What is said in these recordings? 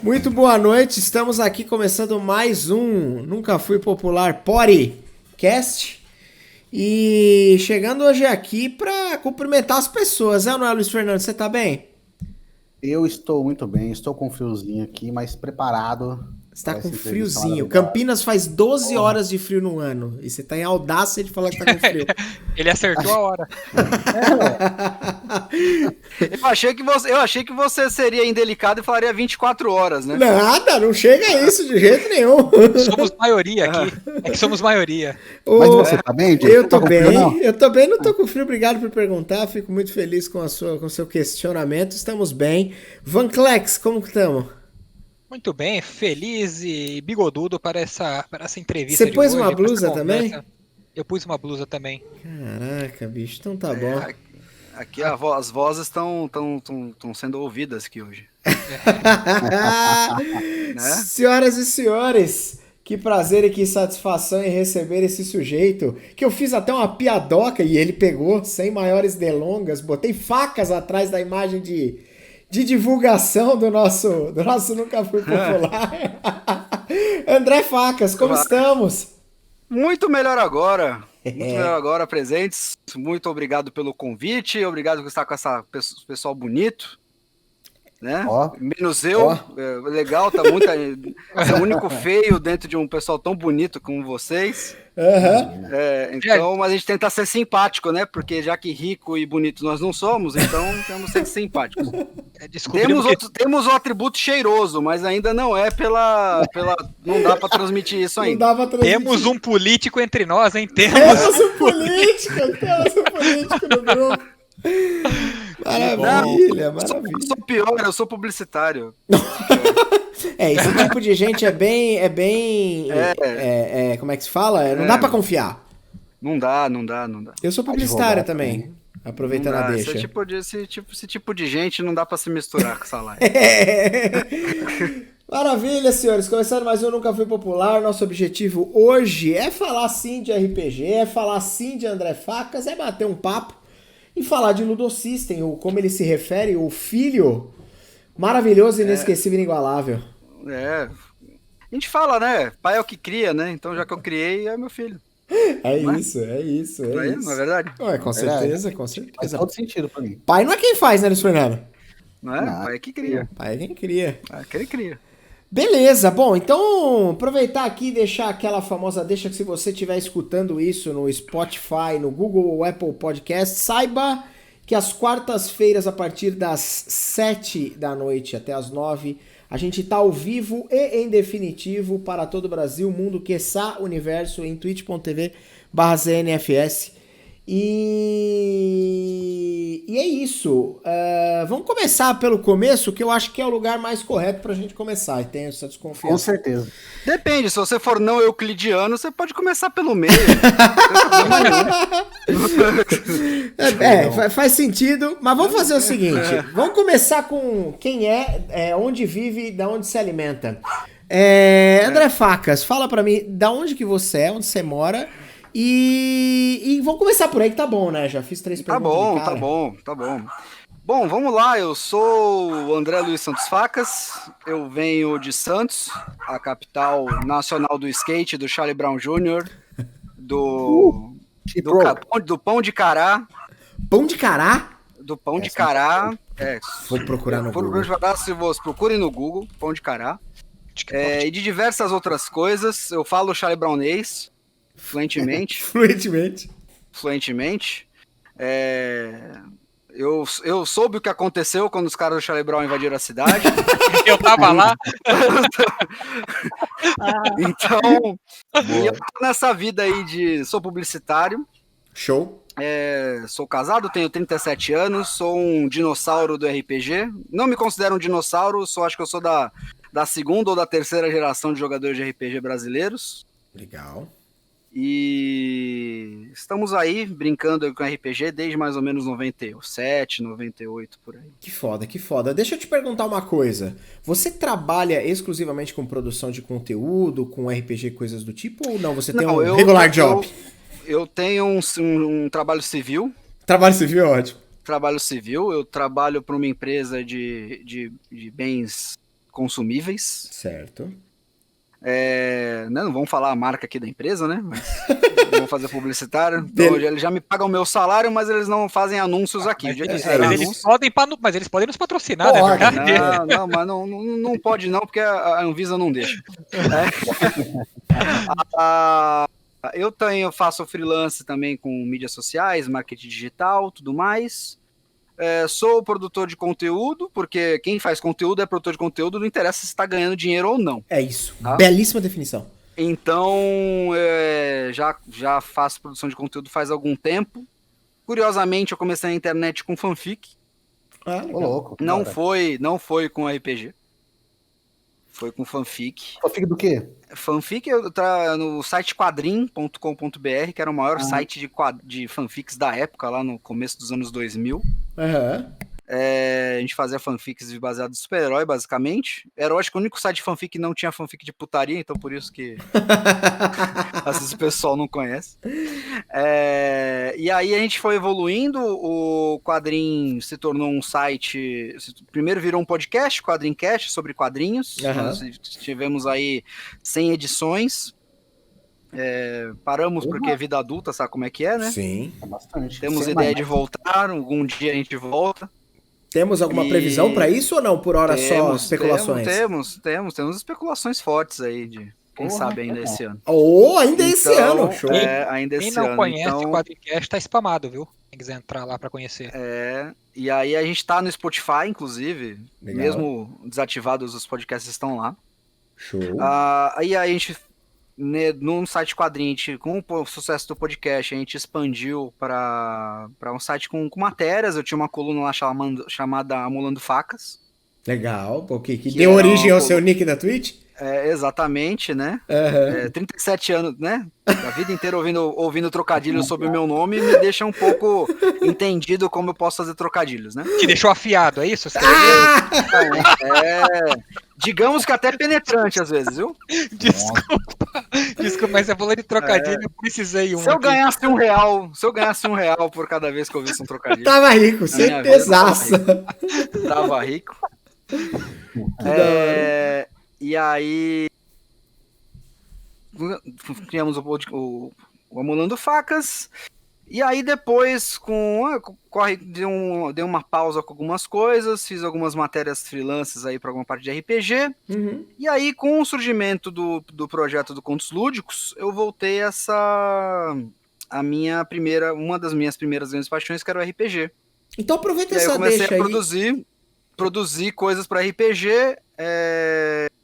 Muito boa noite, estamos aqui começando mais um Nunca Fui Popular Podcast. E chegando hoje aqui para cumprimentar as pessoas, não é, Luiz Fernando? Você tá bem? Eu estou muito bem, estou com um friozinho aqui, mas preparado. Você tá com friozinho. Campinas faz 12 horas de frio no ano. E você tá em audácia de falar que tá com frio. Ele acertou a hora. Eu achei que você seria indelicado e falaria 24 horas, né? Nada, não chega a isso de jeito nenhum. Somos maioria aqui. É que somos maioria. Mas você tá bem, Diego? Eu tô bem, eu tô bem, não tô com frio. Obrigado por perguntar. Fico muito feliz com o seu questionamento. Estamos bem. Van Clex, como que estamos? Muito bem, feliz e bigodudo para essa entrevista. Você pôs uma blusa também? Eu pus uma blusa também. Caraca, bicho, então tá bom. Aqui as vozes estão sendo ouvidas aqui hoje. Né? Senhoras e senhores, que prazer e que satisfação em receber esse sujeito, que eu fiz até uma piadoca e ele pegou, sem maiores delongas, botei facas atrás da imagem de divulgação do nosso Nunca Fui Popular. André Facas, como estamos? Muito melhor agora. Muito melhor agora, presentes. Muito obrigado pelo convite. Obrigado por estar com essa pessoal bonito. Né? Menos eu. Legal, tá muito. Você é o único feio dentro de um pessoal tão bonito como vocês. Uhum. Então, mas a gente tenta ser simpático, né? Porque já que rico e bonito nós não somos, então temos que ser simpáticos. Temos o atributo cheiroso, mas ainda não é pela não dá pra transmitir isso ainda. Temos um político entre nós, hein? Temos um político no grupo. Maravilha, maravilha. Eu sou pior, eu sou publicitário. Esse tipo de gente é bem... como é que se fala? Não dá pra confiar. Não dá. Eu sou publicitário também, aproveitando a deixa. Esse tipo de gente não dá pra se misturar com essa live. Maravilha, senhores. Começando mais um Nunca Fui Popular. Nosso objetivo hoje é falar sim de RPG, é falar sim de André Facas, é bater um papo e falar de Ludosystem, ou como ele se refere, o filho maravilhoso, inesquecível e inigualável. A gente fala, né? Pai é o que cria, né? Então já que eu criei, é meu filho. É isso. Não é verdade? Com certeza. Faz todo sentido pra mim. Pai não é quem faz, né, Luiz Fernando? Não é? Pai é que cria. Pai é quem cria. Ele cria. Beleza, bom, então aproveitar aqui e deixar aquela famosa deixa que se você estiver escutando isso no Spotify, no Google ou Apple Podcast, saiba que às quartas-feiras, a partir das 7 da noite até as 9, a gente tá ao vivo e em definitivo para todo o Brasil, mundo, quiçá, universo, em twitch.tv/ZNFS. E é isso. Vamos começar pelo começo, que eu acho que é o lugar mais correto pra gente começar. E tenho essa desconfiança. Com certeza. Depende, se você for não euclidiano, você pode começar pelo meio. Faz sentido. Mas vamos fazer o seguinte: vamos começar com quem onde vive e da onde se alimenta. André Facas, fala pra mim da onde que você é, onde você mora. E vamos começar por aí que tá bom, né? Já fiz 3 perguntas. Tá bom. Bom, vamos lá. Eu sou o André Luiz Santos Facas. Eu venho de Santos, a capital nacional do skate, do Charlie Brown Jr., do Pão de Cará. Pão de Cará? Do Pão de Cará. Vou procurar no Google. Procurem no Google, Pão de Cará. E de diversas outras coisas. Eu falo Charlie Brownês. Fluentemente. Eu soube o que aconteceu quando os caras do Charlie Brown invadiram a cidade. Eu tava lá. Então, eu tô nessa vida aí sou publicitário. Show. Sou casado, tenho 37 anos, sou um dinossauro do RPG. Não me considero um dinossauro, acho que eu sou da segunda ou da terceira geração de jogadores de RPG brasileiros. Legal. E estamos aí brincando com RPG desde mais ou menos 97, 98, por aí. Que foda. Deixa eu te perguntar uma coisa. Você trabalha exclusivamente com produção de conteúdo, com RPG, coisas do tipo, ou não? Você tem um regular job? Eu tenho um trabalho civil. Trabalho civil é ótimo. Eu trabalho para uma empresa de bens consumíveis. Certo. Não vamos falar a marca aqui da empresa, né? Mas vamos fazer publicitário. Então, eles já me pagam o meu salário, mas eles não fazem anúncios aqui. Mas eles podem nos patrocinar, né? Mas não pode não, porque a Anvisa não deixa. Eu faço freelance também com mídias sociais, marketing digital, tudo mais. Sou produtor de conteúdo, porque quem faz conteúdo é produtor de conteúdo, não interessa se está ganhando dinheiro ou não. É isso, tá? Belíssima definição. Então, já faço produção de conteúdo faz algum tempo. Curiosamente, eu comecei na internet com fanfic. Louco. Não foi com RPG. Foi com fanfic. Fanfic do quê? Fanfic no site quadrim.com.br, que era o maior site de fanfics da época, lá no começo dos anos 2000. A gente fazia fanfics baseados em super-herói, basicamente. Era, eu acho que o único site de fanfic que não tinha fanfic de putaria, então por isso que às vezes o pessoal não conhece. E aí a gente foi evoluindo, o Quadrim se tornou um site, primeiro virou um podcast, Quadrimcast, sobre quadrinhos. Nós tivemos aí 100 edições. Paramos porque vida adulta, sabe como é que é, né? Sim. Bastante. Temos ideia de voltar, algum dia a gente volta. Temos alguma previsão para isso ou não? Por hora só especulações? Temos especulações fortes aí de quem sabe ainda esse ano. Ainda esse ano, show. Ainda esse ano. Quem não conhece o Quadrimcast tá spamado, viu? Quem quiser entrar lá para conhecer. E aí a gente tá no Spotify, inclusive. Legal. Mesmo desativados, os podcasts estão lá. Show. Aí a gente, num site quadrinho, com o sucesso do podcast, a gente expandiu para um site com matérias. Eu tinha uma coluna lá chamada Amolando Facas. Legal, porque que deu origem ao seu nick da Twitch? Exatamente, né? 37 anos, né? A vida inteira ouvindo trocadilhos sobre o meu nome me deixa um pouco entendido como eu posso fazer trocadilhos, né? Te deixou afiado, é isso? Digamos que até penetrante às vezes, viu? Desculpa, mas você falou de trocadilho, eu precisei Se eu ganhasse R$1 por cada vez que eu visse um trocadilho. Tava rico, certezaça. Tava rico. E aí criamos o Amolando Facas. E aí depois dei uma pausa com algumas coisas, fiz algumas matérias freelances aí para alguma parte de RPG. E aí com o surgimento do projeto do Contos Lúdicos, eu voltei uma das minhas primeiras grandes paixões, que era o RPG. Então aproveita e aí essa eu comecei deixa a produzir coisas para RPG.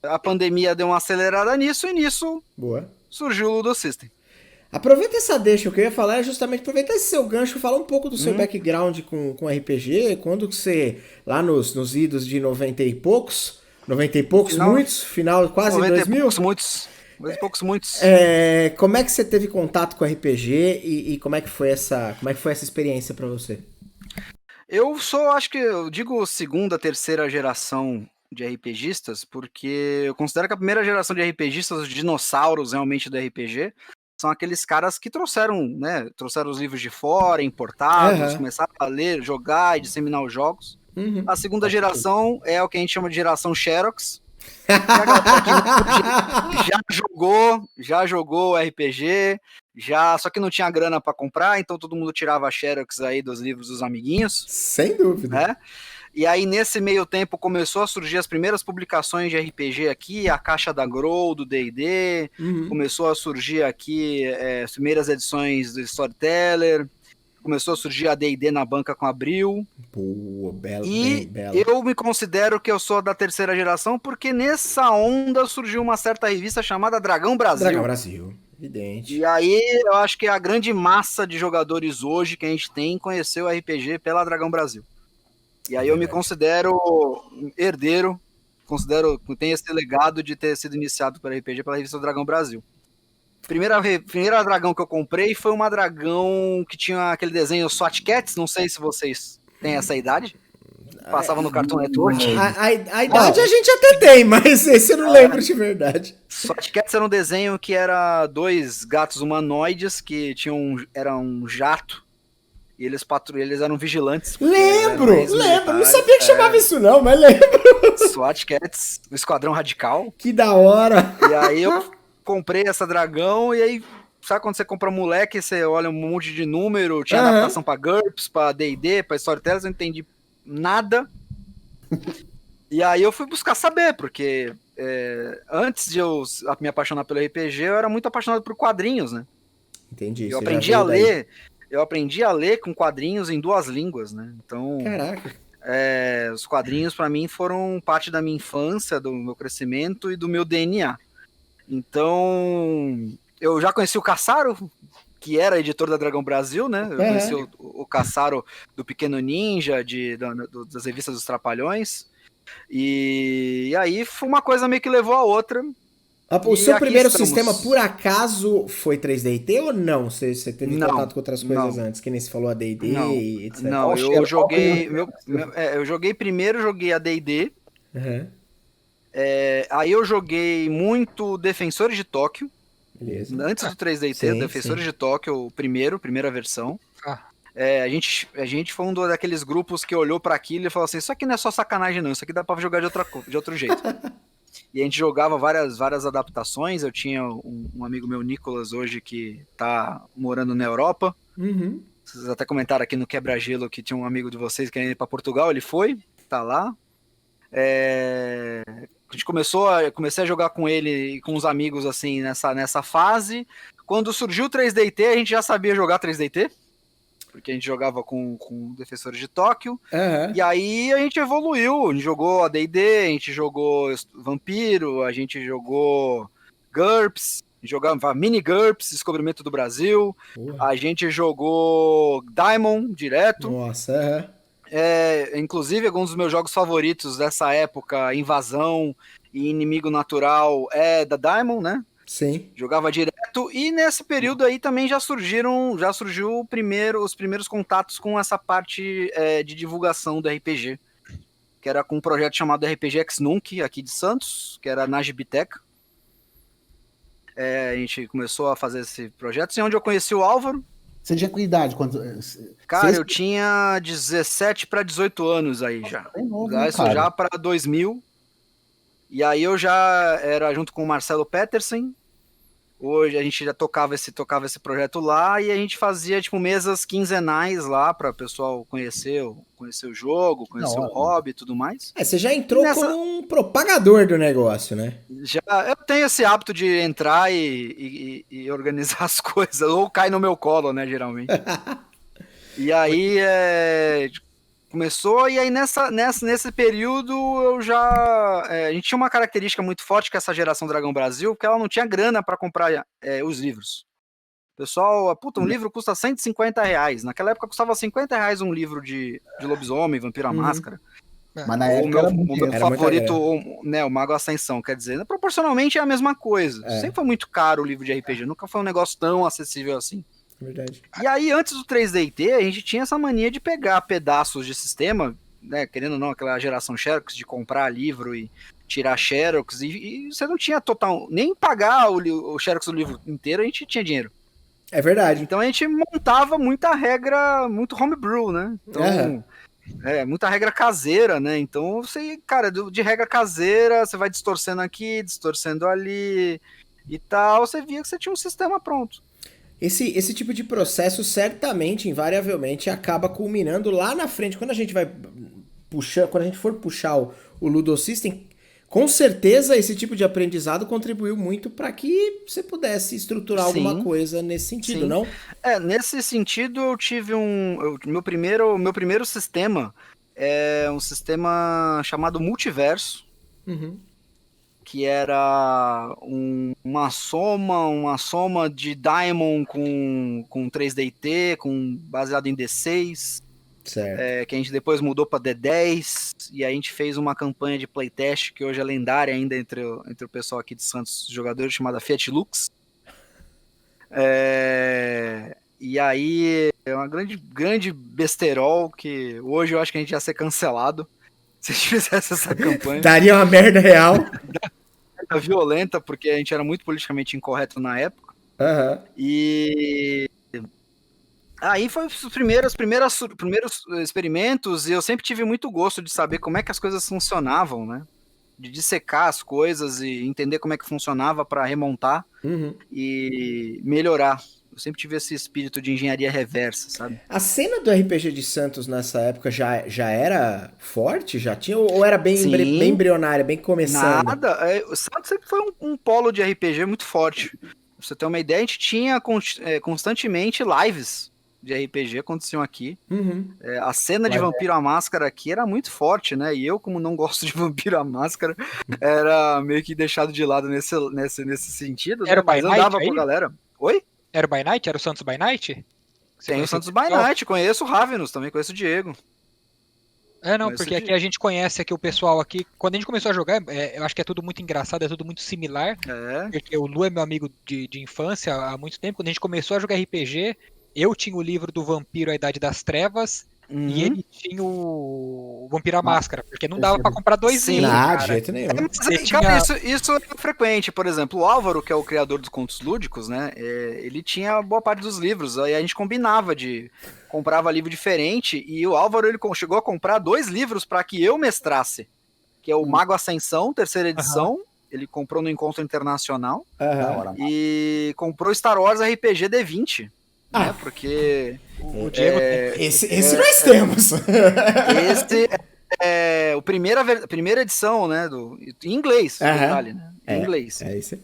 A pandemia deu uma acelerada nisso, e nisso surgiu o Ludo System. Aproveita essa deixa, o que eu ia falar é justamente aproveitar esse seu gancho, falar um pouco do seu background com RPG, quando que você, lá nos idos de 90 e poucos, muitos, final quase 2000? Muitos. Como é que você teve contato com RPG e como é que foi essa experiência para você? Acho que eu digo segunda, terceira geração de RPGistas, porque eu considero que a primeira geração de RPGistas, os dinossauros realmente do RPG, são aqueles caras que trouxeram os livros de fora, importados, começaram a ler, jogar e disseminar os jogos. A segunda geração é o que a gente chama de geração Xerox, já jogou RPG, só que não tinha grana para comprar, então todo mundo tirava a Xerox aí dos livros dos amiguinhos. Sem dúvida. Né? E aí, nesse meio tempo, começou a surgir as primeiras publicações de RPG aqui, a Caixa da Grow, do D&D, começou a surgir aqui as primeiras edições do Storyteller, começou a surgir a D&D na banca com Abril. Boa, bela, e bela. Eu me considero que eu sou da terceira geração, porque nessa onda surgiu uma certa revista chamada Dragão Brasil. Dragão Brasil, evidente. E aí, eu acho que a grande massa de jogadores hoje que a gente tem conheceu o RPG pela Dragão Brasil. E aí eu me considero herdeiro, tenho esse legado de ter sido iniciado pelo RPG pela revista Dragão Brasil. Primeira dragão que eu comprei foi uma dragão que tinha aquele desenho SWAT Cats, não sei se vocês têm essa idade. Passava no Cartoon Network. A idade a gente até tem, mas esse eu não lembro de verdade. SWAT Cats era um desenho que era 2 gatos humanoides que era um jato. E eles eram vigilantes. Lembro! Não sabia que chamava isso não, mas lembro. SWAT Cats, o Esquadrão Radical. Que da hora! E aí eu comprei essa dragão, e aí, sabe quando você compra moleque, você olha um monte de número, tinha adaptação pra GURPS, pra D&D, pra Storytellers, eu não entendi nada. E aí eu fui buscar saber, porque antes de eu me apaixonar pelo RPG, eu era muito apaixonado por quadrinhos, né? Entendi. Eu aprendi a ler com quadrinhos em 2 línguas, né? Então, caraca. Os quadrinhos para mim foram parte da minha infância, do meu crescimento e do meu DNA. Então, eu já conheci o Cassaro, que era editor da Dragão Brasil, né? Eu conheci o Cassaro do Pequeno Ninja, das revistas dos Trapalhões. E aí foi uma coisa meio que levou a outra. O seu primeiro sistema, por acaso, foi 3D&T ou não? Você teve contato com outras coisas antes, que nem se falou a D&D e etc? Não, eu joguei... eu joguei primeiro, joguei a D&D. Aí eu joguei muito Defensores de Tóquio. Beleza. Antes do 3D&T, Defensores de Tóquio, primeira versão. A gente foi um daqueles grupos que olhou para aquilo e falou assim, isso aqui não é só sacanagem não, isso aqui dá pra jogar de outro jeito. E a gente jogava várias adaptações. Eu tinha um amigo meu, Nicolas, hoje, que tá morando na Europa. Vocês até comentaram aqui no Quebra-Gelo que tinha um amigo de vocês que ia ir pra Portugal, ele foi, tá lá. A gente comecei a jogar com ele e com os amigos assim nessa fase. Quando surgiu o 3D&T, a gente já sabia jogar 3D&T, porque a gente jogava com Defensores de Tóquio. E aí a gente evoluiu, a gente jogou AD&D, a gente jogou Vampiro, a gente jogou GURPS, jogava Mini GURPS, Descobrimento do Brasil, a gente jogou Daimon direto. Nossa, inclusive alguns dos meus jogos favoritos dessa época, Invasão e Inimigo Natural, é da Daimon, né? Sim. Jogava direto, e nesse período aí também já surgiu os primeiros contatos com essa parte de divulgação do RPG, que era com um projeto chamado RPG Ex Nunc, aqui de Santos, que era na Gibiteca. A gente começou a fazer esse projeto, assim, onde eu conheci o Álvaro. Você tinha que idade? Cara, eu tinha 17 para 18 anos aí já. Bem novo, Isso já para 2000. E aí eu já era junto com o Marcelo Petersen. Hoje a gente já tocava esse projeto lá, e a gente fazia tipo mesas quinzenais lá para o pessoal conhecer o jogo, conhecer o hobby e tudo mais. Você já entrou como um propagador do negócio, né? Já, eu tenho esse hábito de entrar e organizar as coisas, ou cai no meu colo, né, geralmente. E aí começou, e aí nesse período eu já... a gente tinha uma característica muito forte com essa geração Dragão Brasil, porque ela não tinha grana para comprar os livros. Pessoal, um livro custa R$150. Naquela época custava R$50 um livro de Lobisomem, Vampiro à Máscara. Mas na época o meu favorito, o Mago Ascensão, quer dizer, proporcionalmente é a mesma coisa. Sempre foi muito caro o livro de RPG, nunca foi um negócio tão acessível assim. Verdade. E aí, antes do 3D&T, a gente tinha essa mania de pegar pedaços de sistema, né, querendo ou não, aquela geração Xerox, de comprar livro e tirar Xerox, e você não tinha nem pagar o Xerox do livro inteiro, a gente tinha dinheiro. É verdade. Então a gente montava muita regra, muito homebrew, né? Então, muita regra caseira, né? Então você, cara, de regra caseira, você vai distorcendo aqui, distorcendo ali e tal, você via que você tinha um sistema pronto. Esse tipo de processo certamente, invariavelmente, acaba culminando lá na frente. Quando a gente vai puxar, quando a gente for puxar o Ludo System, com certeza esse tipo de aprendizado contribuiu muito para que você pudesse estruturar alguma coisa nesse sentido, não? Nesse sentido eu tive meu primeiro sistema é um sistema chamado Multiverso. Que era uma soma de Daimon com 3D&T, baseado em D6, que a gente depois mudou para D10, e a gente fez uma campanha de playtest que hoje é lendária ainda entre o pessoal aqui de Santos, jogadores, chamada Fiat Lux. E aí é uma grande besterol que hoje eu acho que a gente ia ser cancelado se a gente fizesse essa campanha. Daria uma merda real. Violenta, porque a gente era muito politicamente incorreto na época. E Aí foi os primeiros experimentos, e eu sempre tive muito gosto de saber como é que as coisas funcionavam, né? De dissecar as coisas e entender como é que funcionava para remontar e melhorar. Eu sempre tive esse espírito de engenharia reversa, sabe? A cena do RPG de Santos nessa época já era forte? Já tinha? Ou era bem embrionária, bem começando? Nada. O Santos sempre foi um polo de RPG muito forte. Pra você ter uma ideia, a gente tinha constantemente lives de RPG aconteciam aqui. A cena de Vampiro à Máscara aqui era muito forte, né? E eu, como não gosto de Vampiro à Máscara, era meio que deixado de lado nesse sentido. Era né? Mas andava com a galera. Oi? Era o By Night? Era o Santos By Night? Tem o Santos By Night, conheço o Ravenous, também conheço o Diego. Não, porque aqui a gente conhece aqui o pessoal aqui. Quando a gente começou a jogar, eu acho que é tudo muito engraçado, é tudo muito similar. Porque o Lu é meu amigo de infância há muito tempo. Quando a gente começou a jogar RPG, eu tinha o livro do Vampiro, A Idade das Trevas, e ele tinha o Vampiro à Máscara, porque não dava pra comprar dois livros. Não, de jeito nenhum. Cara, isso é frequente. Por exemplo, o Álvaro, que é o criador dos contos lúdicos, né? Ele tinha boa parte dos livros. Aí a gente combinava comprava livro diferente, e o Álvaro ele chegou a comprar 2 livros para que eu mestrasse, que é o Mago Ascensão, 3ª edição. Ele comprou no Encontro Internacional e comprou Star Wars RPG D20. Né? Porque o Diego esse nós temos. Esse é a primeira edição, né? Em inglês, detalhe, né? Em inglês. Isso.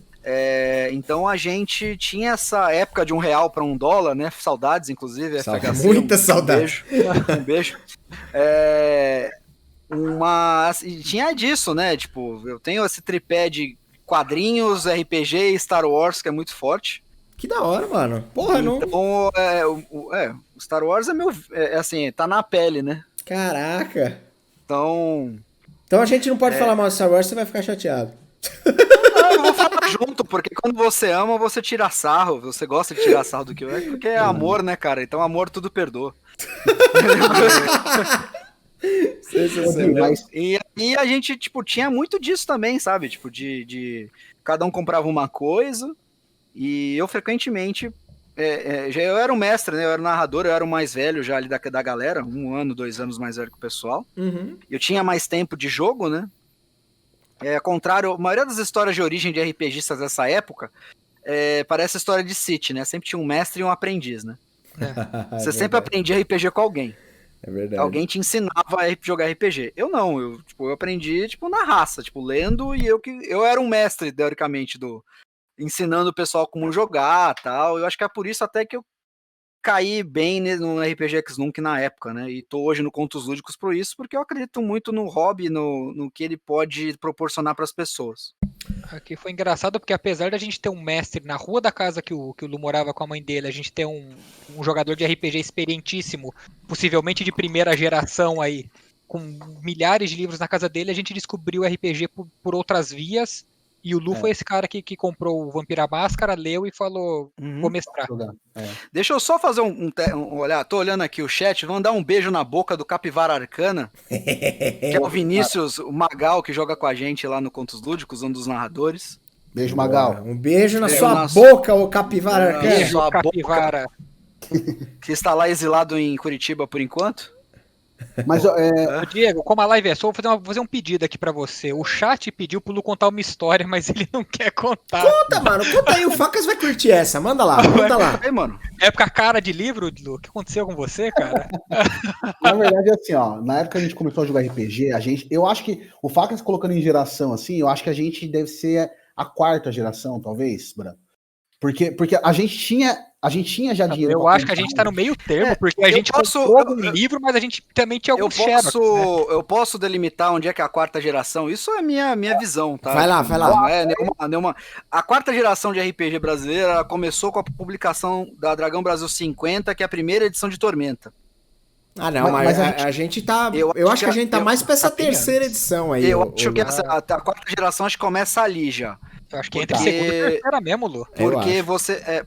Então a gente tinha essa época de R$1 para $1, né? Saudades, inclusive. FHC, muita saudade. Um beijo. E tinha disso, né? Tipo, eu tenho esse tripé de quadrinhos, RPG e Star Wars, que é muito forte. Que da hora, mano. Porra, não. Então, o Star Wars assim, tá na pele, né? Caraca. Então a gente não pode falar mal de Star Wars, você vai ficar chateado. Não, eu vou falar junto, porque quando você ama, você tira sarro. Você gosta de tirar sarro do que é, porque é amor, né, cara? Então amor tudo perdoa. E a gente, tipo, tinha muito disso também, sabe? Tipo, de cada um comprava uma coisa. E eu frequentemente, eu era um mestre, né? Eu era um narrador, eu era o mais velho já ali da galera, 1 ano, 2 anos mais velho que o pessoal. Eu tinha mais tempo de jogo, né? Ao contrário, a maioria das histórias de origem de RPGistas dessa época parece história de City, né? Sempre tinha um mestre e um aprendiz, né? Você sempre aprendia RPG com alguém. É verdade. Alguém te ensinava a jogar RPG. Eu não, eu aprendi na raça, lendo, e eu era um mestre, teoricamente, ensinando o pessoal como jogar e tal. Eu acho que é por isso até que eu caí bem no RPG X-Nunc na época, né? E tô hoje no Contos Lúdicos por isso, porque eu acredito muito no hobby, no que ele pode proporcionar para as pessoas. Aqui foi engraçado porque apesar da gente ter um mestre na rua da casa que o Lu morava com a mãe dele, a gente ter um jogador de RPG experientíssimo, possivelmente de primeira geração aí, com milhares de livros na casa dele, a gente descobriu o RPG por outras vias. E o Lu foi esse cara que comprou o Vampiro à Máscara, leu e falou, vou mestrar. Deixa eu só fazer olhar, tô olhando aqui o chat, vamos dar um beijo na boca do Capivara Arcana, que é o Vinícius, o Magal, que joga com a gente lá no Contos Lúdicos, um dos narradores. Beijo, Magal. Um beijo na sua boca, ô Capivara Arcana. Beijo, Capivara. Que está lá exilado em Curitiba por enquanto. Mas, Diego, como a live é só, vou fazer um pedido aqui pra você. O chat pediu pro Lu contar uma história, mas ele não quer contar. Conta, mano. Conta aí. O Facas vai curtir essa. Manda lá. Aí, mano. Época cara de livro, Lu. O que aconteceu com você, cara? Na verdade, assim, ó. Na época que a gente começou a jogar RPG, eu acho que o Facas colocando em geração, assim, eu acho que a gente deve ser a 4ª geração, talvez, Bran. Porque a gente tinha já dinheiro. Eu acho que a gente tá no meio termo, porque a gente comprou algum livro, mas a gente também tinha alguns xerox, né? Eu posso delimitar onde é que é a 4ª geração? Isso é minha visão, tá? Vai lá. Não é nenhuma. A 4ª geração de RPG brasileira começou com a publicação da Dragão Brasil 50, que é a primeira edição de Tormenta. Ah, não, mas a gente tá. Eu acho que a gente tá mais pra essa 3ª edição aí. Eu acho que a 4ª geração acho que começa ali já. Eu acho que entre segunda e terceira mesmo, Lu.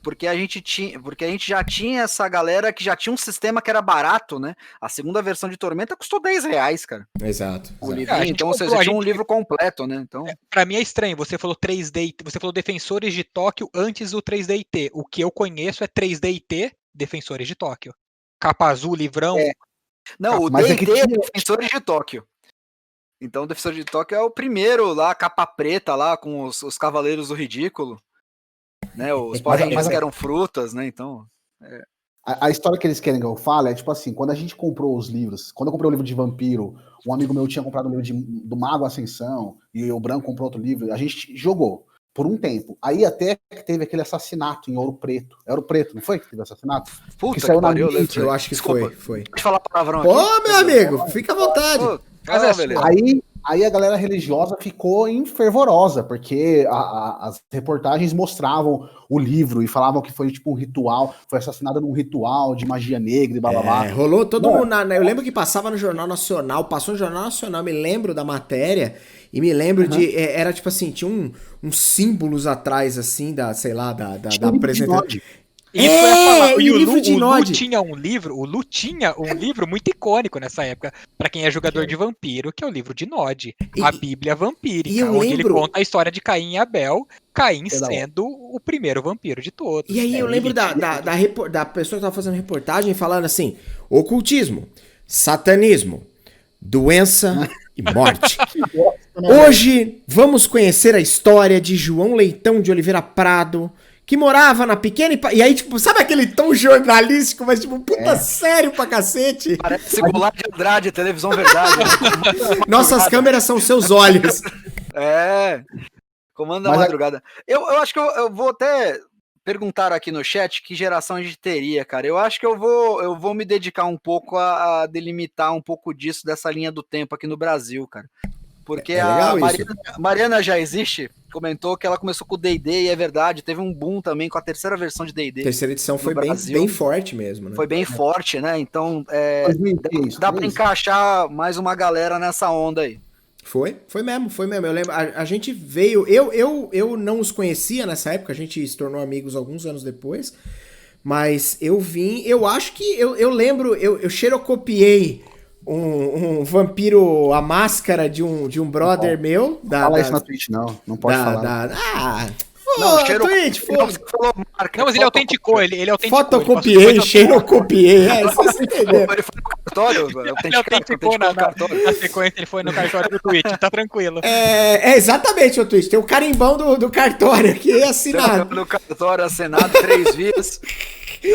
Porque a gente já tinha essa galera que já tinha um sistema que era barato, né? A segunda versão de Tormenta custou R$10, cara. Exato. O livro, então você tinha um livro completo, né? Então... Pra mim é estranho, você falou 3D, você falou Defensores de Tóquio antes do 3D IT. O que eu conheço é 3D IT, Defensores de Tóquio. capa azul, livrão. Não, o D&D é Defensores de Tóquio. Então, o Defensor de Tóquio é o primeiro lá, capa preta lá, com os Cavaleiros do Ridículo. Né? Os Power Rangers que eram frutas, né? Então... A história que eles querem que eu fale é tipo assim, quando a gente comprou os livros, quando eu comprei o livro de Vampiro, um amigo meu tinha comprado o livro do Mago Ascensão, e o Branco comprou outro livro, a gente jogou por um tempo. Aí até que teve aquele assassinato em Ouro Preto. É Ouro Preto, não foi que teve assassinato? Puta que saiu na mídia. Eu acho que Desculpa. foi. Pode falar palavrão Pô, aqui? meu amigo, fica à vontade. Beleza. Aí a galera religiosa ficou fervorosa, porque as reportagens mostravam o livro e falavam que foi tipo um ritual, foi assassinada num ritual de magia negra e blá blá blá. Rolou todo mundo. Eu lembro que passava no Jornal Nacional, passou no Jornal Nacional, me lembro da matéria, e me lembro de. Era tipo assim, tinha uns símbolos atrás, assim, da apresentação. Isso eu ia falar. E o Lu tinha um livro, muito icônico nessa época, pra quem é jogador de vampiro, que é o livro de Nod, a Bíblia Vampírica, onde ele conta a história de Caim e Abel, Caim sendo o primeiro vampiro de todos. E aí eu lembro da pessoa que tava fazendo reportagem falando assim, ocultismo, satanismo, doença e morte. Hoje vamos conhecer a história de João Leitão de Oliveira Prado, que morava na pequena... E aí, tipo, sabe aquele tom jornalístico, mas, tipo, puta sério pra cacete? Parece Goulart de Andrade, televisão verdade. Né? Nossas câmeras são seus olhos. Comando da madrugada. Eu acho que eu vou até perguntar aqui no chat que geração a gente teria, cara. Eu acho que eu vou me dedicar um pouco a delimitar um pouco disso, dessa linha do tempo aqui no Brasil, cara. Porque a Mariana já existe, comentou que ela começou com o D&D e é verdade, teve um boom também com a terceira versão de D&D. Terceira edição foi bem forte mesmo, né? Foi bem forte, né? Então, dá pra encaixar mais uma galera nessa onda aí. Foi mesmo. Eu lembro, a gente veio, eu não os conhecia nessa época, a gente se tornou amigos alguns anos depois, mas eu acho que, eu lembro, eu xerocopiei um vampiro, a máscara de um brother meu. Fala isso na Twitch, não pode falar. Twitch, foda-se. Não, mas ele autenticou, ele autenticou. Fotocopiei, xerocopiei, você entendeu? Ele foi no cartório, ele autenticou na sequência, ele foi no cartório do Twitch, tá tranquilo. Exatamente, o Twitch, tem o carimbão do cartório aqui assinado. No cartório assinado, 3 vias.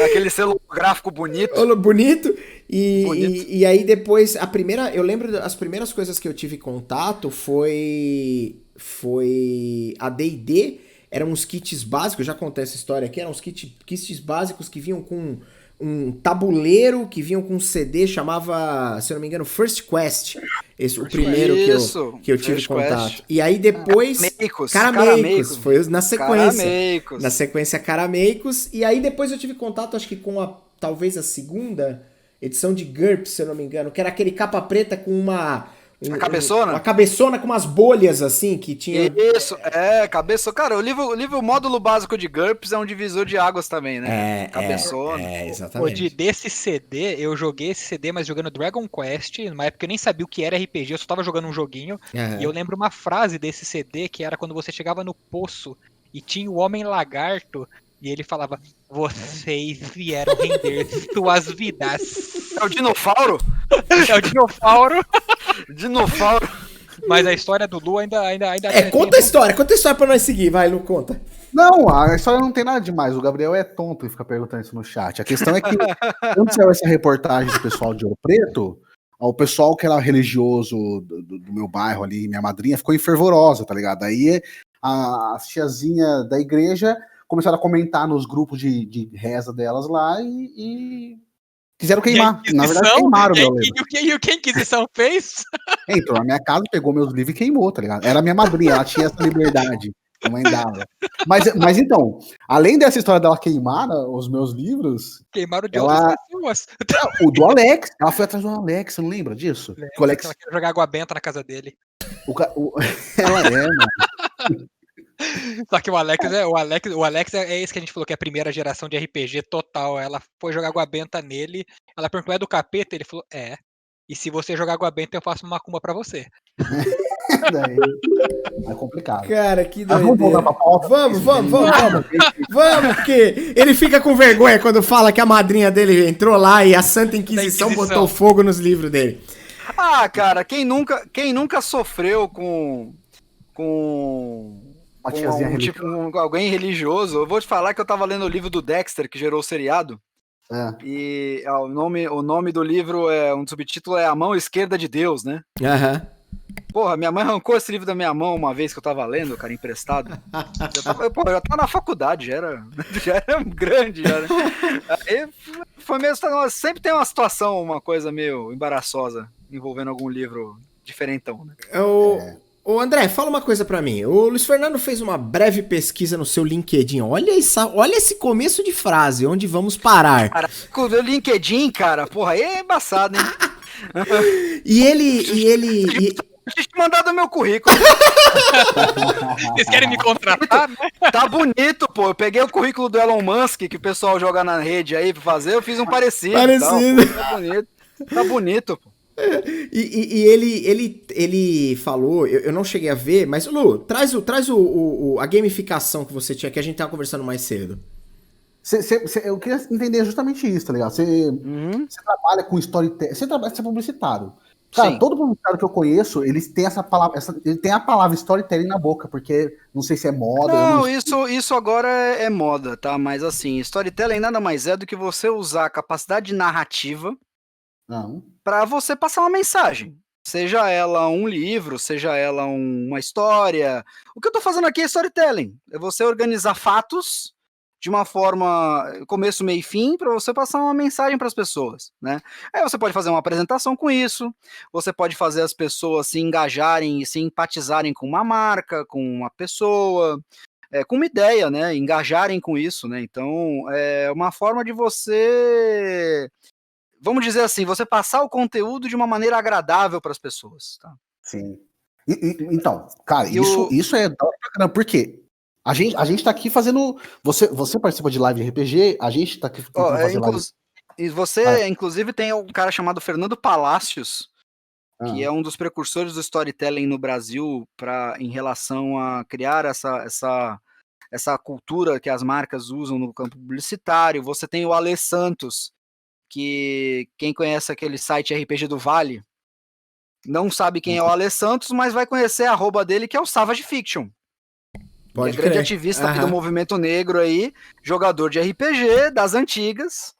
Aquele selo gráfico bonito. Bonito. E aí depois, eu lembro as primeiras coisas que eu tive contato foi a D&D, eram uns kits básicos, já contei essa história aqui, eram uns kits básicos que vinham com um tabuleiro, que vinham com um CD, chamava, se eu não me engano, First Quest. O primeiro que eu tive contato. Quest. E aí depois... Carameicos. Foi na sequência. Carameicos. Na sequência Carameicos. E aí depois eu tive contato, acho que com talvez a segunda edição de GURPS, se eu não me engano, que era aquele capa preta com uma cabeçona? Uma cabeçona com umas bolhas, assim, que tinha... Isso, cabeça... Cara, o livro módulo básico de GURPS é um divisor de águas também, né? Cabeçona. Exatamente. Desse CD, eu joguei esse CD, mas jogando Dragon Quest, numa época eu nem sabia o que era RPG, eu só tava jogando um joguinho, e eu lembro uma frase desse CD, que era quando você chegava no poço, e tinha o Homem Lagarto, e ele falava, vocês vieram render suas vidas. É o Dinofauro? É o Dinofauro. Dinofauro. Mas a história do Lu ainda conta a história pra nós seguir, vai, Lu, conta. Não, a história não tem nada demais, o Gabriel é tonto e fica perguntando isso no chat. A questão é que, quando saiu essa reportagem do pessoal de Ouro Preto, o pessoal que era religioso do meu bairro ali, minha madrinha, ficou enfervorosa, tá ligado? Aí a tiazinha da igreja começaram a comentar nos grupos de reza delas lá e quiseram queimar. Na verdade, queimaram o meu livro. E o que a Inquisição fez? Entrou na minha casa, pegou meus livros e queimou, tá ligado? Era minha madrinha, ela tinha essa liberdade. Mãe dava. Mas então, além dessa história dela queimar os meus livros... Queimaram de outras pessoas. O do Alex. Ela foi atrás do Alex, você não lembra disso? Que o Alex... Ela queria jogar água benta na casa dele. Ela mano. Só que o Alex é esse que a gente falou que é a primeira geração de RPG total. Ela foi jogar água benta nele. Ela perguntou, é do capeta? Ele falou, é. E se você jogar água benta, eu faço uma macumba pra você. daí é complicado. Cara, que doideira. Vamos voltar pra pauta? Vamos, porque ele fica com vergonha quando fala que a madrinha dele entrou lá e a Santa Inquisição botou fogo nos livros dele. Ah, cara, quem nunca sofreu com uma tiazinha religiosa? Tipo, alguém religioso. Eu vou te falar que eu tava lendo o livro do Dexter, que gerou o seriado. E o nome do livro, um subtítulo é A Mão Esquerda de Deus, né? Porra, minha mãe arrancou esse livro da minha mão uma vez que eu tava lendo, cara, emprestado. Eu já tava na faculdade, já era grande, já, né? Aí foi mesmo, sempre tem uma situação, uma coisa meio embaraçosa envolvendo algum livro diferentão, né? Ô André, fala uma coisa pra mim. O Luiz Fernando fez uma breve pesquisa no seu LinkedIn. Olha esse começo de frase, onde vamos parar. Cara, o meu LinkedIn, cara, porra, aí é embaçado, hein? E ele... Deixa eu te mandar do meu currículo. Vocês querem me contratar, né? Tá bonito, pô. Eu peguei o currículo do Elon Musk, que o pessoal joga na rede aí pra fazer, eu fiz um parecido. Tá bonito, pô. E ele falou, eu não cheguei a ver, mas Lu, traz a gamificação que você tinha, que a gente tava conversando mais cedo. Eu queria entender justamente isso, tá ligado? Você trabalha com storytelling, você é publicitário. Cara, sim, todo publicitário que eu conheço, eles têm essa palavra, ele tem a palavra storytelling na boca, porque não sei se é moda. Não, isso agora é moda, tá? Mas assim, storytelling nada mais é do que você usar a capacidade narrativa para você passar uma mensagem. Seja ela um livro, seja ela uma história. O que eu tô fazendo aqui é storytelling. É você organizar fatos de uma forma começo, meio e fim, para você passar uma mensagem para as pessoas, né? Aí você pode fazer uma apresentação com isso, você pode fazer as pessoas se engajarem e se empatizarem com uma marca, com uma pessoa, com uma ideia, né? Engajarem com isso, né? Então, é uma forma de você, vamos dizer assim, você passar o conteúdo de uma maneira agradável para as pessoas, tá? Sim. Então, cara, isso é da hora pra caramba, por quê? A gente tá aqui fazendo. Você participa de live de RPG, a gente tá aqui tentando fazer live. E você, inclusive, tem um cara chamado Fernando Palacios, que é um dos precursores do storytelling no Brasil em relação a criar essa cultura que as marcas usam no campo publicitário. Você tem o Ale Santos, que quem conhece aquele site RPG do Vale não sabe quem é o Ale Santos, mas vai conhecer a arroba dele, que é o Savage Fiction. Que é grande ativista do movimento negro aí, jogador de RPG das antigas,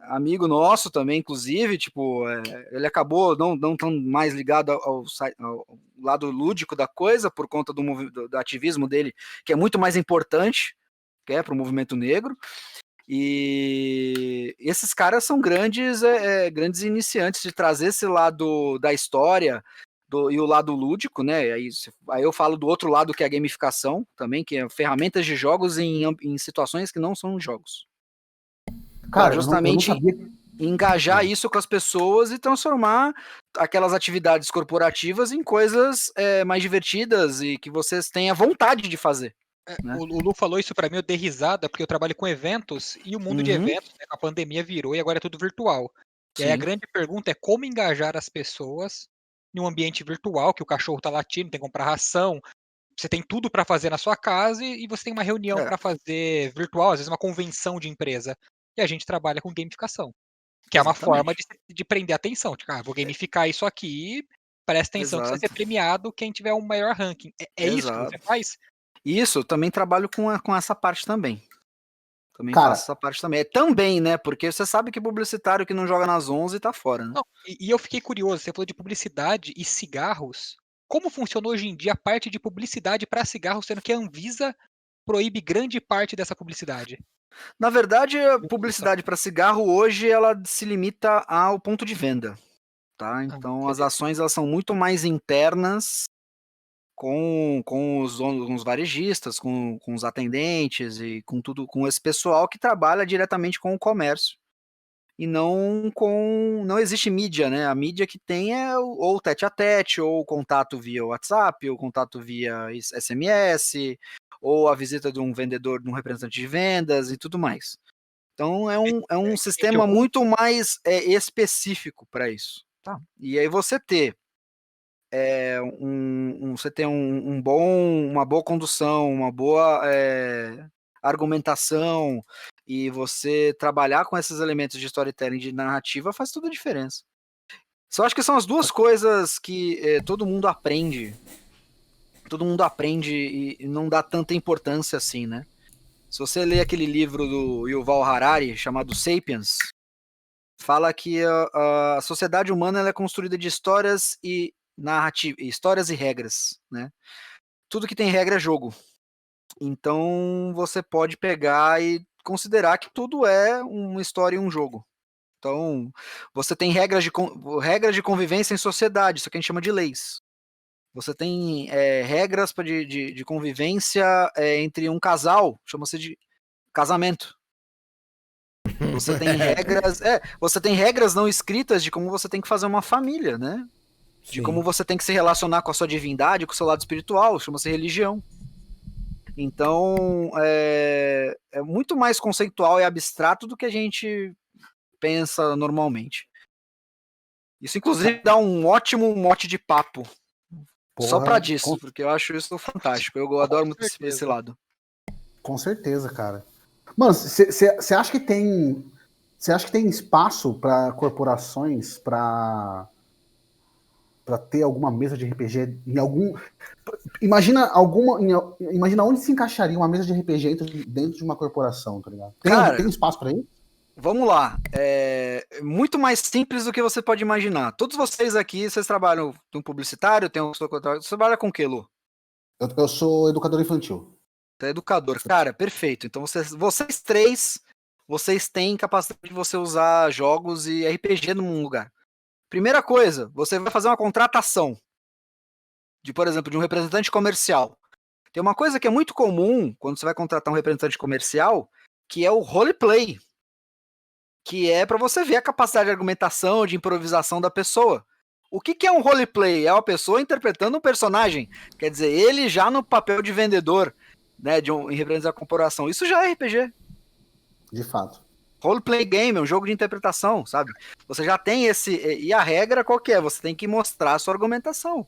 amigo nosso também, inclusive, tipo, ele acabou não tão mais ligado ao lado lúdico da coisa, por conta do ativismo dele, que é muito mais importante, que é para o movimento negro. E esses caras são grandes iniciantes de trazer esse lado da história, e o lado lúdico, né? Aí eu falo do outro lado, que é a gamificação também, que é ferramentas de jogos em situações que não são jogos. Cara, justamente eu não sabia... engajar isso com as pessoas e transformar aquelas atividades corporativas em coisas mais divertidas e que vocês tenham vontade de fazer. Né? O Lu falou isso pra mim, eu dei risada, porque eu trabalho com eventos e o mundo de eventos, né, a pandemia virou e agora é tudo virtual. E aí a grande pergunta é como engajar as pessoas em um ambiente virtual, que o cachorro tá latindo, tem que comprar ração, você tem tudo para fazer na sua casa e você tem uma reunião para fazer virtual, às vezes uma convenção de empresa. E a gente trabalha com gamificação, que é uma forma de prender a atenção. Tipo, vou gamificar isso aqui, presta atenção que você vai ser premiado quem tiver um maior ranking. É isso que você faz? Isso, eu também trabalho com essa parte também. Faço essa parte também. Também, né? Porque você sabe que publicitário que não joga nas 11 tá fora, né? Não, e eu fiquei curioso, você falou de publicidade e cigarros. Como funciona hoje em dia a parte de publicidade para cigarros, sendo que a Anvisa proíbe grande parte dessa publicidade? Na verdade, a publicidade para cigarro hoje ela se limita ao ponto de venda, tá? Então as ações elas são muito mais internas com os varejistas, com os atendentes e com tudo, com esse pessoal que trabalha diretamente com o comércio. E não existe mídia, né? A mídia que tem é ou tete a tete, ou contato via WhatsApp, ou contato via SMS, ou a visita de um vendedor, de um representante de vendas e tudo mais. Então é um sistema muito mais específico para isso. Tá? E aí você ter você ter uma boa condução, uma boa argumentação, e você trabalhar com esses elementos de storytelling, de narrativa, faz toda a diferença. Eu acho que são as duas coisas que todo mundo aprende e não dá tanta importância assim, né? Se você ler aquele livro do Yuval Harari, chamado Sapiens, fala que a sociedade humana ela é construída de histórias e histórias e regras, né? Tudo que tem regra é jogo. Então você pode pegar e considerar que tudo é uma história e um jogo. Então você tem regras de convivência em sociedade, isso que a gente chama de leis. Você tem regras de convivência entre um casal, chama-se de casamento. Você tem regras não escritas de como você tem que fazer uma família, né? De como você tem que se relacionar com a sua divindade, com o seu lado espiritual, chama-se religião. Então, é muito mais conceitual e abstrato do que a gente pensa normalmente. Isso, inclusive, dá um ótimo mote de papo. Porra, só pra disso, porque eu acho isso fantástico. Eu adoro muito esse lado. Com certeza, cara. Mano, você acha que tem espaço para corporações para ter alguma mesa de RPG em algum... Imagina onde se encaixaria uma mesa de RPG dentro de uma corporação, tá ligado? Tem espaço para isso? Vamos lá. É muito mais simples do que você pode imaginar. Todos vocês aqui, vocês trabalham com publicitário, você trabalha com o quê, Lu? Eu sou educador infantil. Você é educador. Cara, perfeito. Então vocês três, vocês têm capacidade de você usar jogos e RPG num lugar. Primeira coisa, você vai fazer uma contratação por exemplo, de um representante comercial. Tem uma coisa que é muito comum quando você vai contratar um representante comercial, que é o roleplay, que é para você ver a capacidade de argumentação, de improvisação da pessoa. O que é um roleplay? É uma pessoa interpretando um personagem, quer dizer, ele já no papel de vendedor, né, em representar a corporação. Isso já é RPG. De fato. Roleplay game é um jogo de interpretação, sabe? Você já tem e a regra qual que é? Você tem que mostrar a sua argumentação.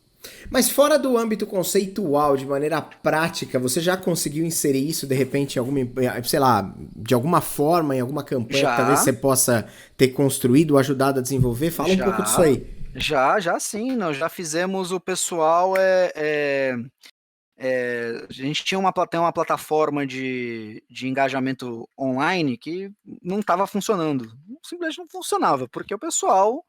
Mas fora do âmbito conceitual, de maneira prática, você já conseguiu inserir isso, de repente, em alguma, sei lá, de alguma forma, em alguma campanha que talvez você possa ter construído ou ajudado a desenvolver? Fala um pouco disso aí. Já sim, nós já fizemos o pessoal, a gente tem uma plataforma de engajamento online que não estava funcionando, simplesmente não funcionava, porque o pessoal,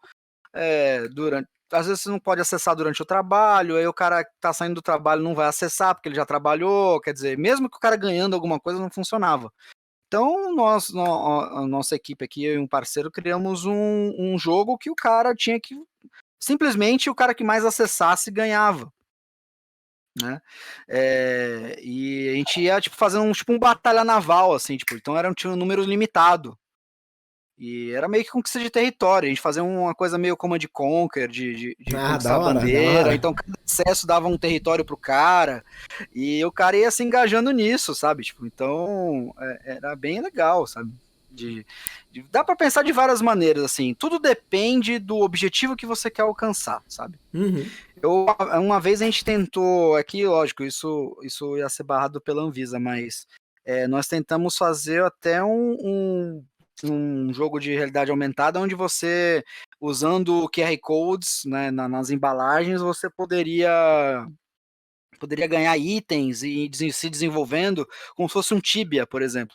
às vezes você não pode acessar durante o trabalho, aí o cara que tá saindo do trabalho não vai acessar porque ele já trabalhou, quer dizer, mesmo que o cara ganhando alguma coisa, não funcionava. Então, a nossa equipe aqui, eu e um parceiro, criamos um jogo que o cara tinha que... Simplesmente o cara que mais acessasse ganhava. Né? E a gente ia fazendo um batalha naval, assim, então tinha um número limitado. E era meio que conquista de território. A gente fazia uma coisa meio Command & Conquer, de conquistar a bandeira. Então, cada acesso dava um território pro cara. E o cara ia se engajando nisso, sabe? Então, era bem legal, sabe? Dá pra pensar de várias maneiras, assim. Tudo depende do objetivo que você quer alcançar, sabe? Uhum. Uma vez a gente tentou... Aqui, lógico, isso ia ser barrado pela Anvisa, mas nós tentamos fazer até um jogo de realidade aumentada, onde você, usando QR Codes, né, nas embalagens, você poderia ganhar itens e se desenvolvendo como se fosse um Tibia, por exemplo.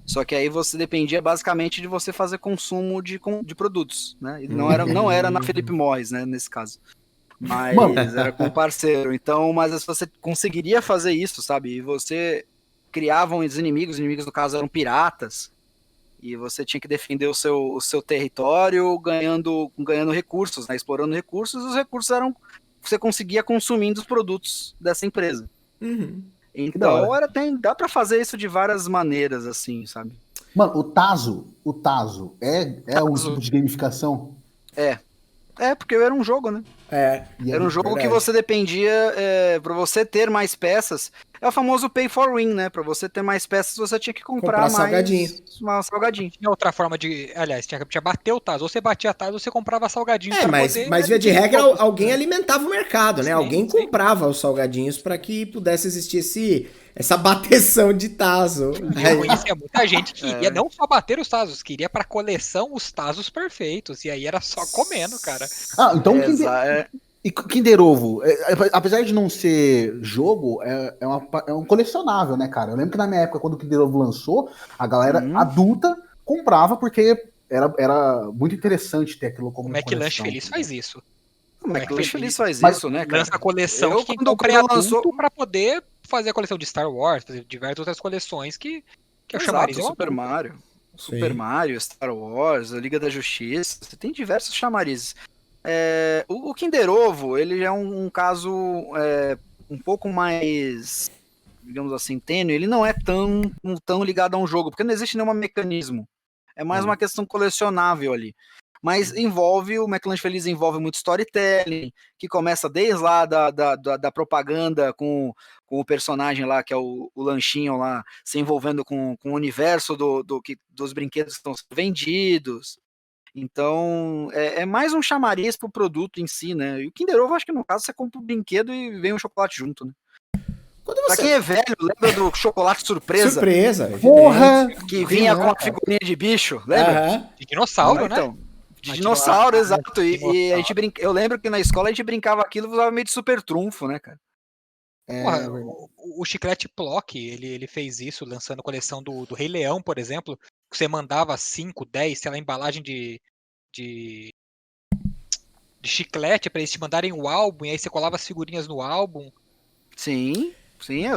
Só que aí você dependia basicamente de você fazer consumo de produtos, né? E não era na Philip Morris, né, nesse caso. Mas era com um parceiro. Então, mas você conseguiria fazer isso, sabe? E você criava os inimigos no caso eram piratas. E você tinha que defender o seu território ganhando recursos, né? Explorando recursos, e os recursos você conseguia consumindo os produtos dessa empresa. Uhum. Então, dá pra fazer isso de várias maneiras, assim, sabe? Mano, o Tazo é um tipo de gamificação? Porque era um jogo, né? Era um jogo que você dependia, pra você ter mais peças. É o famoso pay for win, né? Pra você ter mais peças, você tinha que comprar mais salgadinho. Tinha outra forma de... Aliás, tinha que bater o tazo. Ou você batia tazo, ou você comprava salgadinho. Mas via de regra, alguém alimentava o mercado, né? Alguém comprava os salgadinhos pra que pudesse existir essa bateção de tazo. Eu conhecia muita gente que queria não só bater os tazos, queria pra coleção os tazos perfeitos. E aí era só comendo, cara. Então e Kinder Ovo, apesar de não ser jogo, é um colecionável, né, cara? Eu lembro que na minha época, quando o Kinder Ovo lançou, a galera adulta comprava porque era muito interessante ter aquilo como coleção. O McLanche Feliz faz isso. O McLanche Feliz faz isso, né, cara? Lança a coleção que quando lançou pra poder fazer a coleção de Star Wars, fazer diversas outras coleções que é o chamariz. Super Mario, Star Wars, a Liga da Justiça, você tem diversos chamarizes. O Kinder Ovo, ele é um caso um pouco mais, digamos assim, tênue. Ele não é tão ligado a um jogo, porque não existe nenhum mecanismo. É mais uma questão colecionável ali. Mas o McLanche Feliz envolve muito storytelling, que começa desde lá da propaganda com o personagem lá, que é o lanchinho lá, se envolvendo com o universo dos brinquedos que estão sendo vendidos. Então, é mais um chamariz pro produto em si, né? E o Kinder Ovo, acho que no caso, você compra o brinquedo e vem um chocolate junto, né? Pra quem é velho, lembra do chocolate surpresa? Surpresa, porra! Que vinha com a figurinha de bicho, lembra? De dinossauro, né? Então, de dinossauro, exato. E a gente eu lembro que na escola a gente brincava aquilo e usava meio de super trunfo, né, cara? Porra, o Chiclete Plock, ele fez isso, lançando coleção do Rei Leão, por exemplo. Você mandava 5, 10, sei lá, embalagem de chiclete pra eles te mandarem o álbum, e aí você colava as figurinhas no álbum. Sim,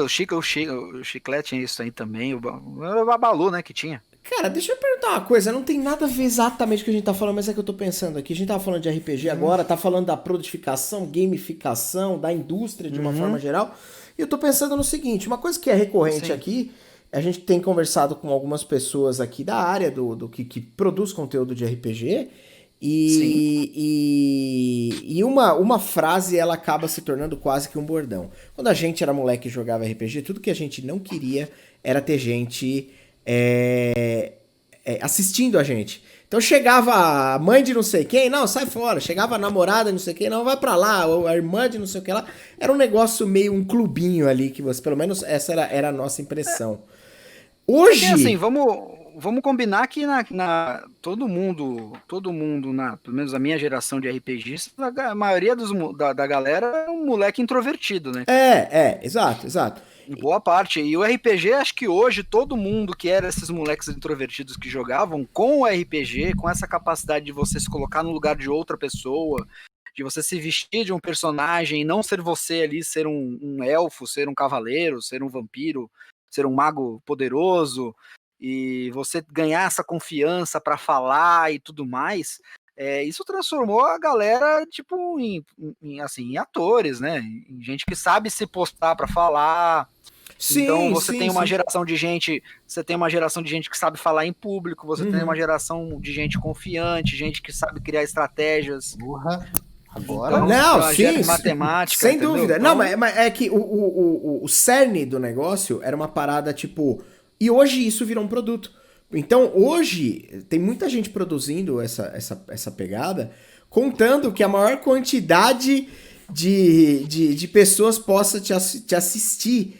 o chiclete é isso aí também, o Babalu, né, que tinha. Cara, deixa eu perguntar uma coisa, não tem nada a ver exatamente com o que a gente tá falando, mas é que eu tô pensando aqui. A gente tava falando de RPG agora, tá falando da produtificação, gamificação, da indústria de uma forma geral. E eu tô pensando no seguinte, uma coisa que é recorrente aqui, a gente tem conversado com algumas pessoas aqui da área do que produz conteúdo de RPG, e uma frase ela acaba se tornando quase que um bordão. Quando a gente era moleque e jogava RPG, tudo que a gente não queria era ter gente assistindo a gente. Então chegava a mãe de não sei quem, não, sai fora. Chegava a namorada de não sei quem, não, vai pra lá. Ou a irmã de não sei o que lá. Era um negócio meio um clubinho ali, que você, pelo menos essa era a nossa impressão. Hoje... Porque assim, vamos combinar que todo mundo, pelo menos a minha geração de RPGs, a maioria da galera é um moleque introvertido, né? Exato. Em boa parte. E o RPG, acho que hoje todo mundo que era esses moleques introvertidos que jogavam com o RPG, com essa capacidade de você se colocar no lugar de outra pessoa, de você se vestir de um personagem e não ser você ali, ser um elfo, ser um cavaleiro, ser um vampiro, ser um mago poderoso, e você ganhar essa confiança para falar e tudo mais, isso transformou a galera tipo em atores, né? Em gente que sabe se postar para falar. Então você tem uma geração de gente, que sabe falar em público, você tem uma geração de gente confiante, gente que sabe criar estratégias. Agora sim, matemática, sem entendeu? dúvida. Então... Não, mas é que o cerne do negócio era uma parada tipo... E hoje isso virou um produto. Então hoje tem muita gente produzindo essa pegada, contando que a maior quantidade de pessoas possa te assistir.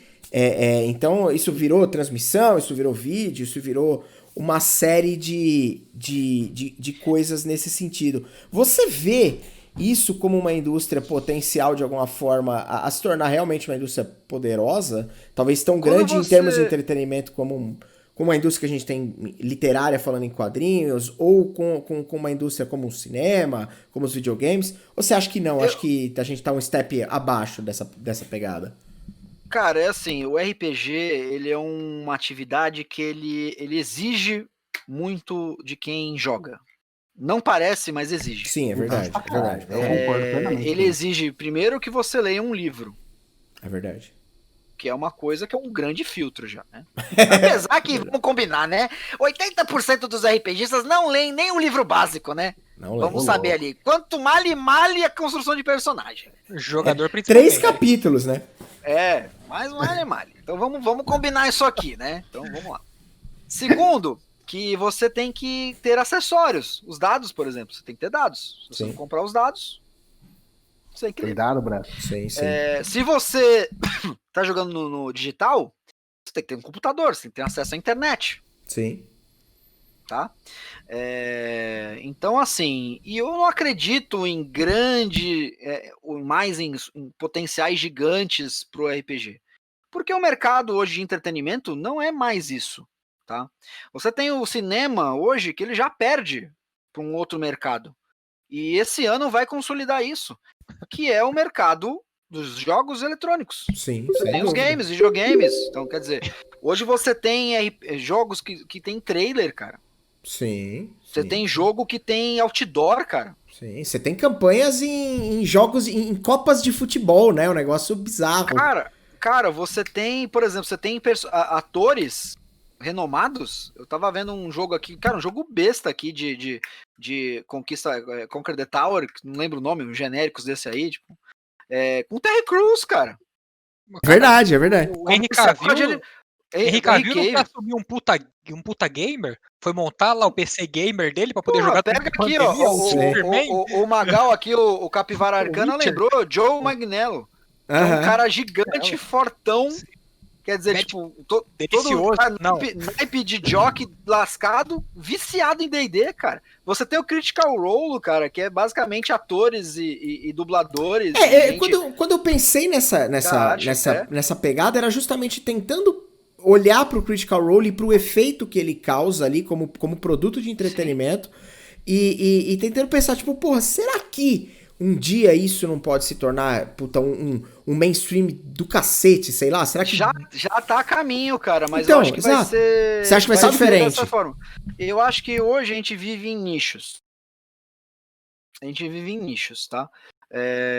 Então isso virou transmissão, isso virou vídeo, isso virou uma série de coisas nesse sentido. Você vê isso como uma indústria potencial de alguma forma a se tornar realmente uma indústria poderosa, talvez tão grande em termos de entretenimento como uma indústria que a gente tem literária falando em quadrinhos, ou com uma indústria como o cinema, como os videogames? Ou você acha que não? Acho que a gente tá um step abaixo dessa pegada. Cara, é assim, o RPG, ele é uma atividade que ele exige muito de quem joga. Não parece, mas exige. Sim, é verdade. Eu concordo plenamente. Ele exige, primeiro, que você leia um livro. É verdade. Que é uma coisa que é um grande filtro já, né? Apesar que, vamos combinar, né? 80% dos RPGistas não leem nem o livro básico, né? Vamos saber ali. Quanto male a construção de personagem. Jogador principalmente. 3 capítulos, né? mais um animal. Então vamos combinar isso aqui, né? Então vamos lá. Segundo, que você tem que ter acessórios. Os dados, por exemplo, você tem que ter dados. Se você não comprar os dados, você tem que ter dado, Brad. Sim. Se você tá jogando no digital, você tem que ter um computador, você tem que ter acesso à internet. Sim. Tá? Então, assim, e eu não acredito em em potenciais gigantes pro RPG. Porque o mercado hoje de entretenimento não é mais isso. Tá? Você tem o cinema hoje que ele já perde para um outro mercado. E esse ano vai consolidar isso, que é o mercado dos jogos eletrônicos. Sim, você tem os games, videogames. Então, quer dizer, hoje você tem jogos que tem trailer, cara. Sim. Você tem jogo que tem outdoor, cara. Sim, você tem campanhas em jogos, em copas de futebol, né? Um negócio bizarro. Cara, você tem, por exemplo, você tem atores renomados. Eu tava vendo um jogo aqui, cara, um jogo besta aqui de Conquer the Tower, não lembro o nome, os genéricos desse aí, tipo, com Terry Crews, cara. Verdade, é verdade. O Henry Cavill não assumiu um puta gamer, foi montar lá o PC gamer dele pra poder jogar. Pega aqui, ó, o Magal aqui, o Capivara Arcana lembrou Joe Magnello. É um cara gigante, fortão. Quer dizer, tipo, todo naipe de jockey lascado, viciado em D&D, cara. Você tem o Critical Role, cara, que é basicamente atores e dubladores. Quando eu pensei nessa pegada, era justamente tentando olhar pro Critical Role e pro efeito que ele causa ali como produto de entretenimento e tentando pensar, tipo, porra, será que um dia isso não pode se tornar, puta, um mainstream do cacete, sei lá? Será que... Já tá a caminho, cara, mas então, eu acho que vai ser... Você acha que vai ser diferente? Dessa forma. Eu acho que hoje a gente vive em nichos. Tá?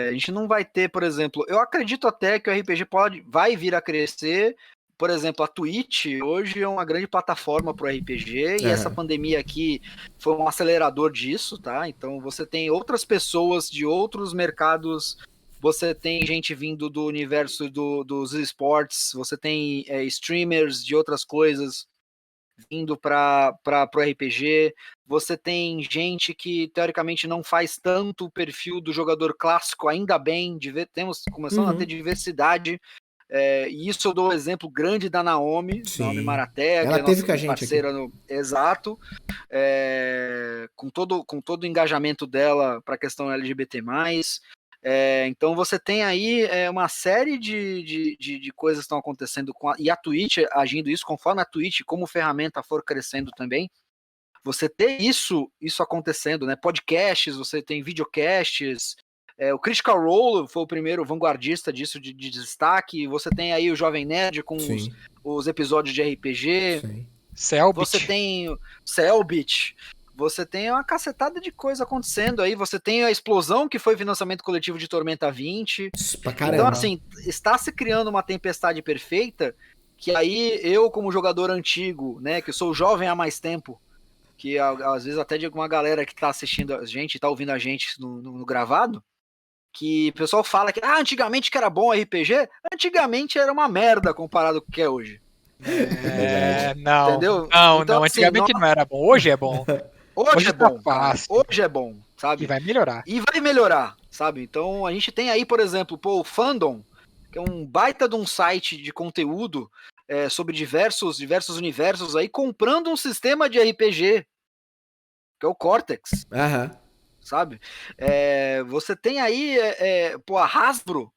A gente não vai ter, por exemplo... Eu acredito até que o RPG vai vir a crescer. Por exemplo, a Twitch hoje é uma grande plataforma para o RPG e essa pandemia aqui foi um acelerador disso, tá? Então você tem outras pessoas de outros mercados, você tem gente vindo do universo dos esportes, você tem streamers de outras coisas vindo para o RPG, você tem gente que teoricamente não faz tanto o perfil do jogador clássico, ainda bem, começando a ter diversidade. E isso eu dou um exemplo grande da Naomi Maratea, ela que é nossa parceira exato, com todo o engajamento dela para a questão LGBT+. Então você tem aí uma série de coisas que estão acontecendo e a Twitch agindo isso, conforme a Twitch como ferramenta for crescendo também, você tem isso acontecendo, né? Podcasts, você tem videocasts. O Critical Role foi o primeiro vanguardista disso de destaque. Você tem aí o Jovem Nerd com os episódios de RPG. Cellbit. Você tem o Cellbit. Você tem uma cacetada de coisa acontecendo aí. Você tem a explosão que foi financiamento coletivo de Tormenta 20. Então, assim, está se criando uma tempestade perfeita que aí eu, como jogador antigo, né, que sou jovem há mais tempo, que às vezes até de alguma galera que tá assistindo a gente, tá ouvindo a gente no gravado, que o pessoal fala que antigamente que era bom RPG, antigamente era uma merda comparado com o que é hoje. Não. Entendeu? Não, então, antigamente não era bom, hoje é bom. Hoje é bom, hoje é bom, sabe? E vai melhorar. E vai melhorar, sabe? Então a gente tem aí, por exemplo, o Fandom, que é um baita de um site de conteúdo sobre diversos universos aí, comprando um sistema de RPG, que é o Cortex. Sabe? Você tem aí a Hasbro,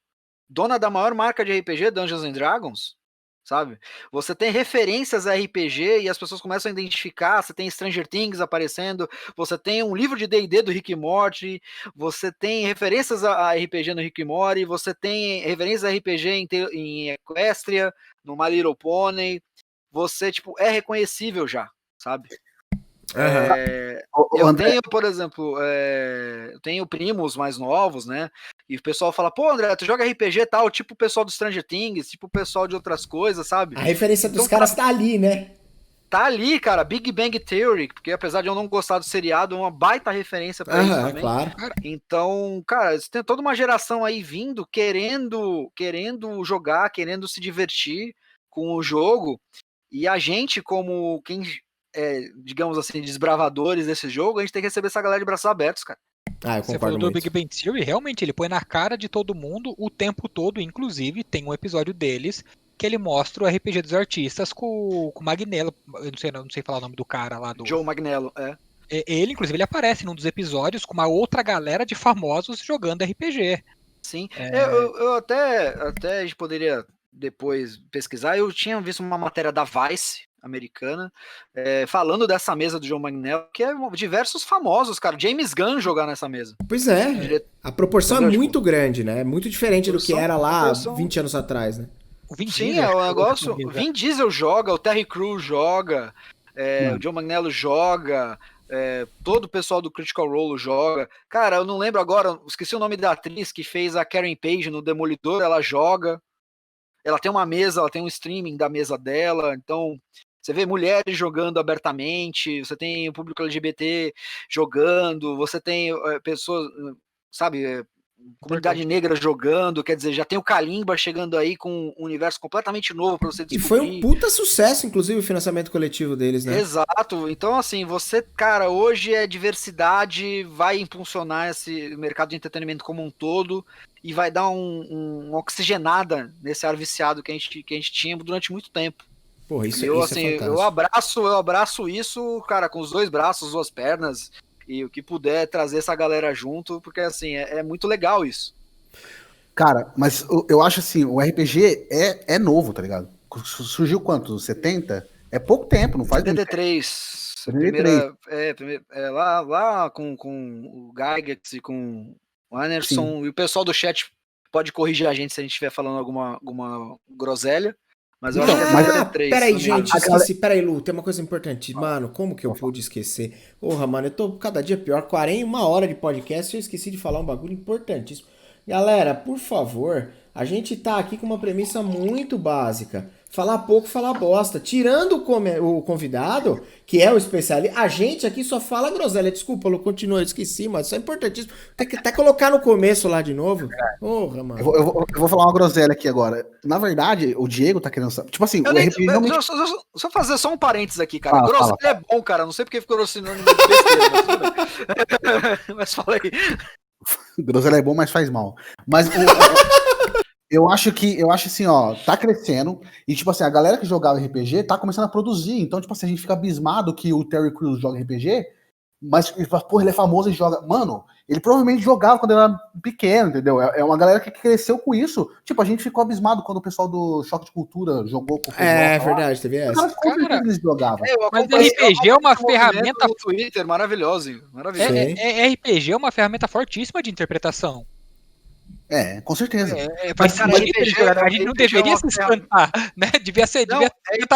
dona da maior marca de RPG, Dungeons and Dragons, sabe? Você tem referências a RPG e as pessoas começam a identificar, você tem Stranger Things aparecendo, você tem um livro de D&D do Rick e Morty, você tem referências a RPG no Rick e Morty, você tem referências a RPG em Equestria, no My Little Pony, você, tipo, é reconhecível já, sabe? Eu tenho, por exemplo, eu tenho primos mais novos, né? E o pessoal fala, pô, André, tu joga RPG e tal, tipo o pessoal do Stranger Things, tipo o pessoal de outras coisas, sabe? A referência dos caras tá ali, né? tá ali, cara, Big Bang Theory, porque apesar de eu não gostar do seriado, é uma baita referência pra isso também. Claro. Então, cara, você tem toda uma geração aí vindo, querendo jogar, querendo se divertir com o jogo, e a gente, como quem digamos assim, desbravadores desse jogo, a gente tem que receber essa galera de braços abertos, cara. Eu Você concordo falou do muito. Big Bang Theory, realmente ele põe na cara de todo mundo o tempo todo, inclusive tem um episódio deles que ele mostra o RPG dos artistas com o Magnello, eu não sei falar o nome do cara lá do... Joe Magnello, Ele, inclusive, ele aparece num dos episódios com uma outra galera de famosos jogando RPG. Sim, eu até a gente poderia depois pesquisar, eu tinha visto uma matéria da Vice, americana, falando dessa mesa do Joe Magnello, que é diversos famosos, cara, James Gunn jogar nessa mesa. Pois é, a proporção é muito grande, né? É muito diferente do que era lá 20 anos atrás, né? O Vin Sim, Diesel o negócio. O Vin Diesel joga, o Terry Crews joga, o Joe Magnello joga, todo o pessoal do Critical Role joga. Cara, eu não lembro agora, esqueci o nome da atriz que fez a Karen Page no Demolidor, ela joga. Ela tem uma mesa, ela tem um streaming da mesa dela, então você vê mulheres jogando abertamente, você tem o público LGBT jogando, você tem pessoas, sabe, comunidade negra jogando, quer dizer, já tem o Kalimba chegando aí com um universo completamente novo para você descobrir. E foi um puta sucesso, inclusive, o financiamento coletivo deles, né? Exato, então assim, você, cara, hoje diversidade, vai impulsionar esse mercado de entretenimento como um todo e vai dar uma oxigenada nesse ar viciado que a gente tinha durante muito tempo. Porra, isso eu, é assim, fantástico. eu abraço isso, cara, com os 2 braços, 2 pernas, e o que puder trazer essa galera junto, porque assim, é muito legal isso. Cara, mas eu acho assim, o RPG é novo, tá ligado? Surgiu quanto? 70? É pouco tempo, não faz 73. Lá com o Gygax e com o Anderson. Sim. E o pessoal do chat pode corrigir a gente se a gente estiver falando alguma groselha. Mas eu acho que é 73. Peraí, gente, esqueci. Peraí, Lu, tem uma coisa importante. Mano, como que eu pude esquecer? Porra, mano, eu tô cada dia pior. 41 hora de podcast e eu esqueci de falar um bagulho importantíssimo. Galera, por favor, a gente tá aqui com uma premissa muito básica. Falar pouco, falar bosta. Tirando o convidado, que é o especialista, a gente aqui só fala groselha. Desculpa, Lu, continua, eu esqueci, mas isso é importantíssimo. Tem que até colocar no começo lá de novo. Porra, mano. Eu vou falar uma groselha aqui agora. Na verdade, o Diego tá querendo saber. Tipo assim, o RPG realmente... Só fazer só um parênteses aqui, cara. Groselha é bom, cara. Não sei porque ficou sinônimo de besteira. Mas fala aí. Groselha é bom, mas faz mal. Mas eu acho assim, ó, tá crescendo e, tipo assim, a galera que jogava RPG tá começando a produzir. Então, tipo assim, a gente fica abismado que o Terry Crews joga RPG, mas, porra, ele é famoso e joga. Mano, ele provavelmente jogava quando ele era pequeno, entendeu? É uma galera que cresceu com isso. Tipo, a gente ficou abismado quando o pessoal do Choque de Cultura jogou com o verdade, teve essa. Cara, eles jogavam. Mas RPG é uma ferramenta no Twitter, maravilhoso. RPG é uma ferramenta fortíssima de interpretação. Com certeza. A gente não deveria se espantar, né? Devia estar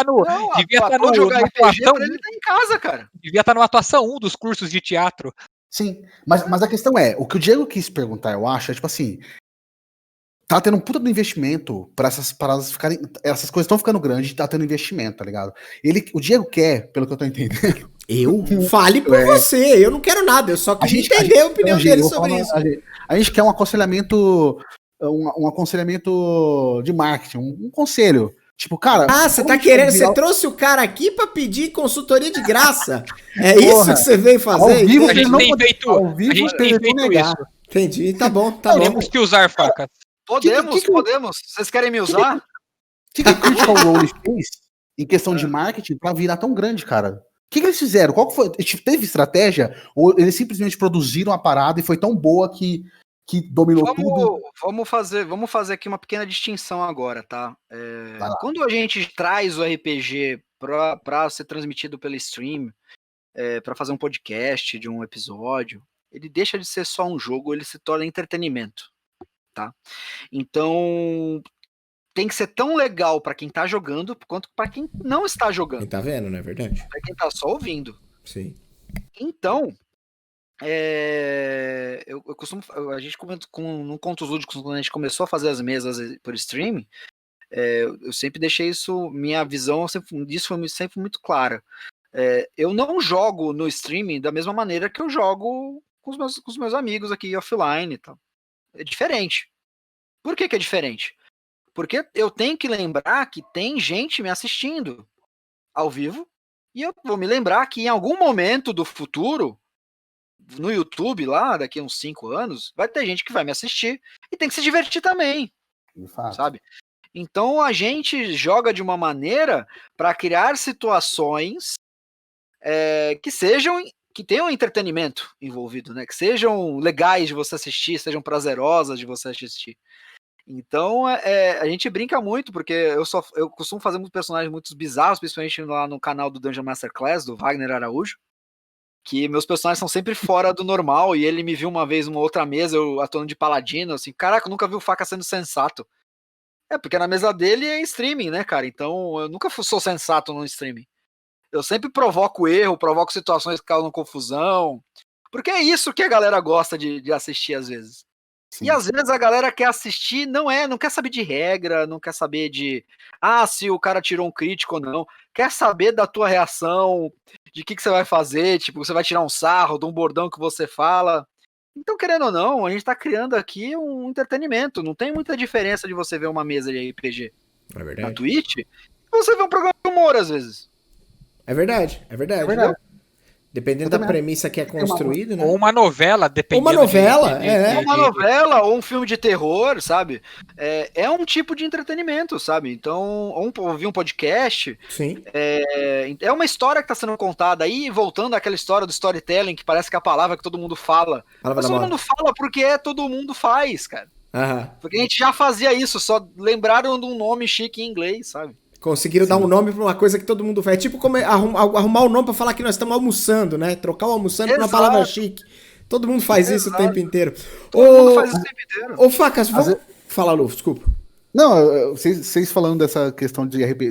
no jogar RPG pra ele tá em casa, cara. Devia estar no atuação 1 dos cursos de teatro. Sim, mas a questão é, o que o Diego quis perguntar, eu acho, é tipo assim, tá tendo um puta do investimento pra essas paradas ficarem, essas coisas estão ficando grandes, tá tendo investimento, tá ligado? O Diego quer, pelo que eu tô entendendo. Fale por você, eu não quero nada, eu só queria entender a opinião dele sobre isso. A gente quer um aconselhamento, um aconselhamento de marketing, um conselho. Tipo, cara... você tá querendo... Você trouxe o cara aqui pra pedir consultoria de graça. É isso que você veio fazer? A gente tem feito isso. Entendi, tá bom. Temos que usar facas. Podemos. Vocês querem me usar? O que o Critical Role fez em questão de marketing pra virar tão grande, cara? O que eles fizeram? Qual que foi? Teve estratégia? Ou eles simplesmente produziram a parada e foi tão boa que dominou tudo? Vamos fazer aqui uma pequena distinção agora, tá? Quando a gente traz o RPG para ser transmitido pela stream, para fazer um podcast de um episódio, ele deixa de ser só um jogo, ele se torna entretenimento, tá? Então tem que ser tão legal para quem tá jogando quanto para quem não está jogando. Quem tá vendo, não é verdade? Para quem tá só ouvindo. Sim. Então, eu costumo, a gente comenta num Contos Lúdicos, quando a gente começou a fazer as mesas por streaming, Eu sempre deixei isso, minha visão disso foi sempre muito clara. Eu não jogo no streaming da mesma maneira que eu jogo com os meus amigos aqui offline e tal. É diferente. Por que é diferente? Porque eu tenho que lembrar que tem gente me assistindo ao vivo, e eu vou me lembrar que em algum momento do futuro, no YouTube lá, daqui a uns 5 anos, vai ter gente que vai me assistir e tem que se divertir também, sabe? Então a gente joga de uma maneira para criar situações que tenham entretenimento envolvido, né? Que sejam legais de você assistir, sejam prazerosas de você assistir. Então a gente brinca muito, porque eu costumo fazer muitos personagens muito bizarros, principalmente lá no canal do Dungeon Masterclass, do Wagner Araújo, que meus personagens são sempre fora do normal, e ele me viu uma vez numa outra mesa, eu atuando de paladino, assim, caraca, eu nunca vi o Faca sendo sensato. Porque na mesa dele é streaming, né, cara? Então eu nunca sou sensato no streaming. Eu sempre provoco erro, provoco situações que causam confusão, porque é isso que a galera gosta de assistir às vezes. Sim. E às vezes a galera quer assistir, não quer saber de regra, não quer saber de se o cara tirou um crítico ou não, quer saber da tua reação, de que você vai fazer, tipo, você vai tirar um sarro de um bordão que você fala. Então, querendo ou não, a gente tá criando aqui um entretenimento, não tem muita diferença de você ver uma mesa de RPG na Twitch e você ver um programa de humor às vezes. É verdade. Dependendo da premissa que é construída, né? Ou uma novela, dependendo. Ou uma novela, Uma novela, ou um filme de terror, sabe? É um tipo de entretenimento, sabe? Então, ouvir um podcast. Sim. É uma história que está sendo contada aí, voltando àquela história do storytelling, que parece que é a palavra que todo mundo fala. Mas todo mundo fala porque todo mundo faz, cara. Porque a gente já fazia isso, só lembraram de um nome chique em inglês, sabe? Conseguiram dar um nome pra uma coisa que todo mundo faz. É tipo como arrumar o nome pra falar que nós estamos almoçando, né? Trocar o almoçando por uma palavra chique. Todo mundo faz isso o tempo inteiro. Todo mundo faz isso o tempo inteiro. Ô, Facas, vamos... Fala, Lu, desculpa. Não, vocês falando dessa questão de RP,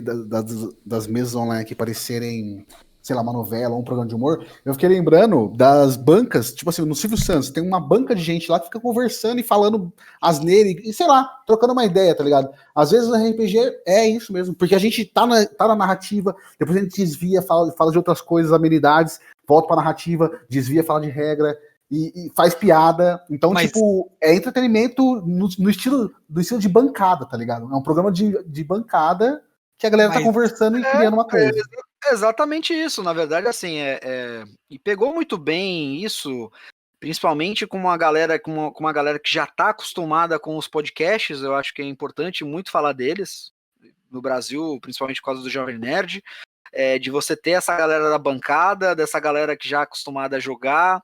das mesas online que parecerem, sei lá, uma novela ou um programa de humor, eu fiquei lembrando das bancas, tipo assim, no Silvio Santos, tem uma banca de gente lá que fica conversando e falando asneira e sei lá, trocando uma ideia, tá ligado? Às vezes no RPG é isso mesmo, porque a gente tá na narrativa, depois a gente desvia, fala de outras coisas, amenidades, volta pra narrativa, desvia, fala de regra e faz piada. Então, tipo, é entretenimento no estilo de bancada, tá ligado? É um programa de bancada que a galera tá conversando e criando uma coisa. Exatamente isso, na verdade, assim, e pegou muito bem isso, principalmente com uma galera que já está acostumada com os podcasts. Eu acho que é importante muito falar deles no Brasil, principalmente por causa do Jovem Nerd, de você ter essa galera da bancada, dessa galera que já é acostumada a jogar.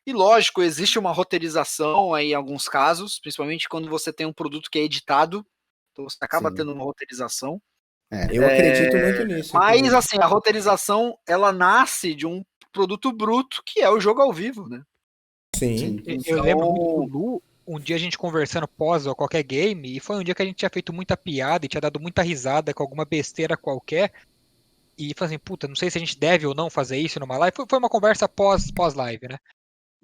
E lógico, existe uma roteirização aí em alguns casos, principalmente quando você tem um produto que é editado, então você acaba tendo uma roteirização. Eu acredito muito nisso. Mas, assim, a roteirização, ela nasce de um produto bruto, que é o jogo ao vivo, né? Sim. Eu lembro muito do Lu, um dia a gente conversando pós ou qualquer game, e foi um dia que a gente tinha feito muita piada e tinha dado muita risada com alguma besteira qualquer, e falou assim, puta, não sei se a gente deve ou não fazer isso numa live. Foi uma conversa pós-live, né?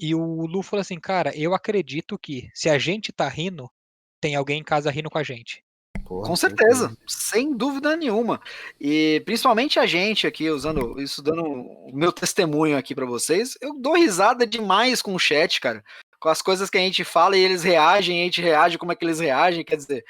E o Lu falou assim, cara, eu acredito que se a gente tá rindo, tem alguém em casa rindo com a gente. Com certeza, sem dúvida nenhuma. E principalmente a gente aqui, dando o meu testemunho aqui pra vocês, eu dou risada demais com o chat, cara. Com as coisas que a gente fala e eles reagem, a gente reage como é que eles reagem, quer dizer,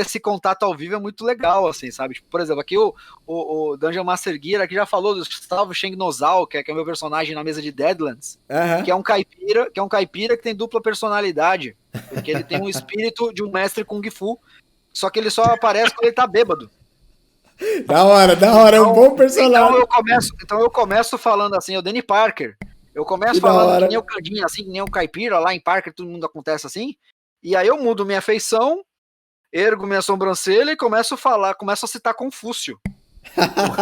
esse contato ao vivo é muito legal, assim, sabe? Tipo, por exemplo, aqui o Dungeon Master Gear aqui já falou do Gustavo Shengnosal, que é o meu personagem na mesa de Deadlands, que é um caipira que tem dupla personalidade, porque ele tem um espírito de um mestre Kung Fu, só que ele só aparece quando ele tá bêbado. Da hora, é um bom personagem. Então eu começo falando assim, o Danny Parker. Eu começo falando que nem o Candinha, assim, que nem o Caipira, lá em Parker, todo mundo acontece assim. E aí eu mudo minha feição, ergo minha sobrancelha e começo a citar Confúcio.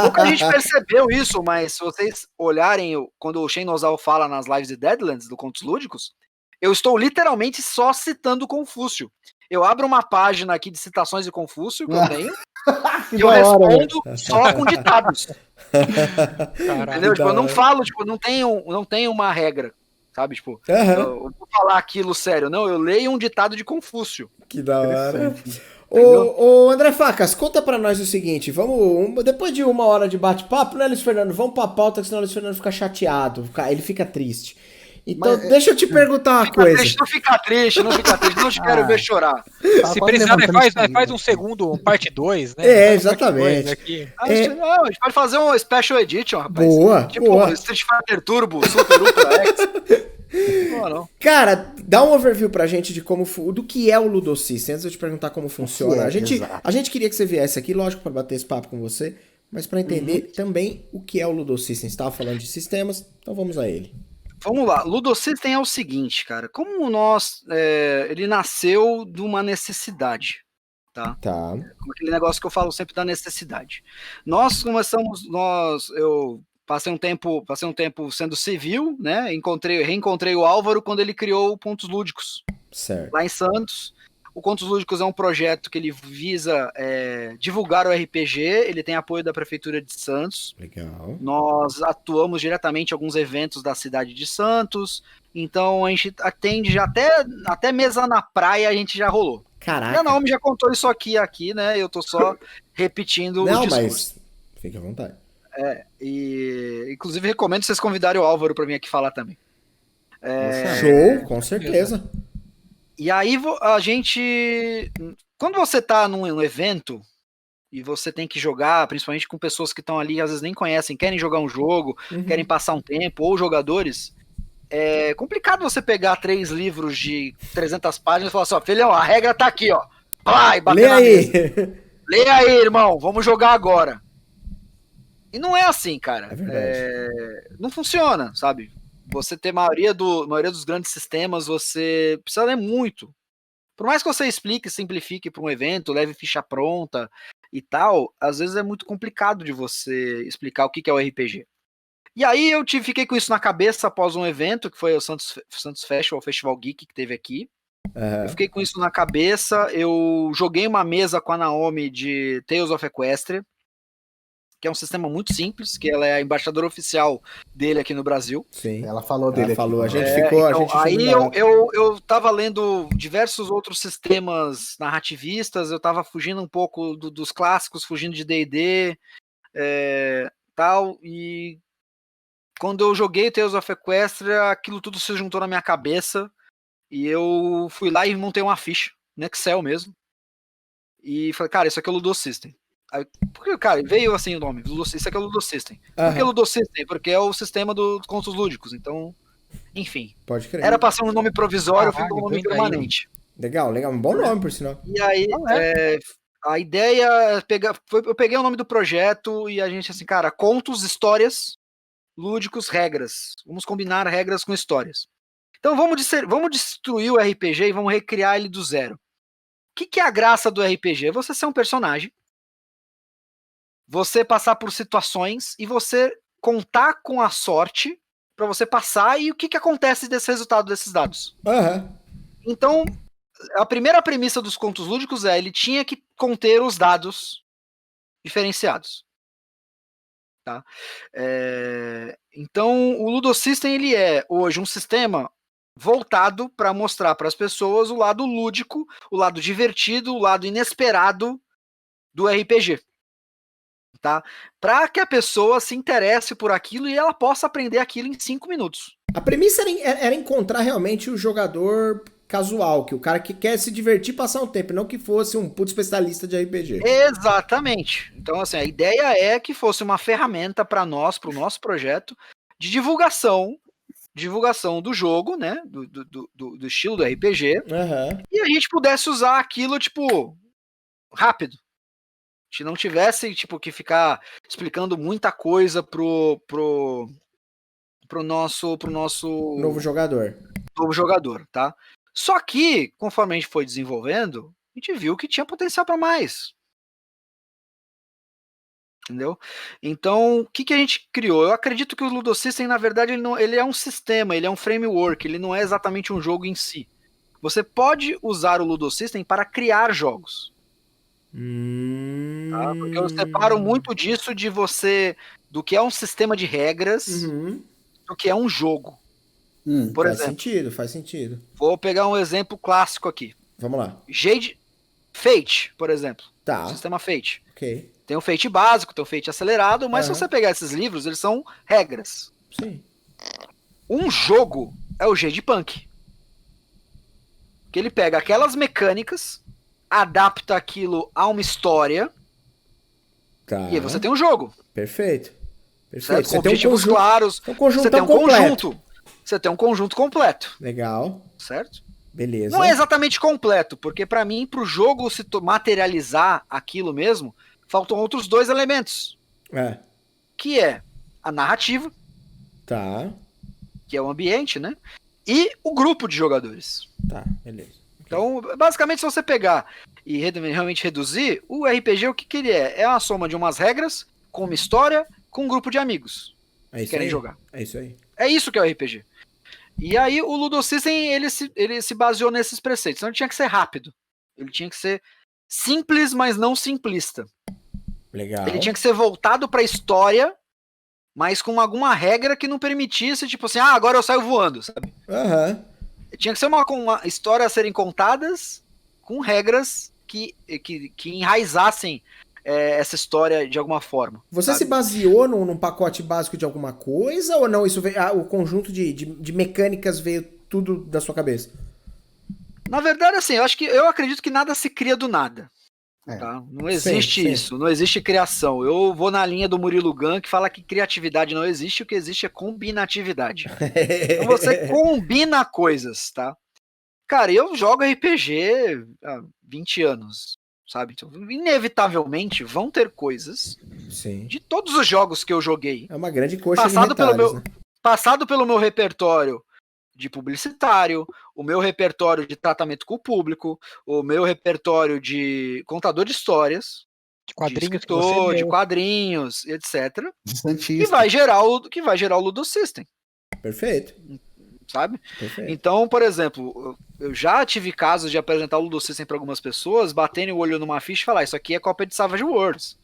Pouca gente percebeu isso, mas se vocês olharem quando o Shen Nozal fala nas lives de Deadlands, do Contos Lúdicos, eu estou literalmente só citando Confúcio. Eu abro uma página aqui de citações de Confúcio, que eu tenho, e eu respondo só com ditados. Entendeu? Tipo, eu não falo, tipo, não tenho uma regra, sabe? Tipo, eu vou falar aquilo sério. Não, eu leio um ditado de Confúcio. Que da hora. Ô, André Facas, conta pra nós o seguinte, depois de 1 hora de bate-papo, né, Luiz Fernando, vamos pra pauta, que senão o Luiz Fernando fica chateado, ele fica triste. Então, deixa eu te perguntar uma coisa. Não fica triste, não te quero ver chorar. Se precisar, faz um segundo, parte 2, né? Exatamente. A gente pode fazer um Special Edition, rapaz. Boa. Street Fighter Turbo, Super Ultra X. Não. Cara, dá um overview pra gente do que é o Ludosystem, antes de eu te perguntar como funciona. A gente queria que você viesse aqui, lógico, pra bater esse papo com você, mas pra entender também o que é o Ludosystem. Você estava falando de sistemas, então vamos a ele. Vamos lá, Ludosystem é o seguinte, cara, como ele nasceu de uma necessidade, tá? Como aquele negócio que eu falo sempre da necessidade. Eu passei um tempo sendo civil, né? Reencontrei o Álvaro quando ele criou o Pontos Lúdicos, certo, lá em Santos. O Pontos Lúdicos é um projeto que ele visa divulgar o RPG, ele tem apoio da Prefeitura de Santos. Legal. Nós atuamos diretamente em alguns eventos da cidade de Santos, então a gente atende já até mesa na praia a gente já rolou. Caraca. A Naomi já contou isso aqui, né? Eu tô só repetindo o discurso. Mas fique à vontade. Inclusive recomendo vocês convidarem o Álvaro para vir aqui falar também. Show, com certeza. E aí a gente, quando você tá num evento e você tem que jogar, principalmente com pessoas que estão ali, às vezes nem conhecem, querem jogar um jogo, querem passar um tempo, ou jogadores, é complicado você pegar 3 livros de 300 páginas e falar assim, ó, filhão, a regra tá aqui, ó. Vai, bater na mesa. Lê aí, irmão, vamos jogar agora. E não é assim, cara. É verdade. Não funciona, sabe? Você ter maioria dos grandes sistemas, você precisa ler muito. Por mais que você explique, simplifique para um evento, leve ficha pronta e tal, às vezes é muito complicado de você explicar o que é o RPG. E aí eu fiquei com isso na cabeça após um evento, que foi o Santos Festival, o Festival Geek que teve aqui. Eu fiquei com isso na cabeça, eu joguei uma mesa com a Naomi de Tales of Equestria, que é um sistema muito simples, que ela é a embaixadora oficial dele aqui no Brasil. Sim. Ela falou dele. Ela falou, aqui. Aí eu tava lendo diversos outros sistemas narrativistas, eu tava fugindo um pouco dos clássicos, fugindo de D&D, tal, e quando eu joguei Tales of Equestria, aquilo tudo se juntou na minha cabeça, e eu fui lá e montei uma ficha, no Excel mesmo, e falei, cara, isso aqui é o Ludosystem. Porque, cara, veio assim o nome, isso aqui é o Ludosystem. Por que Ludosystem? Porque é o sistema dos contos lúdicos, então, enfim. Pode crer. Era pra ser um nome provisório, ficou um nome permanente. Legal, um bom nome, por sinal. E aí, a ideia eu peguei o nome do projeto e a gente, assim, cara, contos, histórias, lúdicos, regras. Vamos combinar regras com histórias. Então vamos destruir o RPG e vamos recriar ele do zero. O que é a graça do RPG? Você ser um personagem, você passar por situações e você contar com a sorte para você passar e o que acontece desse resultado desses dados. Então, a primeira premissa dos contos lúdicos ele tinha que conter os dados diferenciados. Tá? Então, o Ludosystem ele é hoje um sistema voltado para mostrar para as pessoas o lado lúdico, o lado divertido, o lado inesperado do RPG. Tá? Para que a pessoa se interesse por aquilo e ela possa aprender aquilo em 5 minutos. A premissa era encontrar realmente o jogador casual, que o cara que quer se divertir, passar um tempo, não que fosse um puto especialista de RPG. Exatamente. Então, assim, a ideia é que fosse uma ferramenta para nós, para o nosso projeto, de divulgação do jogo, né? Do estilo do RPG. E a gente pudesse usar aquilo, tipo, rápido. A gente não tivesse, tipo, que ficar explicando muita coisa pro nosso novo jogador, tá? Só que, conforme a gente foi desenvolvendo, a gente viu que tinha potencial para mais. Entendeu? Então, o que a gente criou? Eu acredito que o Ludosystem, na verdade, ele é um sistema, ele é um framework, ele não é exatamente um jogo em si. Você pode usar o Ludosystem para criar jogos. Tá? Porque eu separo muito disso do que é um sistema de regras, do que é um jogo. Por exemplo, faz sentido. Vou pegar um exemplo clássico aqui. Vamos lá. Fate, por exemplo. Tá. O sistema Fate. Ok. Tem o Fate básico, tem o Fate acelerado, mas se você pegar esses livros, eles são regras. Sim. Um jogo é o Jade Punk. Que ele pega aquelas mecânicas, adapta aquilo a uma história, Tá. e aí você tem um jogo. Perfeito. Certo? Com Você tem objetivos claros. Você tem um conjunto. Você tem um conjunto completo. Legal. Certo? Beleza. Não é exatamente completo, porque pra mim, pro jogo se materializar aquilo mesmo, faltam outros 2 elementos. Que é a narrativa. Tá. Que é o ambiente, né? E o grupo de jogadores. Tá, beleza. Então, basicamente, se você pegar e realmente reduzir, o RPG, o que ele é? É uma soma de umas regras, com uma história, com um grupo de amigos que querem jogar. É isso aí. É isso que é o RPG. E aí, o Ludo System, ele se baseou nesses preceitos. Então, ele tinha que ser rápido. Ele tinha que ser simples, mas não simplista. Legal. Ele tinha que ser voltado pra história, mas com alguma regra que não permitisse, tipo assim, agora eu saio voando, sabe? Tinha que ser uma história a serem contadas com regras que enraizassem essa história de alguma forma. Você sabe? se baseou num pacote básico de alguma coisa ou não? Isso veio, o conjunto de mecânicas veio tudo da sua cabeça? Na verdade, assim, eu acredito que nada se cria do nada. Tá? Não existe isso, não existe criação. Eu vou na linha do Murilo Gun, que fala que criatividade não existe, o que existe é combinatividade. Então você combina coisas, tá? Cara, eu jogo RPG há 20 anos, sabe? Então, inevitavelmente vão ter coisas de todos os jogos que eu joguei. É uma grande coxa de retalhos, né? Passado pelo meu repertório de publicitário, o meu repertório de tratamento com o público, o meu repertório de contador de histórias, de quadrinhos, de escritor, de quadrinhos, etc. Que vai gerar o Ludo System. Perfeito. Sabe? Perfeito. Então, por exemplo, eu já tive casos de apresentar o Ludo System para algumas pessoas, batendo o olho numa ficha e falar, isso aqui é cópia de Savage Worlds.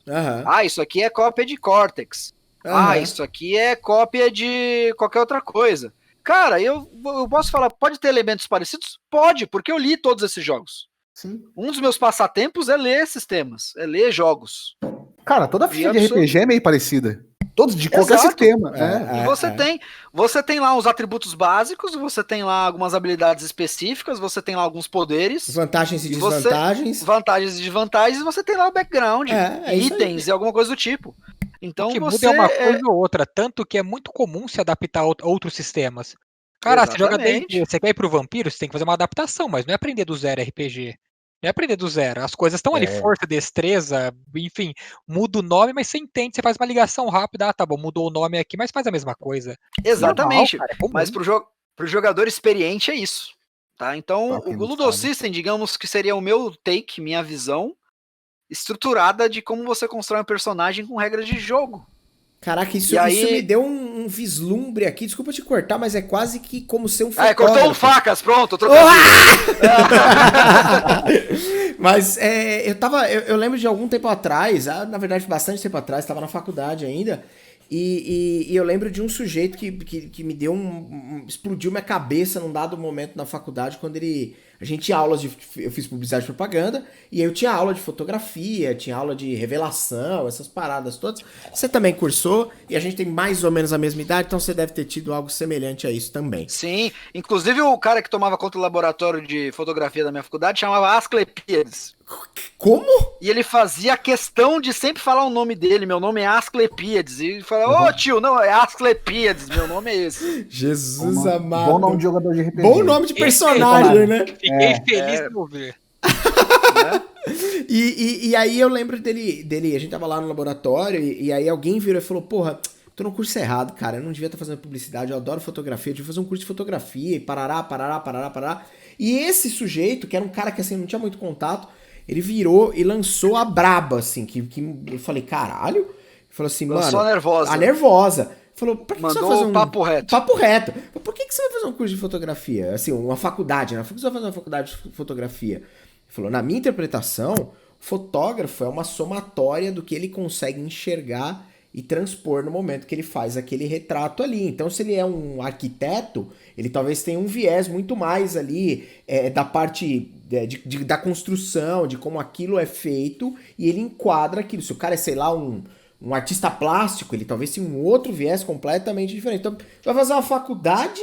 Isso aqui é cópia de Cortex. Isso aqui é cópia de qualquer outra coisa. Cara, eu posso falar, pode ter elementos parecidos? Pode, porque eu li todos esses jogos. Sim. Um dos meus passatempos é ler sistemas, é ler jogos. Cara, toda ficha de RPG é meio parecida. Todos de qualquer sistema. E você tem lá os atributos básicos, você tem lá algumas habilidades específicas, você tem lá alguns poderes. Vantagens e desvantagens. Vantagens e desvantagens, você tem lá o background, itens e alguma coisa do tipo. Então o que muda é uma coisa ou outra, tanto que é muito comum se adaptar a outros sistemas. Cara, você joga D&D, você quer ir pro Vampiro, você tem que fazer uma adaptação, mas não é aprender do zero RPG. Não é aprender do zero. As coisas estão ali, força, destreza, enfim, muda o nome, mas você entende, você faz uma ligação rápida, tá bom, mudou o nome aqui, mas faz a mesma coisa. Exatamente, normal, cara, mas pro jogador experiente é isso. Tá? Então, o Ludo System, digamos que seria o meu take, minha visão, estruturada de como você constrói um personagem com regras de jogo. Caraca, isso me deu um vislumbre aqui. Desculpa te cortar, mas é quase que como ser um fotógrafo. Cortou facas, pronto. Mas eu lembro de algum tempo atrás, na verdade bastante tempo atrás, estava na faculdade ainda, e eu lembro de um sujeito que me deu explodiu minha cabeça num dado momento na faculdade, quando a gente tinha aulas eu fiz publicidade e propaganda, e aí eu tinha aula de fotografia, tinha aula de revelação, essas paradas todas. Você também cursou, e a gente tem mais ou menos a mesma idade, então você deve ter tido algo semelhante a isso também. Sim, inclusive o cara que tomava conta do laboratório de fotografia da minha faculdade chamava Asclepíades. Como? E ele fazia questão de sempre falar o nome dele, meu nome é Asclepíades. E falava, ô tio, não, é Asclepíades, meu nome é esse. Jesus amado. Bom nome de jogador de RPG. Bom nome de personagem, né? Fiquei feliz de ouvir. E aí eu lembro dele, a gente tava lá no laboratório, e aí alguém virou e falou, porra, tô no curso errado, cara, eu não devia estar fazendo publicidade, eu adoro fotografia, eu devia fazer um curso de fotografia, e parará. E esse sujeito, que era um cara que assim, não tinha muito contato, ele virou e lançou a braba, assim, que eu falei, caralho? Ele falou assim, lançou mano... a nervosa. Falou, pra que mandou você vai fazer papo reto. Papo reto. Por que você vai fazer um curso de fotografia? Assim, uma faculdade, né? Por que você vai fazer uma faculdade de fotografia? Ele falou, na minha interpretação, o fotógrafo é uma somatória do que ele consegue enxergar e transpor no momento que ele faz aquele retrato ali. Então, se ele é um arquiteto, ele talvez tenha um viés muito mais ali da parte da construção, de como aquilo é feito, e ele enquadra aquilo. Se o cara é, sei lá, um artista plástico, ele talvez tenha um outro viés completamente diferente. Então, vai fazer uma faculdade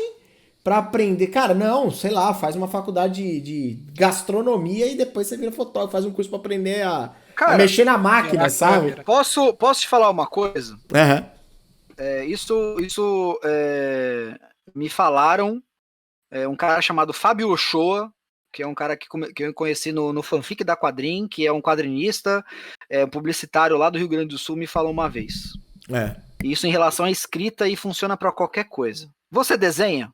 pra aprender. Cara, não, sei lá, faz uma faculdade de gastronomia e depois você vira fotógrafo, faz um curso pra aprender a mexer na máquina, sabe? Posso te falar uma coisa? Uhum. Isso me falaram, um cara chamado Fábio Ochoa, que é um cara que eu conheci no Fanfic da Quadrim, que é um quadrinista, publicitário lá do Rio Grande do Sul, me falou uma vez. Isso em relação à escrita e funciona para qualquer coisa. Você desenha?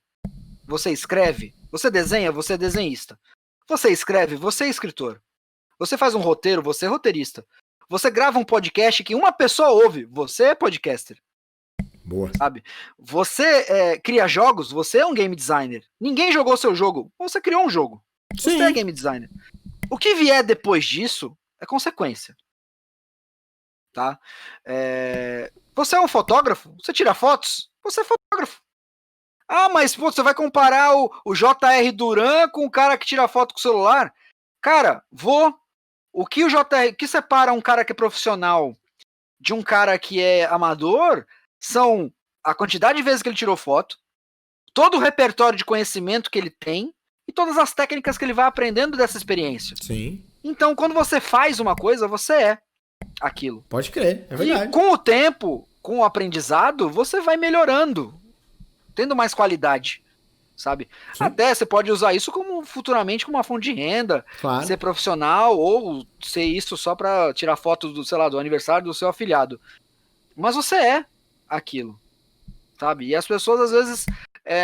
Você escreve? Você desenha? Você é desenhista. Você escreve? Você é escritor. Você faz um roteiro? Você é roteirista. Você grava um podcast que uma pessoa ouve? Você é podcaster. Boa. Sabe? Você cria jogos? Você é um game designer. Ninguém jogou seu jogo. Você criou um jogo. Você é game designer. O que vier depois disso é consequência. Tá? Você é um fotógrafo? Você tira fotos? Você é fotógrafo. Ah, mas pô, você vai comparar o J.R. Duran com o cara que tira foto com o celular? Cara, o que separa um cara que é profissional de um cara que é amador são a quantidade de vezes que ele tirou foto, todo o repertório de conhecimento que ele tem e todas as técnicas que ele vai aprendendo dessa experiência. Sim. Então, quando você faz uma coisa, você é aquilo. Pode crer, é verdade. E com o tempo, com o aprendizado, você vai melhorando, tendo mais qualidade, sabe? Sim. Até você pode usar isso futuramente como uma fonte de renda, claro. Ser profissional ou ser isso só para tirar fotos do aniversário do seu afilhado. Mas você é aquilo, sabe? E as pessoas às vezes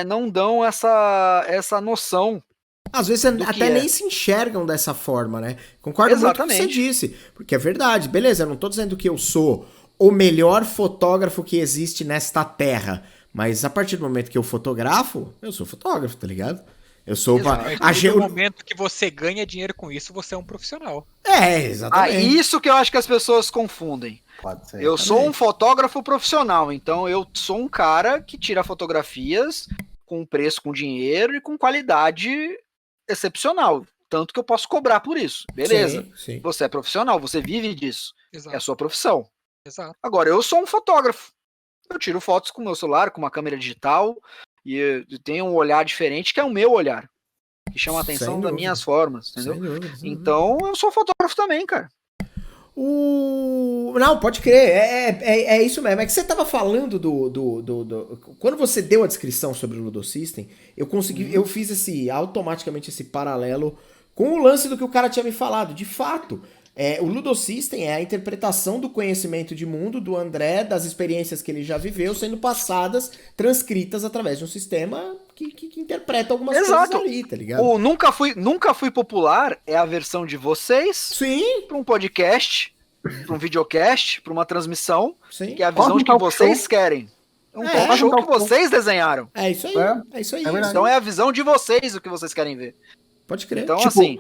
não dão essa noção. Às vezes até nem se enxergam dessa forma, né? Concordo muito com o que você disse, porque é verdade. Beleza, eu não tô dizendo que eu sou o melhor fotógrafo que existe nesta terra, mas a partir do momento que eu fotografo, eu sou fotógrafo, tá ligado? Eu sou no momento que você ganha dinheiro com isso, você é um profissional. Exatamente. Isso que eu acho que as pessoas confundem. Pode ser. Eu sou um fotógrafo profissional, então eu sou um cara que tira fotografias com preço, com dinheiro e com qualidade excepcional. Tanto que eu posso cobrar por isso. Beleza. Sim. Você é profissional, você vive disso. Exato. É a sua profissão. Exato. Agora, eu sou um fotógrafo. Eu tiro fotos com o meu celular, com uma câmera digital, e eu tenho um olhar diferente, que é o meu olhar, que chama a atenção das minhas formas, entendeu? Sem dúvida. Então, eu sou fotógrafo também, cara. Não, pode crer, é isso mesmo. É que você tava falando quando você deu a descrição sobre o Ludo System, eu fiz automaticamente esse paralelo com o lance do que o cara tinha me falado. De fato, o Ludo System é a interpretação do conhecimento de mundo do André, das experiências que ele já viveu, sendo passadas, transcritas através de um sistema que interpreta algumas coisas ali, tá ligado? O Nunca Fui Popular é a versão de vocês para um podcast, para um videocast, para uma transmissão, que é a visão de que vocês querem. Um talk show que vocês desenharam. É isso aí. É isso aí. Então é a visão de vocês o que vocês querem ver. Pode crer. Então, pode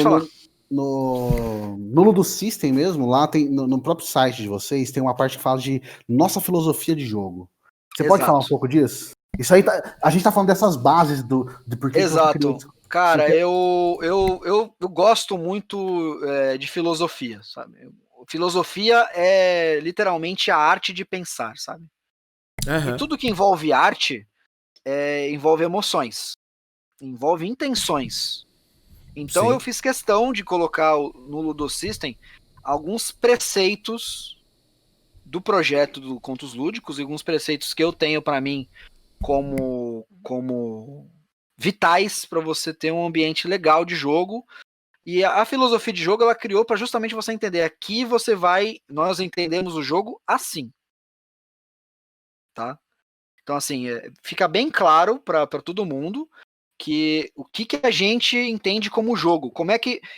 falar. No Ludo System mesmo, lá tem no próprio site de vocês, tem uma parte que fala de nossa filosofia de jogo. Você pode falar um pouco disso? Isso aí a gente tá falando dessas bases de por que. Exato. Cara, eu gosto muito de filosofia, sabe? Filosofia é literalmente a arte de pensar, sabe? E tudo que envolve arte envolve emoções, envolve intenções. Então eu fiz questão de colocar no Ludo System alguns preceitos do projeto do Contos Lúdicos e alguns preceitos que eu tenho para mim como vitais para você ter um ambiente legal de jogo. E a filosofia de jogo ela criou para justamente você entender. Aqui nós entendemos o jogo assim, tá? Então assim, fica bem claro para todo mundo o que a gente entende como jogo,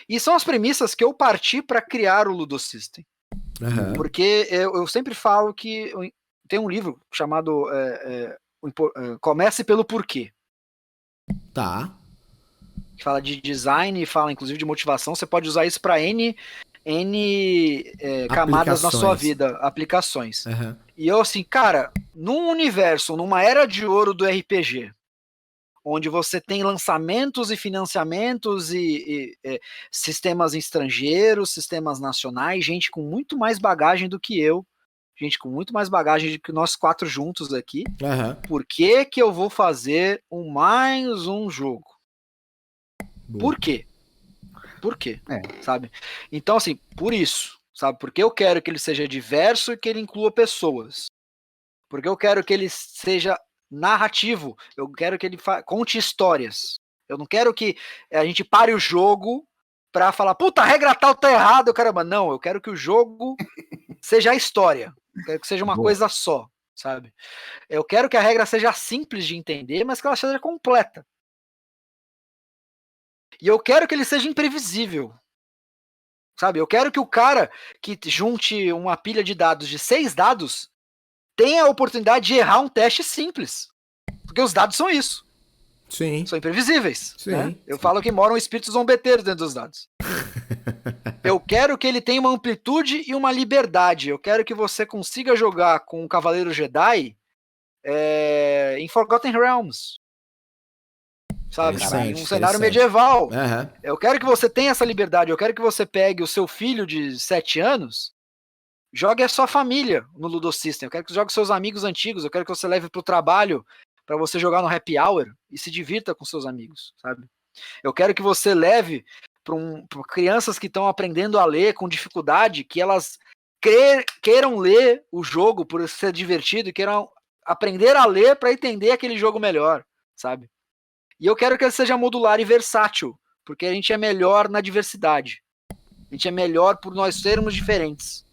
e são as premissas que eu parti para criar o Ludo System. Porque eu sempre falo que tem um livro chamado Comece pelo Porquê. Tá. Que fala de design e fala inclusive de motivação. Você pode usar isso para N camadas na sua vida, aplicações. E eu assim, cara, num universo, numa era de ouro do RPG, onde você tem lançamentos e financiamentos e sistemas estrangeiros, sistemas nacionais, gente com muito mais bagagem do que eu, gente com muito mais bagagem do que nós 4 juntos aqui. Por que eu vou fazer mais um jogo? Por quê? Por quê? Sabe? Então, assim, por isso, sabe? Porque eu quero que ele seja diverso e que ele inclua pessoas. Porque eu quero que ele seja narrativo. Eu quero que ele conte histórias. Eu não quero que a gente pare o jogo pra falar, puta, a regra tal tá errada, caramba. Não, eu quero que o jogo seja a história. Eu quero que seja uma coisa só, sabe? Eu quero que a regra seja simples de entender, mas que ela seja completa. E eu quero que ele seja imprevisível. Sabe? Eu quero que o cara que junte uma pilha de dados de 6 dados tenha a oportunidade de errar um teste simples. Porque os dados são isso. Sim. São imprevisíveis. Sim. Né? Eu falo que moram espíritos zombeteiros dentro dos dados. Eu quero que ele tenha uma amplitude e uma liberdade. Eu quero que você consiga jogar com o Cavaleiro Jedi em Forgotten Realms. Sabe? Em um cenário medieval. Eu quero que você tenha essa liberdade. Eu quero que você pegue o seu filho de 7 anos, jogue a sua família no Ludo System. Eu quero que você jogue seus amigos antigos. Eu quero que você leve para o trabalho para você jogar no Happy Hour e se divirta com seus amigos, sabe? Eu quero que você leve para crianças que estão aprendendo a ler com dificuldade, que elas queiram ler o jogo por ser divertido e queiram aprender a ler para entender aquele jogo melhor, sabe? E eu quero que ele seja modular e versátil, porque a gente é melhor na diversidade. A gente é melhor por nós sermos diferentes.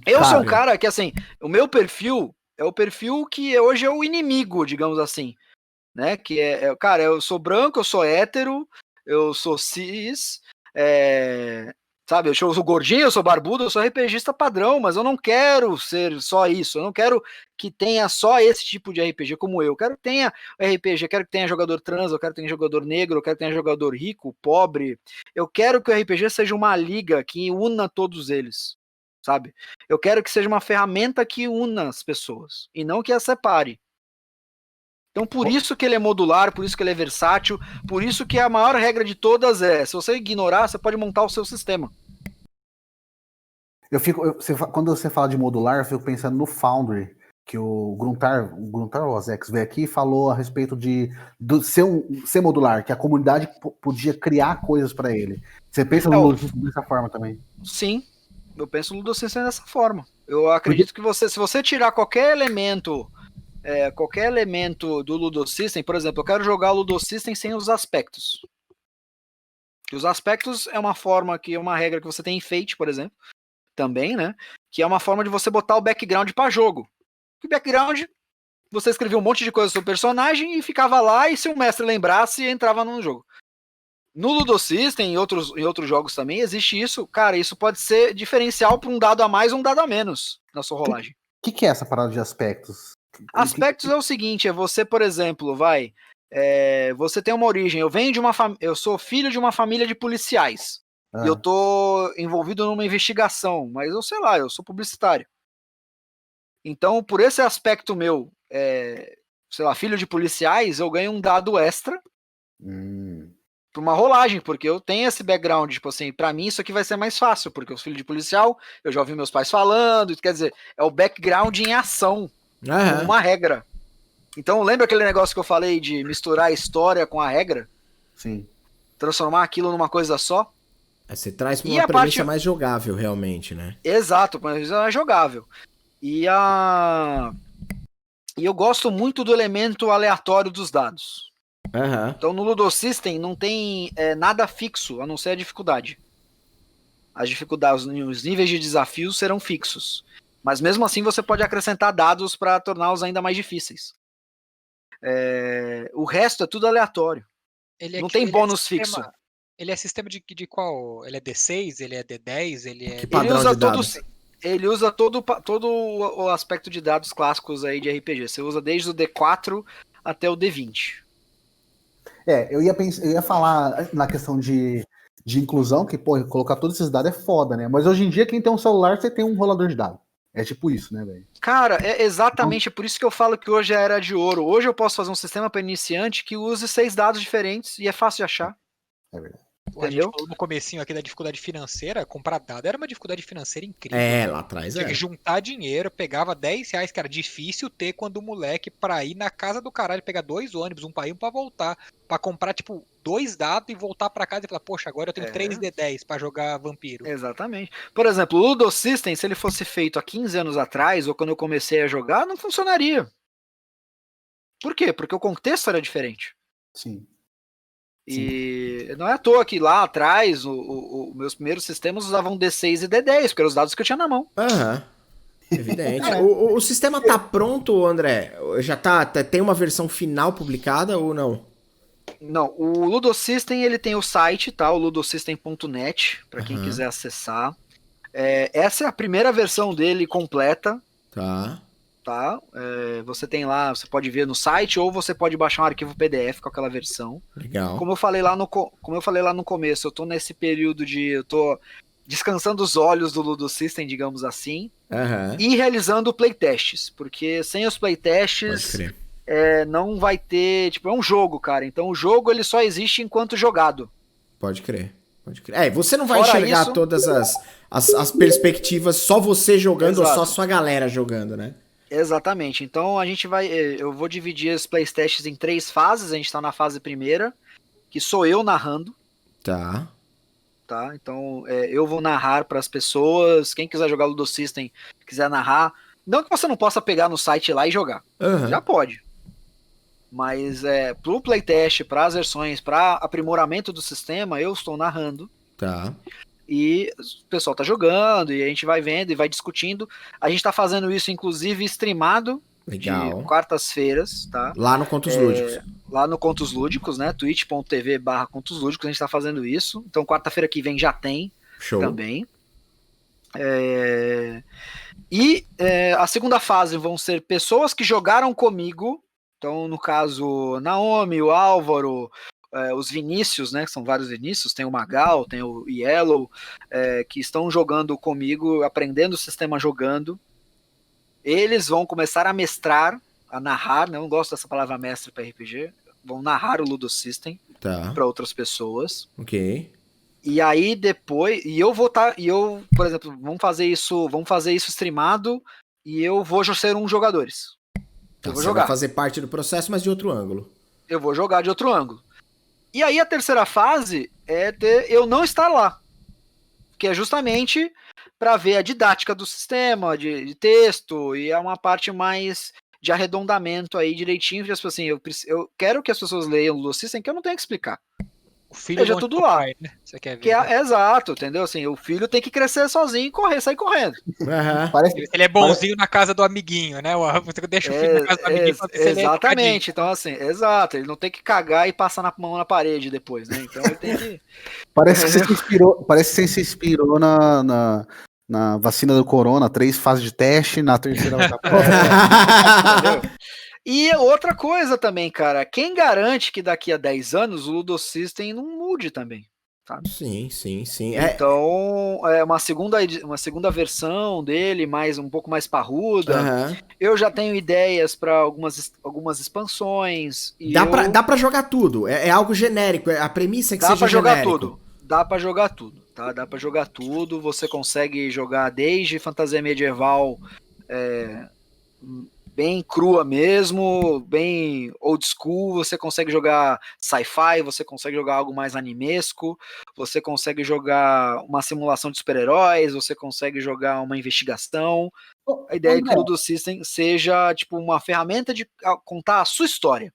Eu sou um cara que, assim, o meu perfil é o perfil que hoje é o inimigo, digamos assim, né? Que cara, eu sou branco, eu sou hétero, eu sou cis, sabe? Eu sou gordinho, eu sou barbudo, eu sou RPGista padrão, mas eu não quero ser só isso. Eu não quero que tenha só esse tipo de RPG como eu. Eu quero que tenha RPG, eu quero que tenha jogador trans, eu quero que tenha jogador negro, eu quero que tenha jogador rico, pobre. Eu quero que o RPG seja uma liga que una todos eles, sabe? Eu quero que seja uma ferramenta que una as pessoas e não que as separe. Então, por isso que ele é modular, por isso que ele é versátil, por isso que a maior regra de todas se você ignorar, você pode montar o seu sistema. Quando você fala de modular, eu fico pensando no Foundry, que o Gruntar Ozex veio aqui e falou a respeito de ser modular, que a comunidade podia criar coisas para ele. Você pensa no Ludosystem dessa forma também? Sim, eu penso no Ludosystem dessa forma. Eu acredito que se você tirar qualquer elemento do Ludosystem, por exemplo, eu quero jogar o Ludosystem sem os aspectos. Os aspectos é uma forma uma regra que você tem em Fate, por exemplo, também, né? Que é uma forma de você botar o background para jogo. O background, você escrevia um monte de coisa sobre o personagem e ficava lá, e se o mestre lembrasse, entrava no jogo. No Ludosystem e em outros jogos também existe isso. Cara, isso pode ser diferencial para um dado a mais ou um dado a menos na sua rolagem. O que é essa parada de aspectos? Aspectos é o seguinte, você, por exemplo, você tem uma origem, eu sou filho de uma família de policiais, e eu tô envolvido numa investigação, mas eu sei lá, eu sou publicitário. Então, por esse aspecto meu, sei lá, filho de policiais, eu ganho um dado extra pra uma rolagem, porque eu tenho esse background, tipo assim, pra mim isso aqui vai ser mais fácil, porque eu sou filho de policial, eu já ouvi meus pais falando, quer dizer, é o background em ação. Uma regra. Então lembra aquele negócio que eu falei de misturar a história com a regra? Sim. Transformar aquilo numa coisa só? Você traz uma premissa mais jogável, realmente, né? Exato, mas é jogável. E eu gosto muito do elemento aleatório dos dados. Então no Ludosystem não tem nada fixo, a não ser a dificuldade. As dificuldades, os níveis de desafios serão fixos. Mas mesmo assim você pode acrescentar dados para torná-los ainda mais difíceis. O resto é tudo aleatório. Não tem bônus fixo. Ele é sistema de qual? Ele é D6? Ele é D10? Ele usa todo o aspecto de dados clássicos aí de RPG. Você usa desde o D4 até o D20. Eu ia falar na questão de inclusão, que, colocar todos esses dados é foda, né? Mas hoje em dia, quem tem um celular, você tem um rolador de dados. É tipo isso, né, velho? Cara, é exatamente por isso que eu falo que hoje é a era de ouro. Hoje eu posso fazer um sistema para iniciante que use 6 dados diferentes e é fácil de achar. É verdade. A gente falou no comecinho aqui da dificuldade financeira, comprar dado era uma dificuldade financeira incrível. Lá atrás Tinha que juntar dinheiro, pegava R$10, que era difícil ter quando o moleque, pra ir na casa do caralho, pegar 2 ônibus, um pra ir, um pra voltar, pra comprar, tipo, 2 dados e voltar pra casa e falar, poxa, agora eu tenho 3D10 pra jogar vampiro. Exatamente. Por exemplo, o Ludo System, se ele fosse feito há 15 anos atrás, ou quando eu comecei a jogar, não funcionaria. Por quê? Porque o contexto era diferente. Sim. E não é à toa que lá atrás, meus primeiros sistemas usavam D6 e D10, porque eram os dados que eu tinha na mão. Evidente. O sistema tá pronto, André? Já tem uma versão final publicada ou não? Não, o Ludosystem ele tem o site, tá? O ludosystem.net, para quem quiser acessar. Essa é a primeira versão dele completa. Tá. Você tem lá, você pode ver no site ou você pode baixar um arquivo PDF com aquela versão. Legal. Como eu falei lá no começo, eu tô nesse período eu tô descansando os olhos do Ludosystem, digamos assim, e realizando playtests, porque sem os playtests não vai ter, tipo, é um jogo, cara, então o jogo ele só existe enquanto jogado. Pode crer. Você não vai enxergar todas as perspectivas só você jogando ou só a sua galera jogando, né? Exatamente, então eu vou dividir os playtests em 3 fases, a gente tá na fase primeira, que sou eu narrando. Tá, então eu vou narrar para as pessoas, quem quiser jogar Ludo System, quiser narrar, não que você não possa pegar no site lá e jogar, já pode, mas pro playtest, para as versões, para aprimoramento do sistema, eu estou narrando. Tá. E o pessoal tá jogando, e a gente vai vendo e vai discutindo. A gente tá fazendo isso, inclusive, streamado. Legal. De quartas-feiras, tá? Lá no Contos Lúdicos. Lá no Contos Lúdicos, né? twitch.tv/Contos Lúdicos, a gente tá fazendo isso. Então, quarta-feira que vem já tem. Show. Também. A segunda fase vão ser pessoas que jogaram comigo. Então, no caso, Naomi, o Álvaro, os Vinícius, né? São vários Vinícius, tem o Magal, tem o Yellow, que estão jogando comigo, aprendendo o sistema jogando. Eles vão começar a mestrar, a narrar, né? Eu não gosto dessa palavra mestre para RPG, vão narrar o Ludo System para outras pessoas. Ok. E aí depois, por exemplo, vamos fazer isso streamado e eu vou ser um jogadores. Eu vou jogar. Vai fazer parte do processo, mas de outro ângulo. Eu vou jogar de outro ângulo. E aí a terceira fase é eu não estar lá, que é justamente para ver a didática do sistema, de texto, e é uma parte mais de arredondamento aí direitinho, tipo assim, eu quero que as pessoas leiam o Ludo System, que eu não tenho que explicar. O filho já tudo lá. Pai, né? Você quer ver, né? Exato, entendeu? Assim, o filho tem que crescer sozinho e sair correndo. Ele é bonzinho na casa do amiguinho, né? Você deixa o filho na casa do amiguinho pra você. Exatamente, então assim, exato, ele não tem que cagar e passar a mão na parede depois, né? Então ele tem que... Parece que você se inspirou na vacina do corona, 3 fases de teste, na terceira vai entendeu? E outra coisa também, cara, quem garante que daqui a 10 anos o Ludo System não mude também, sabe? Sim. Então, é uma segunda versão dele, um pouco mais parruda. Eu já tenho ideias para algumas expansões. E dá pra jogar tudo, é algo genérico, a premissa é que seja genérico. Dá pra jogar tudo, tá? Dá pra jogar tudo, você consegue jogar desde fantasia medieval, bem crua mesmo, bem old school, você consegue jogar sci-fi, você consegue jogar algo mais animesco, você consegue jogar uma simulação de super-heróis, você consegue jogar uma investigação. A ideia é que o Ludo System seja tipo uma ferramenta de contar a sua história.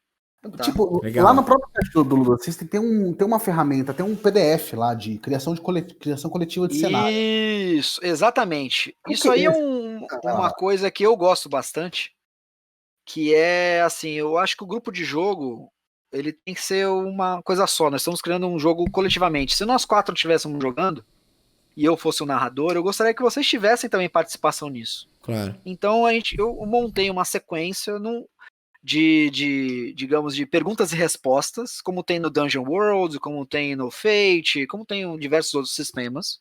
Tá? Tipo, lá no próprio perfil do Ludo System tem uma ferramenta, tem um PDF lá de criação coletiva de cenário. Isso, exatamente. Isso aí é uma coisa que eu gosto bastante, que é assim, eu acho que o grupo de jogo ele tem que ser uma coisa só, nós estamos criando um jogo coletivamente. Se nós 4 estivéssemos jogando e eu fosse o narrador, eu gostaria que vocês tivessem também participação nisso. Claro. Então eu montei uma sequência digamos, de perguntas e respostas, como tem no Dungeon World, como tem no Fate, como tem em diversos outros sistemas,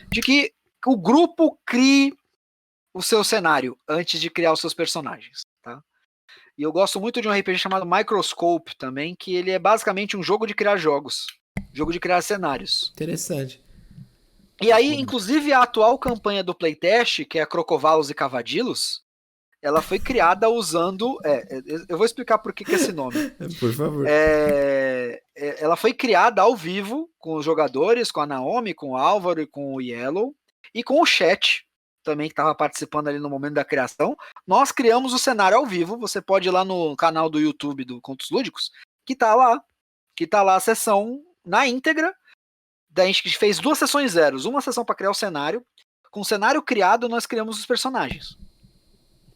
de que o grupo crie o seu cenário antes de criar os seus personagens, tá? E eu gosto muito de um RPG chamado Microscope também, que ele é basicamente um jogo de criar jogos, jogo de criar cenários. Interessante. E aí, inclusive, a atual campanha do Playtest, que é Crocovalos e Cavadilos, ela foi criada usando... eu vou explicar por que esse nome. Por favor. Ela foi criada ao vivo com os jogadores, com a Naomi, com o Álvaro e com o Yellow, e com o chat também, que estava participando ali no momento da criação. Nós criamos o cenário ao vivo. Você pode ir lá no canal do YouTube do Contos Lúdicos, que tá lá a sessão na íntegra. Daí a gente fez 2 sessões zeros, uma sessão para criar o cenário. Com o cenário criado, nós criamos os personagens.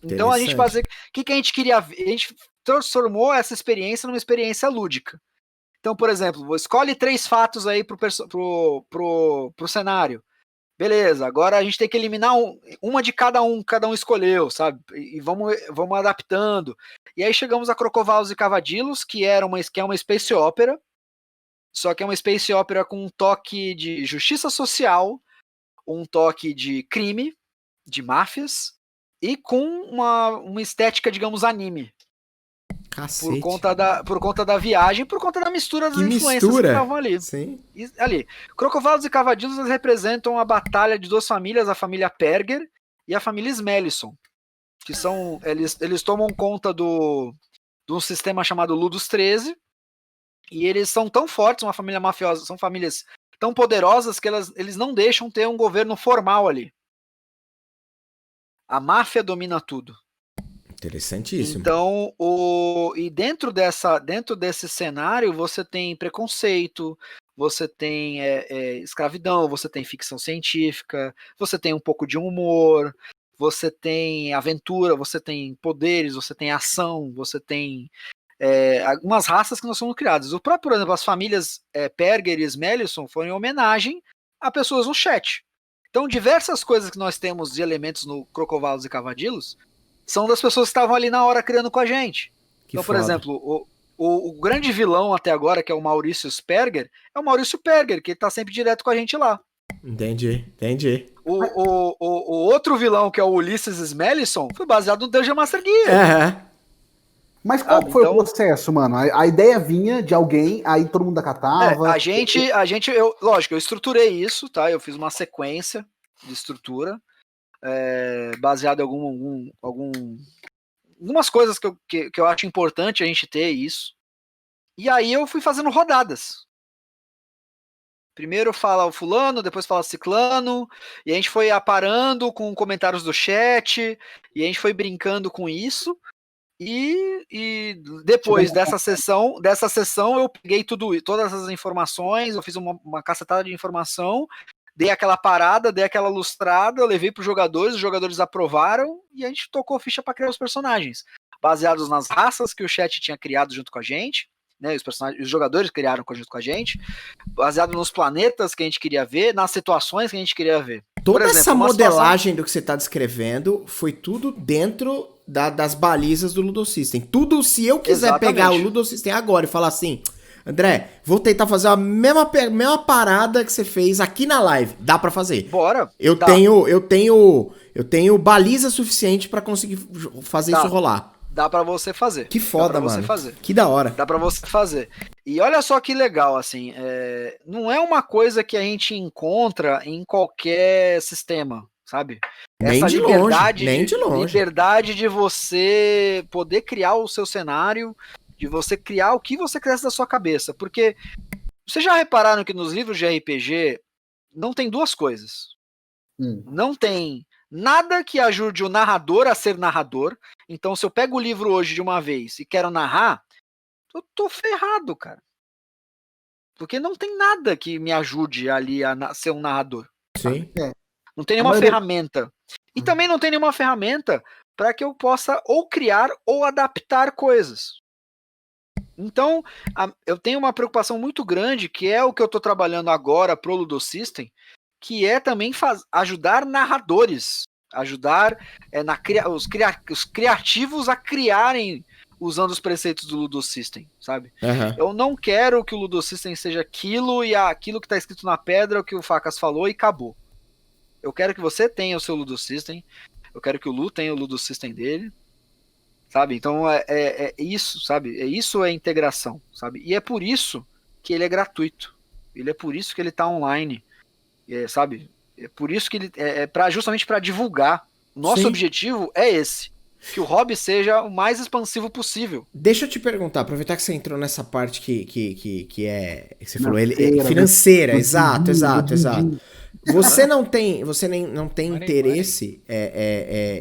Então a gente fazia... O que a gente queria ver? A gente transformou essa experiência numa experiência lúdica. Então, por exemplo, escolhe 3 fatos aí pro cenário. Beleza, agora a gente tem que eliminar uma de cada um escolheu, sabe? E vamos adaptando. E aí chegamos a Crocovalos e Cavadilos, que é uma space opera, só que é uma space opera com um toque de justiça social, um toque de crime, de máfias, e com uma estética, digamos, anime. Cacete. Por conta da viagem, por conta da mistura das influências que estavam ali. Sim. Ali. Crocovalos e Cavadilos representam a batalha de 2 famílias, a família Perger e a família Smellisson, que são... Eles tomam conta de um sistema chamado Ludus 13, e eles são tão fortes, uma família mafiosa, são famílias tão poderosas que eles não deixam ter um governo formal ali. A máfia domina tudo. Interessantíssimo. Então, e dentro desse cenário, você tem preconceito, você tem escravidão, você tem ficção científica, você tem um pouco de humor, você tem aventura, você tem poderes, você tem ação, você tem algumas raças que nós somos criadas. Por exemplo, as famílias Perger e Smellisson foram em homenagem a pessoas no chat. Então, diversas coisas que nós temos de elementos no Crocovalos e Cavadilos são das pessoas que estavam ali na hora criando com a gente. Então, por exemplo, o grande vilão até agora, que é o Maurício Perger, é o Maurício Perger, que tá sempre direto com a gente lá. Entendi. O outro vilão, que é o Ulisses Smellisson, foi baseado no Dungeon Master Guia. Mas qual foi o processo, mano? A ideia vinha de alguém, aí todo mundo acatava. Lógico, eu estruturei isso, tá? Eu fiz uma sequência de estrutura, baseado em algumas coisas que eu acho importante a gente ter isso. E aí eu fui fazendo rodadas. Primeiro fala o fulano, depois fala o ciclano, e a gente foi aparando com comentários do chat, e a gente foi brincando com isso. E depois dessa sessão eu peguei todas as informações, eu fiz uma cacetada de informação, dei aquela parada, dei aquela lustrada, eu levei para os jogadores aprovaram e a gente tocou ficha para criar os personagens, baseados nas raças que o chat tinha criado junto com a gente, né? Os jogadores criaram junto com a gente, baseado nos planetas que a gente queria ver, nas situações que a gente queria ver. Toda essa modelagem do que você está descrevendo foi tudo dentro das balizas do Ludus System. Tudo, se eu quiser pegar o Ludus System agora e falar assim, André, vou tentar fazer a mesma parada que você fez aqui na live. Dá pra fazer. Bora. Eu tenho baliza suficiente pra conseguir fazer isso rolar. Dá pra você fazer. Que foda, mano. Que da hora. Dá pra você fazer. E olha só que legal, assim, não é uma coisa que a gente encontra em qualquer sistema, sabe? Nem de longe. Liberdade de você poder criar o seu cenário, de você criar o que você cresce da sua cabeça. Porque vocês já repararam que nos livros de RPG não tem 2 coisas. Não tem nada que ajude o narrador a ser narrador. Então, se eu pego o livro hoje de uma vez e quero narrar, eu tô ferrado, cara. Porque não tem nada que me ajude ali a ser um narrador. Sim. Não tem nenhuma ferramenta. E também não tem nenhuma ferramenta para que eu possa ou criar ou adaptar coisas. Então, eu tenho uma preocupação muito grande, que é o que eu estou trabalhando agora pro Ludus System, que é também ajudar narradores, ajudar os criativos a criarem usando os preceitos do Ludus System, sabe? Uhum. Eu não quero que o Ludus System seja aquilo e aquilo que está escrito na pedra, o que o Facas falou e acabou. Eu quero que você tenha o seu Ludus System. eu quero que o Lu tenha o Ludo System dele, sabe? Então é isso, sabe? Isso é integração, sabe? E é por isso que ele é gratuito. É por isso que ele tá online, sabe? É por isso que ele justamente para divulgar. Nosso objetivo é esse. Que o hobby seja o mais expansivo possível. Deixa eu te perguntar, aproveitar que você entrou nessa parte que você falou, ele é financeira, exato. Você não tem interesse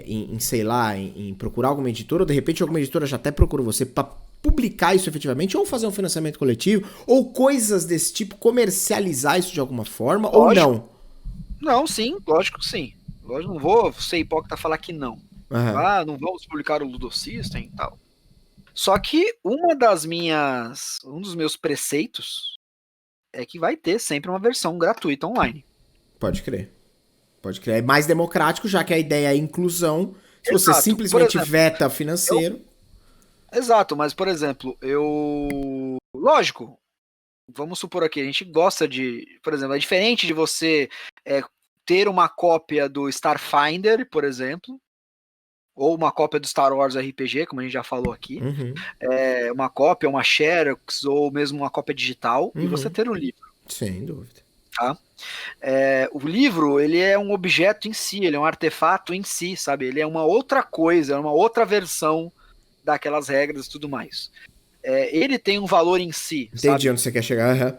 em, sei lá, em procurar alguma editora, ou de repente alguma editora já até procurou você para publicar isso efetivamente, ou fazer um financiamento coletivo, ou coisas desse tipo, comercializar isso de alguma forma, lógico. Ou não? Não, sim, lógico que sim. Lógico, não vou ser hipócrita falar que não. Não vamos publicar o Ludo System e tal. Só que um dos meus preceitos é que vai ter sempre uma versão gratuita online. Pode crer. É mais democrático, já que a ideia é inclusão. Se você simplesmente veta financeiro. Exato, mas por exemplo, lógico, vamos supor aqui, a gente gosta de, por exemplo, é diferente de você ter uma cópia do Starfinder, por exemplo, ou uma cópia do Star Wars RPG, como a gente já falou aqui, uma cópia, uma Xerox, ou mesmo uma cópia digital, e você ter um livro. Sem dúvida. Tá? O livro, ele é um objeto em si, ele é um artefato em si, sabe? Ele é uma outra coisa, é uma outra versão daquelas regras e tudo mais. Ele tem um valor em si. Entendi, sabe? Onde você quer chegar.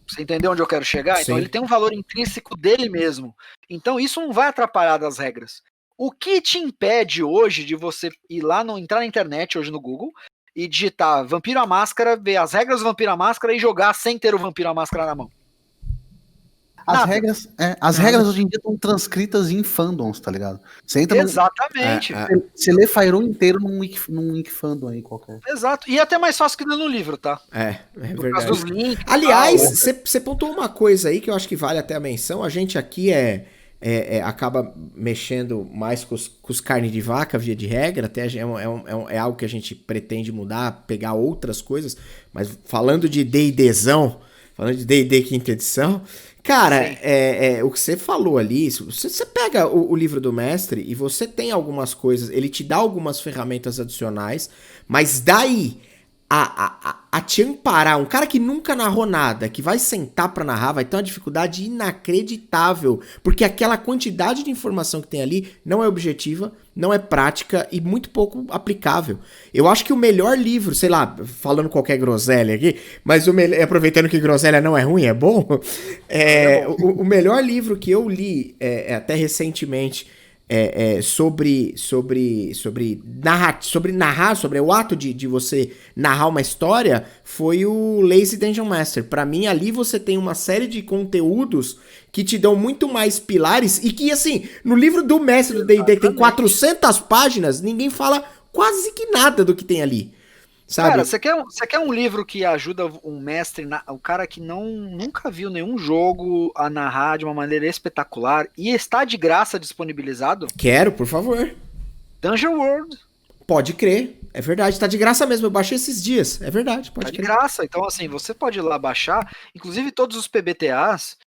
Você entendeu onde eu quero chegar? Sim. Então ele tem um valor intrínseco dele mesmo. Então isso não vai atrapalhar das regras. O que te impede hoje de você entrar na internet, hoje no Google, e digitar Vampiro à Máscara, ver as regras do Vampiro à Máscara e jogar sem ter o Vampiro à Máscara na mão? As regras hoje em dia estão transcritas em fandoms, tá ligado? Você entra Exatamente. Você lê Fire inteiro num wiki fandom aí qualquer. Exato. E até mais fácil que ler no livro, tá? É por causa dos links. Aliás, você pontuou uma coisa aí que eu acho que vale até a menção. A gente aqui acaba mexendo mais com os carne de vaca, via de regra. Até é algo que a gente pretende mudar, pegar outras coisas. Mas falando de D&Dzão, falando de D&D quinta edição... Cara, o que você falou ali, você pega o livro do mestre e você tem algumas coisas, ele te dá algumas ferramentas adicionais, mas daí a te amparar, um cara que nunca narrou nada, que vai sentar pra narrar, vai ter uma dificuldade inacreditável, porque aquela quantidade de informação que tem ali não é objetiva, não é prática e muito pouco aplicável. Eu acho que o melhor livro, sei lá, falando qualquer groselha aqui, mas aproveitando que groselha não é ruim, é bom, o melhor livro que eu li até recentemente sobre o ato de você narrar uma história foi o Lazy Dungeon Master. Pra mim, ali você tem uma série de conteúdos que te dão muito mais pilares e que, assim, no livro do mestre do D&D, que tem 400 páginas, ninguém fala quase que nada do que tem ali. Sabe? Cara, você quer um livro que ajuda um mestre, o cara que nunca viu nenhum jogo a narrar de uma maneira espetacular e está de graça disponibilizado? Quero, por favor. Dungeon World. Pode crer, é verdade, tá de graça mesmo, eu baixei esses dias, é verdade, pode crer. Tá de graça, então assim, você pode ir lá baixar, inclusive todos os PBTAs,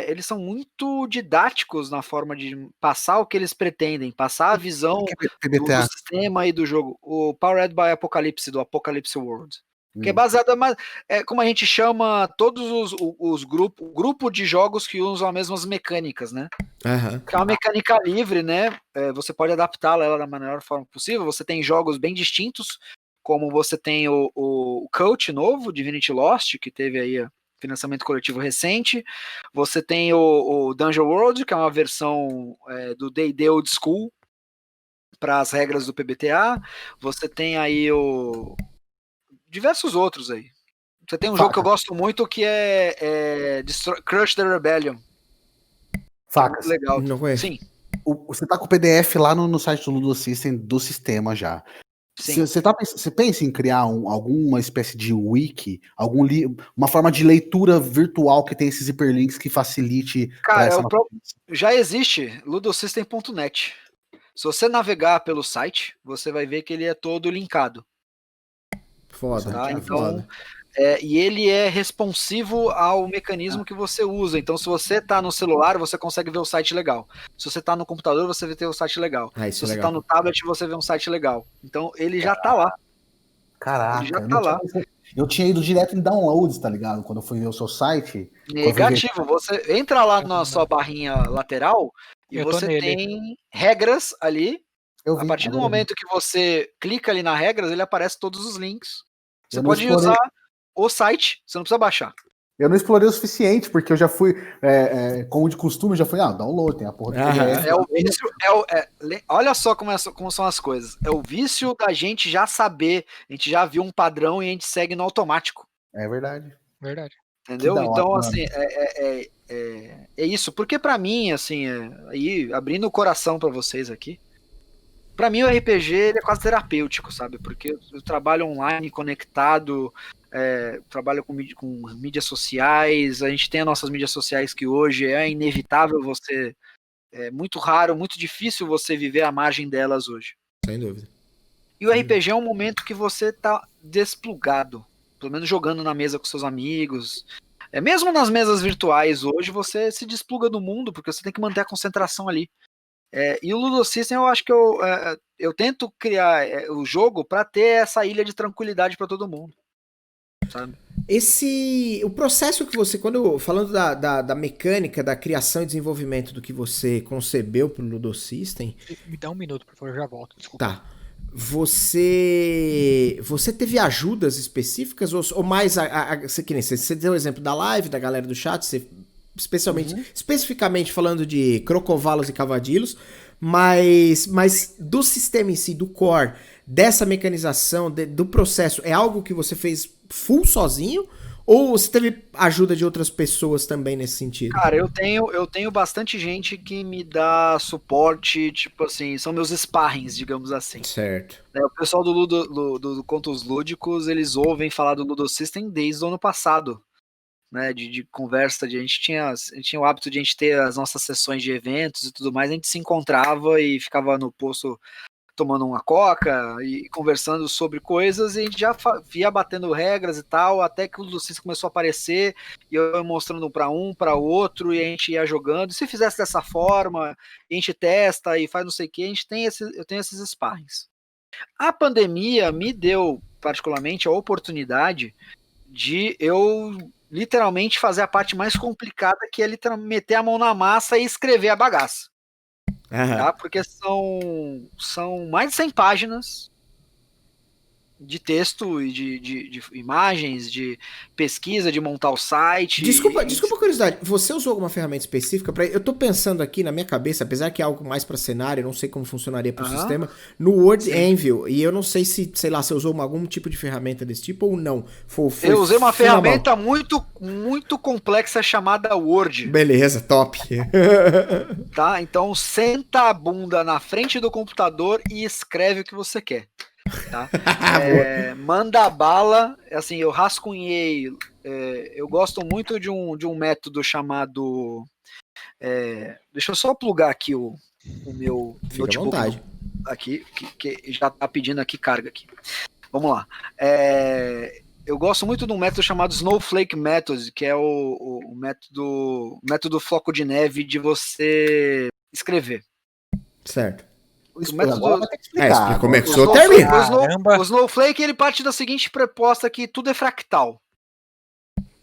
eles são muito didáticos na forma de passar o que eles pretendem, passar a visão do sistema e do jogo. O Powered by Apocalypse, do Apocalypse World. Que é baseado, como a gente chama todos os grupo de jogos que usam as mesmas mecânicas, né? Que é uma mecânica livre, né? Você pode adaptá-la ela da melhor forma possível. Você tem jogos bem distintos, como você tem o Cult novo, Divinity Lost, que teve aí financiamento coletivo recente. Você tem o Dungeon World, que é uma versão do D&D Old School para as regras do PBTA. Você tem aí diversos outros aí. Você tem um jogo que eu gosto muito que é Crush the Rebellion. Facas. Legal. Não conheço. Sim. Você tá com o PDF lá no site do Ludo System do sistema já. Você pensa em criar alguma espécie de wiki, uma forma de leitura virtual que tem esses hiperlinks que facilite... Cara, já existe ludosystem.net. Se você navegar pelo site, você vai ver que ele é todo linkado. Foda, tá? Então, foda. e ele é responsivo ao mecanismo que você usa. Então, se você está no celular, você consegue ver o site legal. Se você está no computador, você vai ter o site legal. Se você está no tablet, você vê um site legal. Então, ele já está lá. Caraca, ele já tá lá. Eu tinha ido direto em downloads, tá ligado? Quando eu fui ver o seu site. Negativo, você entra lá na sua barrinha lateral e você tem regras ali. A partir do momento que você clica ali na regras, ele aparece todos os links. Você pode usar o site, você não precisa baixar. Eu não explorei o suficiente, porque eu já fui, como de costume, eu já fui, download, tem a porra do PDF. É o vício, olha só como são as coisas. É o vício da gente já saber, a gente já viu um padrão e a gente segue no automático. É verdade. Verdade. Entendeu? Então, assim, é isso. Porque pra mim, assim, aí, abrindo o coração pra vocês aqui, pra mim o RPG ele é quase terapêutico, sabe? Porque eu trabalho online, conectado, trabalho com mídias sociais, a gente tem as nossas mídias sociais que hoje é inevitável você... É muito raro, muito difícil você viver à margem delas hoje. Sem dúvida. E o RPG é um momento que você tá desplugado, pelo menos jogando na mesa com seus amigos. Mesmo nas mesas virtuais hoje, você se despluga do mundo, porque você tem que manter a concentração ali. E o Ludo System, eu acho que eu tento criar o jogo para ter essa ilha de tranquilidade para todo mundo, sabe? O processo que você, falando da mecânica, da criação e desenvolvimento do que você concebeu pro Ludo System... Me dá um minuto, por favor, eu já volto, desculpa. Tá. Você teve ajudas específicas ou mais, você deu o exemplo da live, da galera do chat, você... especificamente falando de crocovalos e cavadilhos, mas do sistema em si, do core, dessa mecanização, do processo, é algo que você fez full sozinho? Ou você teve ajuda de outras pessoas também nesse sentido? Cara, eu tenho bastante gente que me dá suporte, tipo assim, são meus sparrings, digamos assim. Certo. O pessoal do Contos Lúdicos, eles ouvem falar do Ludo System desde o ano passado. Né, de conversa, a gente tinha o hábito de a gente ter as nossas sessões de eventos e tudo mais, a gente se encontrava e ficava no posto tomando uma coca e conversando sobre coisas, e a gente já via batendo regras e tal, até que o Lucis começou a aparecer, e eu mostrando para um, para outro, e a gente ia jogando, e se fizesse dessa forma, a gente testa e faz não sei o que, eu tenho esses sparrings. A pandemia me deu, particularmente, a oportunidade de eu literalmente fazer a parte mais complicada, que é meter a mão na massa e escrever a bagaça. Tá? Porque são mais de 100 páginas de texto e de imagens, de pesquisa, de montar o site. Desculpa a curiosidade, você usou alguma ferramenta específica para? Eu tô pensando aqui na minha cabeça, apesar que é algo mais para cenário, eu não sei como funcionaria pro sistema, no Word Anvil, e eu não sei se, sei lá, você usou algum tipo de ferramenta desse tipo ou não. Eu usei uma ferramenta muito, muito complexa chamada Word. Beleza, top. Tá, então senta a bunda na frente do computador e escreve o que você quer. Tá? Manda bala, assim, eu rascunhei, eu gosto muito de um método chamado, deixa eu só plugar aqui o meu notebook aqui, que já tá pedindo aqui carga aqui. Vamos lá. Eu gosto muito de um método chamado Snowflake Method, que é o método floco de neve de você escrever. Certo. O Snowflake ele parte da seguinte proposta que tudo é fractal.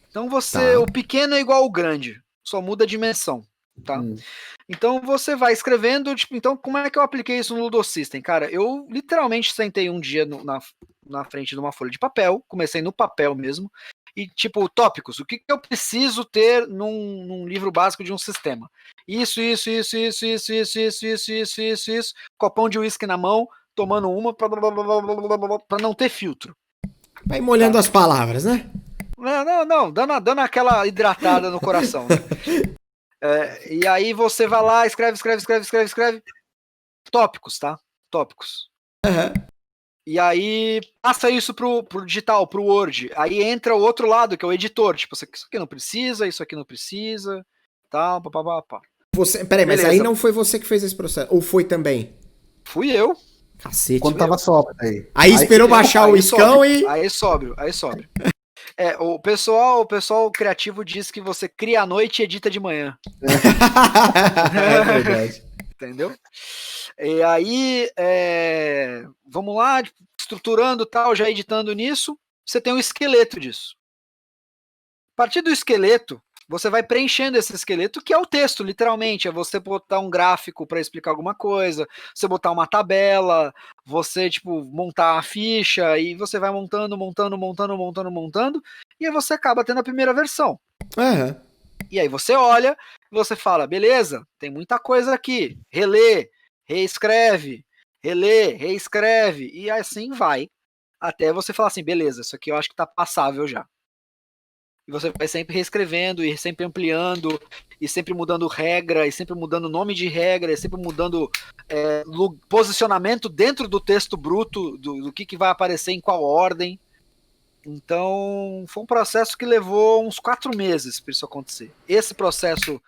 Então o pequeno é igual ao grande, só muda a dimensão, tá? Então você vai escrevendo, tipo, então como é que eu apliquei isso no Ludo System? Cara, eu literalmente sentei um dia na frente de uma folha de papel, comecei no papel mesmo, e tipo, tópicos, o que eu preciso ter num livro básico de um sistema? Isso, copão de uísque na mão, tomando uma pra não ter filtro. Vai molhando as palavras, né? Não, dando aquela hidratada no coração. Né? E aí você vai lá, escreve. Tópicos, tá? Tópicos. E aí passa isso pro digital, pro Word. Aí entra o outro lado, que é o editor. Tipo, isso aqui não precisa, isso aqui não precisa. Tal, papapá. Peraí, mas aí não foi você que fez esse processo? Ou foi também? Fui eu. Cacete. Quando tava sóbrio aí. Aí esperou baixar o iscão e... Aí sóbrio. O pessoal criativo diz que você cria à noite e edita de manhã. É verdade. Entendeu? E aí, vamos lá, estruturando tal, já editando nisso, você tem um esqueleto disso. A partir do esqueleto, você vai preenchendo esse esqueleto, que é o texto, literalmente. É você botar um gráfico para explicar alguma coisa, você botar uma tabela, você, montar a ficha, e você vai montando, e aí você acaba tendo a primeira versão. Uhum. E aí você olha, você fala, beleza, tem muita coisa aqui, relê, reescreve, e assim vai, até você falar assim, beleza, isso aqui eu acho que tá passável já. E você vai sempre reescrevendo, e sempre ampliando, e sempre mudando regra, e sempre mudando nome de regra, e sempre mudando posicionamento dentro do texto bruto, do que vai aparecer em qual ordem. Então, foi um processo que levou uns 4 meses para isso acontecer. Esse processo,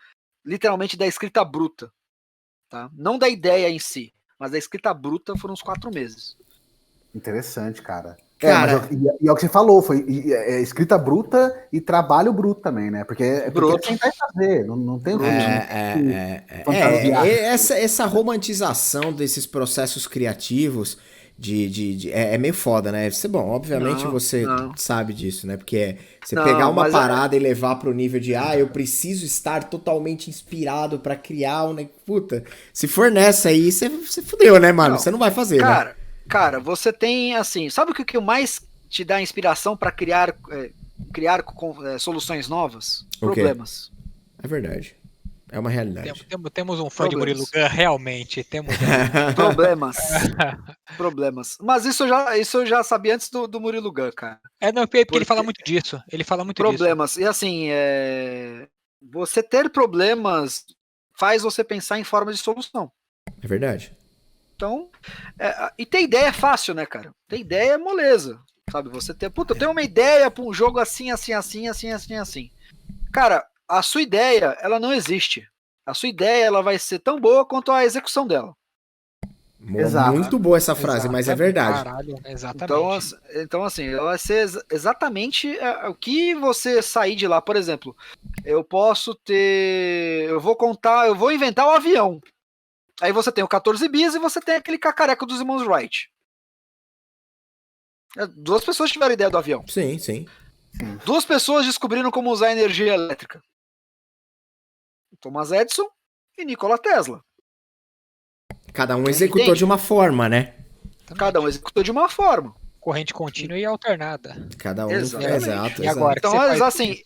literalmente, da escrita bruta. Tá? Não da ideia em si, mas da escrita bruta foram uns 4 meses. Interessante, cara. Mas é o que você falou, foi escrita bruta e trabalho bruto também, né? Porque é tentar fazer, não tem essa romantização desses processos criativos é meio foda, né? Bom, obviamente você sabe disso, né? Porque você pegar uma parada e levar pro nível de eu preciso estar totalmente inspirado pra criar puta, se for nessa aí, você fudeu, né, mano? Você não vai fazer, né? Cara, você tem, assim, sabe o que mais te dá inspiração para criar soluções novas? Problemas. É verdade. É uma realidade. Temos um fã de Murilo Gun, realmente. Temos Problemas. Mas isso eu já sabia antes do Murilo Gun, cara. Porque ele fala muito disso. Problemas. E assim, você ter problemas faz você pensar em formas de solução. É verdade. Então, e ter ideia é fácil, né, cara? Ter ideia é moleza, sabe? Você ter, eu tenho uma ideia para um jogo assim. Cara, a sua ideia, ela não existe. A sua ideia, ela vai ser tão boa quanto a execução dela. Exato. Muito boa essa frase, mas é verdade. Caralho, exatamente. Então, assim, ela vai ser exatamente o que você sair de lá. Por exemplo, eu vou inventar o avião. Aí você tem o 14 bis e você tem aquele cacareco dos irmãos Wright. 2 pessoas tiveram ideia do avião. Sim. 2 pessoas descobriram como usar energia elétrica. Thomas Edison e Nikola Tesla. Cada um executou de uma forma, né? Cada um executou de uma forma. Corrente contínua e alternada. Cada um. Exato. E agora, então, assim,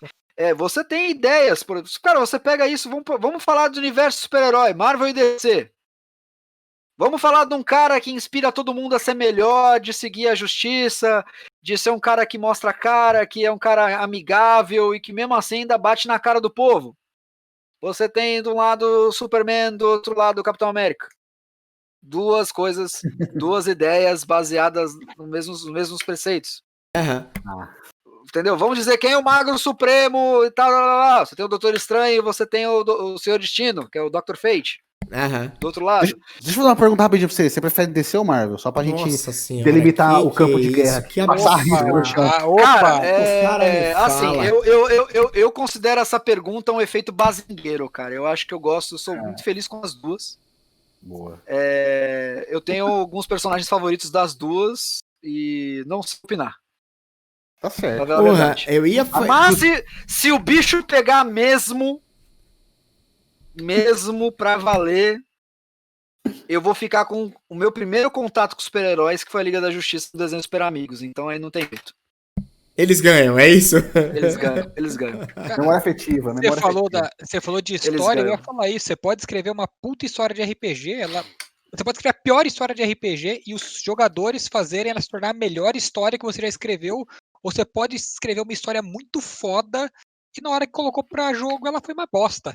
você tem ideias. Cara, você pega isso, vamos falar do universo super-herói, Marvel e DC. Vamos falar de um cara que inspira todo mundo a ser melhor, de seguir a justiça, de ser um cara que mostra a cara, que é um cara amigável e que mesmo assim ainda bate na cara do povo. Você tem de um lado o Superman, do outro lado o Capitão América. 2 coisas, 2 ideias baseadas nos mesmos preceitos. Entendeu? Vamos dizer quem é o Magro Supremo e tal. Você tem o Doutor Estranho e você tem o Senhor Destino, que é o Dr. Fate. Do outro lado. Deixa eu fazer uma pergunta rapidinho pra você. Você prefere DC ou Marvel? Só pra gente delimitar o campo de guerra. Que absurdo. Assim, eu considero essa pergunta um efeito bazingueiro, cara. Eu acho que eu sou muito feliz com as 2. Boa. Eu tenho alguns personagens favoritos das 2 e não sei opinar. Tá certo. Eu ia... Mas se o bicho pegar mesmo pra valer, eu vou ficar com o meu primeiro contato com super-heróis, que foi a Liga da Justiça do desenho Super Amigos. Então aí não tem jeito. Eles ganham, é isso? Eles ganham. Memória afetiva, né? Você falou de história, eu ia falar isso. Você pode escrever uma puta história de RPG, você pode escrever a pior história de RPG e os jogadores fazerem ela se tornar a melhor história que você já escreveu, ou você pode escrever uma história muito foda e na hora que colocou pra jogo ela foi uma bosta.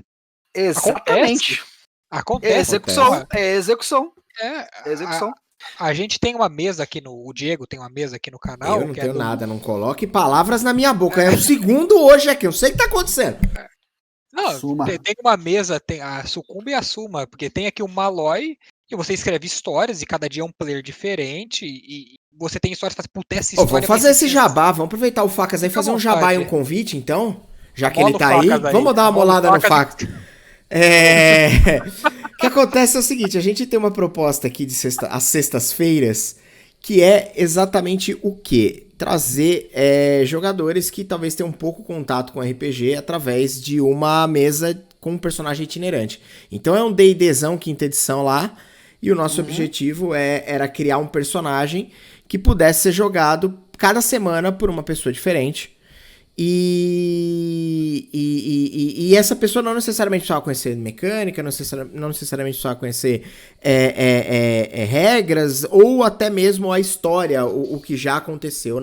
Exatamente. Acontece. É execução. A gente tem uma mesa aqui o Diego tem uma mesa aqui no canal. Eu não tenho nada, não coloque palavras na minha boca. É o segundo hoje aqui, eu sei o que tá acontecendo. Não, tem uma mesa, tem a Sucumba e a Suma, porque tem aqui o Malloy, e você escreve histórias, e cada dia é um player diferente, e você tem história, você fala, puta, essa história. Vamos fazer esse jabá, vamos aproveitar o Facas aí, fazer um jabá e um convite, então, já que ele tá aí. Vamos dar uma molada no Facas. O que acontece é o seguinte, a gente tem uma proposta aqui de às sextas-feiras, que é exatamente o quê? Trazer jogadores que talvez tenham um pouco contato com RPG através de uma mesa com um personagem itinerante. Então é um D&Dzão, quinta edição lá, e o nosso objetivo era criar um personagem que pudesse ser jogado cada semana por uma pessoa diferente. E essa pessoa não necessariamente precisava conhecer mecânica, não necessariamente precisava conhecer regras, ou até mesmo a história, o que já aconteceu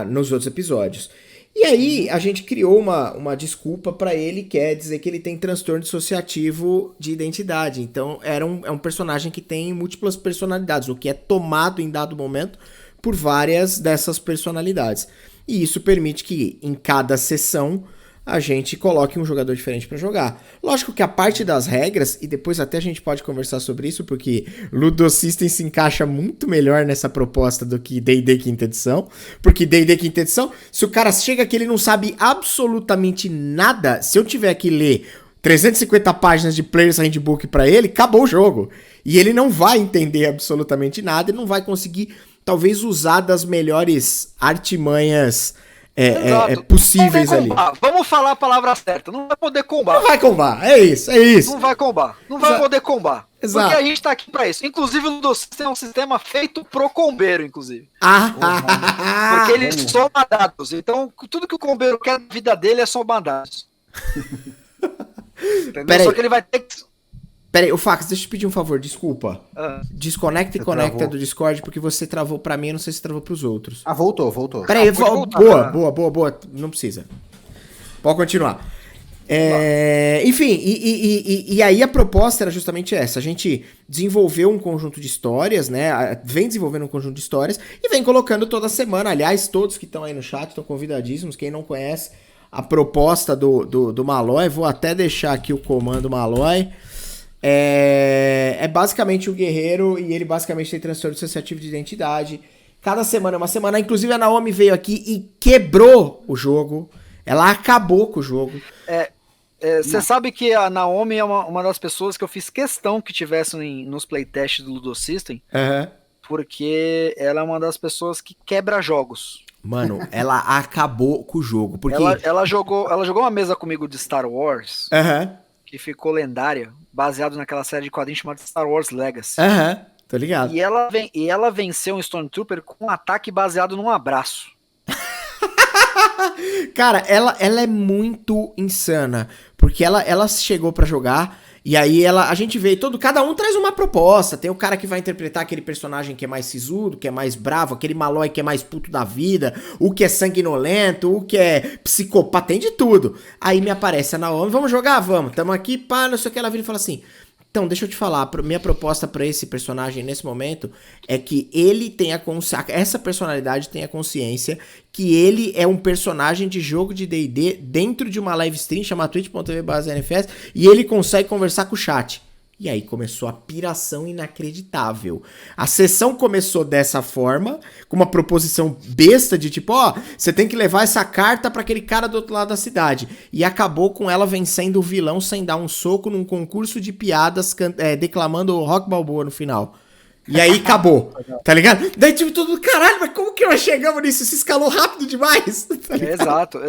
nos outros episódios. E aí a gente criou uma desculpa para ele, que é dizer que ele tem transtorno dissociativo de identidade. Então é um personagem que tem múltiplas personalidades, o que é tomado em dado momento por várias dessas personalidades. E isso permite que em cada sessão a gente coloque um jogador diferente para jogar. Lógico que a parte das regras, e depois até a gente pode conversar sobre isso, porque Ludo System se encaixa muito melhor nessa proposta do que D&D quinta edição, porque D&D quinta edição, se o cara chega aqui e ele não sabe absolutamente nada, se eu tiver que ler 350 páginas de Player's Handbook para ele, acabou o jogo. E ele não vai entender absolutamente nada, ele não vai conseguir talvez usar das melhores artimanhas possíveis ali. Vamos falar a palavra certa. Não vai poder combar. Não vai combar, é isso. Não vai combar. Não vai poder combar. Exato. Porque a gente tá aqui pra isso. Inclusive, o Ludo System é um sistema feito pro combeiro, inclusive. Porque ele soma dados. Então, tudo que o combeiro quer na vida dele é somar dados. Entendeu? Só que ele vai ter que... Peraí, o Fax, deixa eu te pedir um favor, desculpa. Desconecta e conecta travou do Discord, porque você travou pra mim, eu não sei se travou pros outros. Voltou. Peraí, boa, não precisa. Pode continuar. Enfim, e aí a proposta era justamente essa, a gente desenvolveu um conjunto de histórias, né, vem desenvolvendo um conjunto de histórias e vem colocando toda semana, aliás, todos que estão aí no chat estão convidadíssimos, quem não conhece a proposta do Malloy, vou até deixar aqui o comando Malloy. É basicamente um guerreiro e ele basicamente tem transtorno dissociativo de identidade. Cada semana é uma semana. Inclusive a Naomi veio aqui e quebrou o jogo. Ela acabou com o jogo. Você sabe que a Naomi é uma das pessoas que eu fiz questão que tivessem nos playtests do Ludo System. Porque ela é uma das pessoas que quebra jogos. Mano, ela acabou com o jogo. Porque... Ela jogou uma mesa comigo de Star Wars. Que ficou lendária, baseado naquela série de quadrinhos chamada Star Wars Legacy. Tô ligado. E ela venceu um Stormtrooper com um ataque baseado num abraço. Cara, ela é muito insana, porque ela chegou pra jogar, e aí a gente vê cada um traz uma proposta. Tem o cara que vai interpretar aquele personagem que é mais sisudo, que é mais bravo, aquele Malloy que é mais puto da vida, o que é sanguinolento, o que é psicopata, tem de tudo. Aí me aparece a Naomi, vamos jogar? Vamos, tamo aqui, pá, não sei o que, ela vira e fala assim... Então, deixa eu te falar, minha proposta pra esse personagem nesse momento é que ele tenha essa personalidade tenha consciência que ele é um personagem de jogo de D&D dentro de uma live stream chamada twitch.tv/NFS e ele consegue conversar com o chat. E aí começou a piração inacreditável. A sessão começou dessa forma, com uma proposição besta de tipo, você tem que levar essa carta pra aquele cara do outro lado da cidade. E acabou com ela vencendo o vilão sem dar um soco num concurso de piadas, declamando o Rock Balboa no final. E aí acabou, tá ligado? Daí tipo, tudo, caralho, mas como que nós chegamos nisso? Se escalou rápido demais. Tá exato.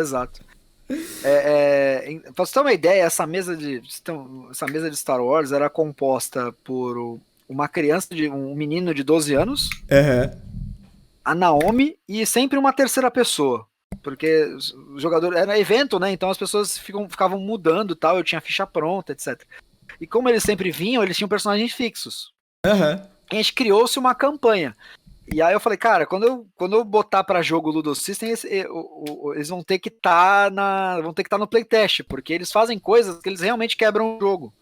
Pra você ter uma ideia, essa mesa de Star Wars era composta por uma criança, um menino de 12 anos, a Naomi e sempre uma terceira pessoa, porque o jogador era evento, né? Então as pessoas ficavam mudando e tal, eu tinha ficha pronta, etc. E como eles sempre vinham, eles tinham personagens fixos. E a gente criou-se uma campanha. E aí eu falei, cara, quando eu botar pra jogo o Ludo System, eles vão ter que estar no playtest, porque eles fazem coisas que eles realmente quebram o jogo.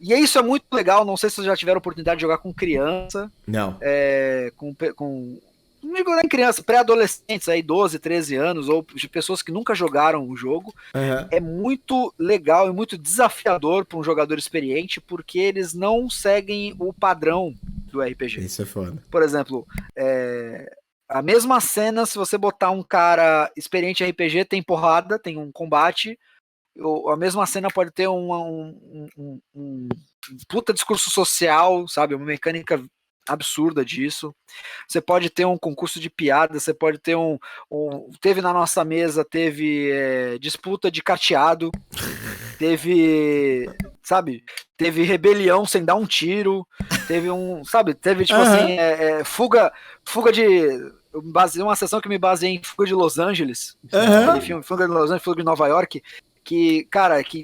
E isso é muito legal, não sei se vocês já tiveram oportunidade de jogar com criança. Não. Não digo nem criança, pré-adolescentes aí, 12, 13 anos, ou de pessoas que nunca jogaram o jogo. É muito legal e muito desafiador para um jogador experiente, porque eles não seguem o padrão do RPG. Isso é foda. Por exemplo, a mesma cena, se você botar um cara experiente em RPG, tem porrada, tem um combate, a mesma cena pode ter um puta discurso social, sabe? Uma mecânica absurda disso. Você pode ter um concurso de piada, você pode ter teve na nossa mesa, disputa de carteado, teve rebelião sem dar um tiro, teve tipo assim, fuga de... uma sessão que me baseei em Fuga de Los Angeles, filme Fuga de Los Angeles, Fuga de Nova York, que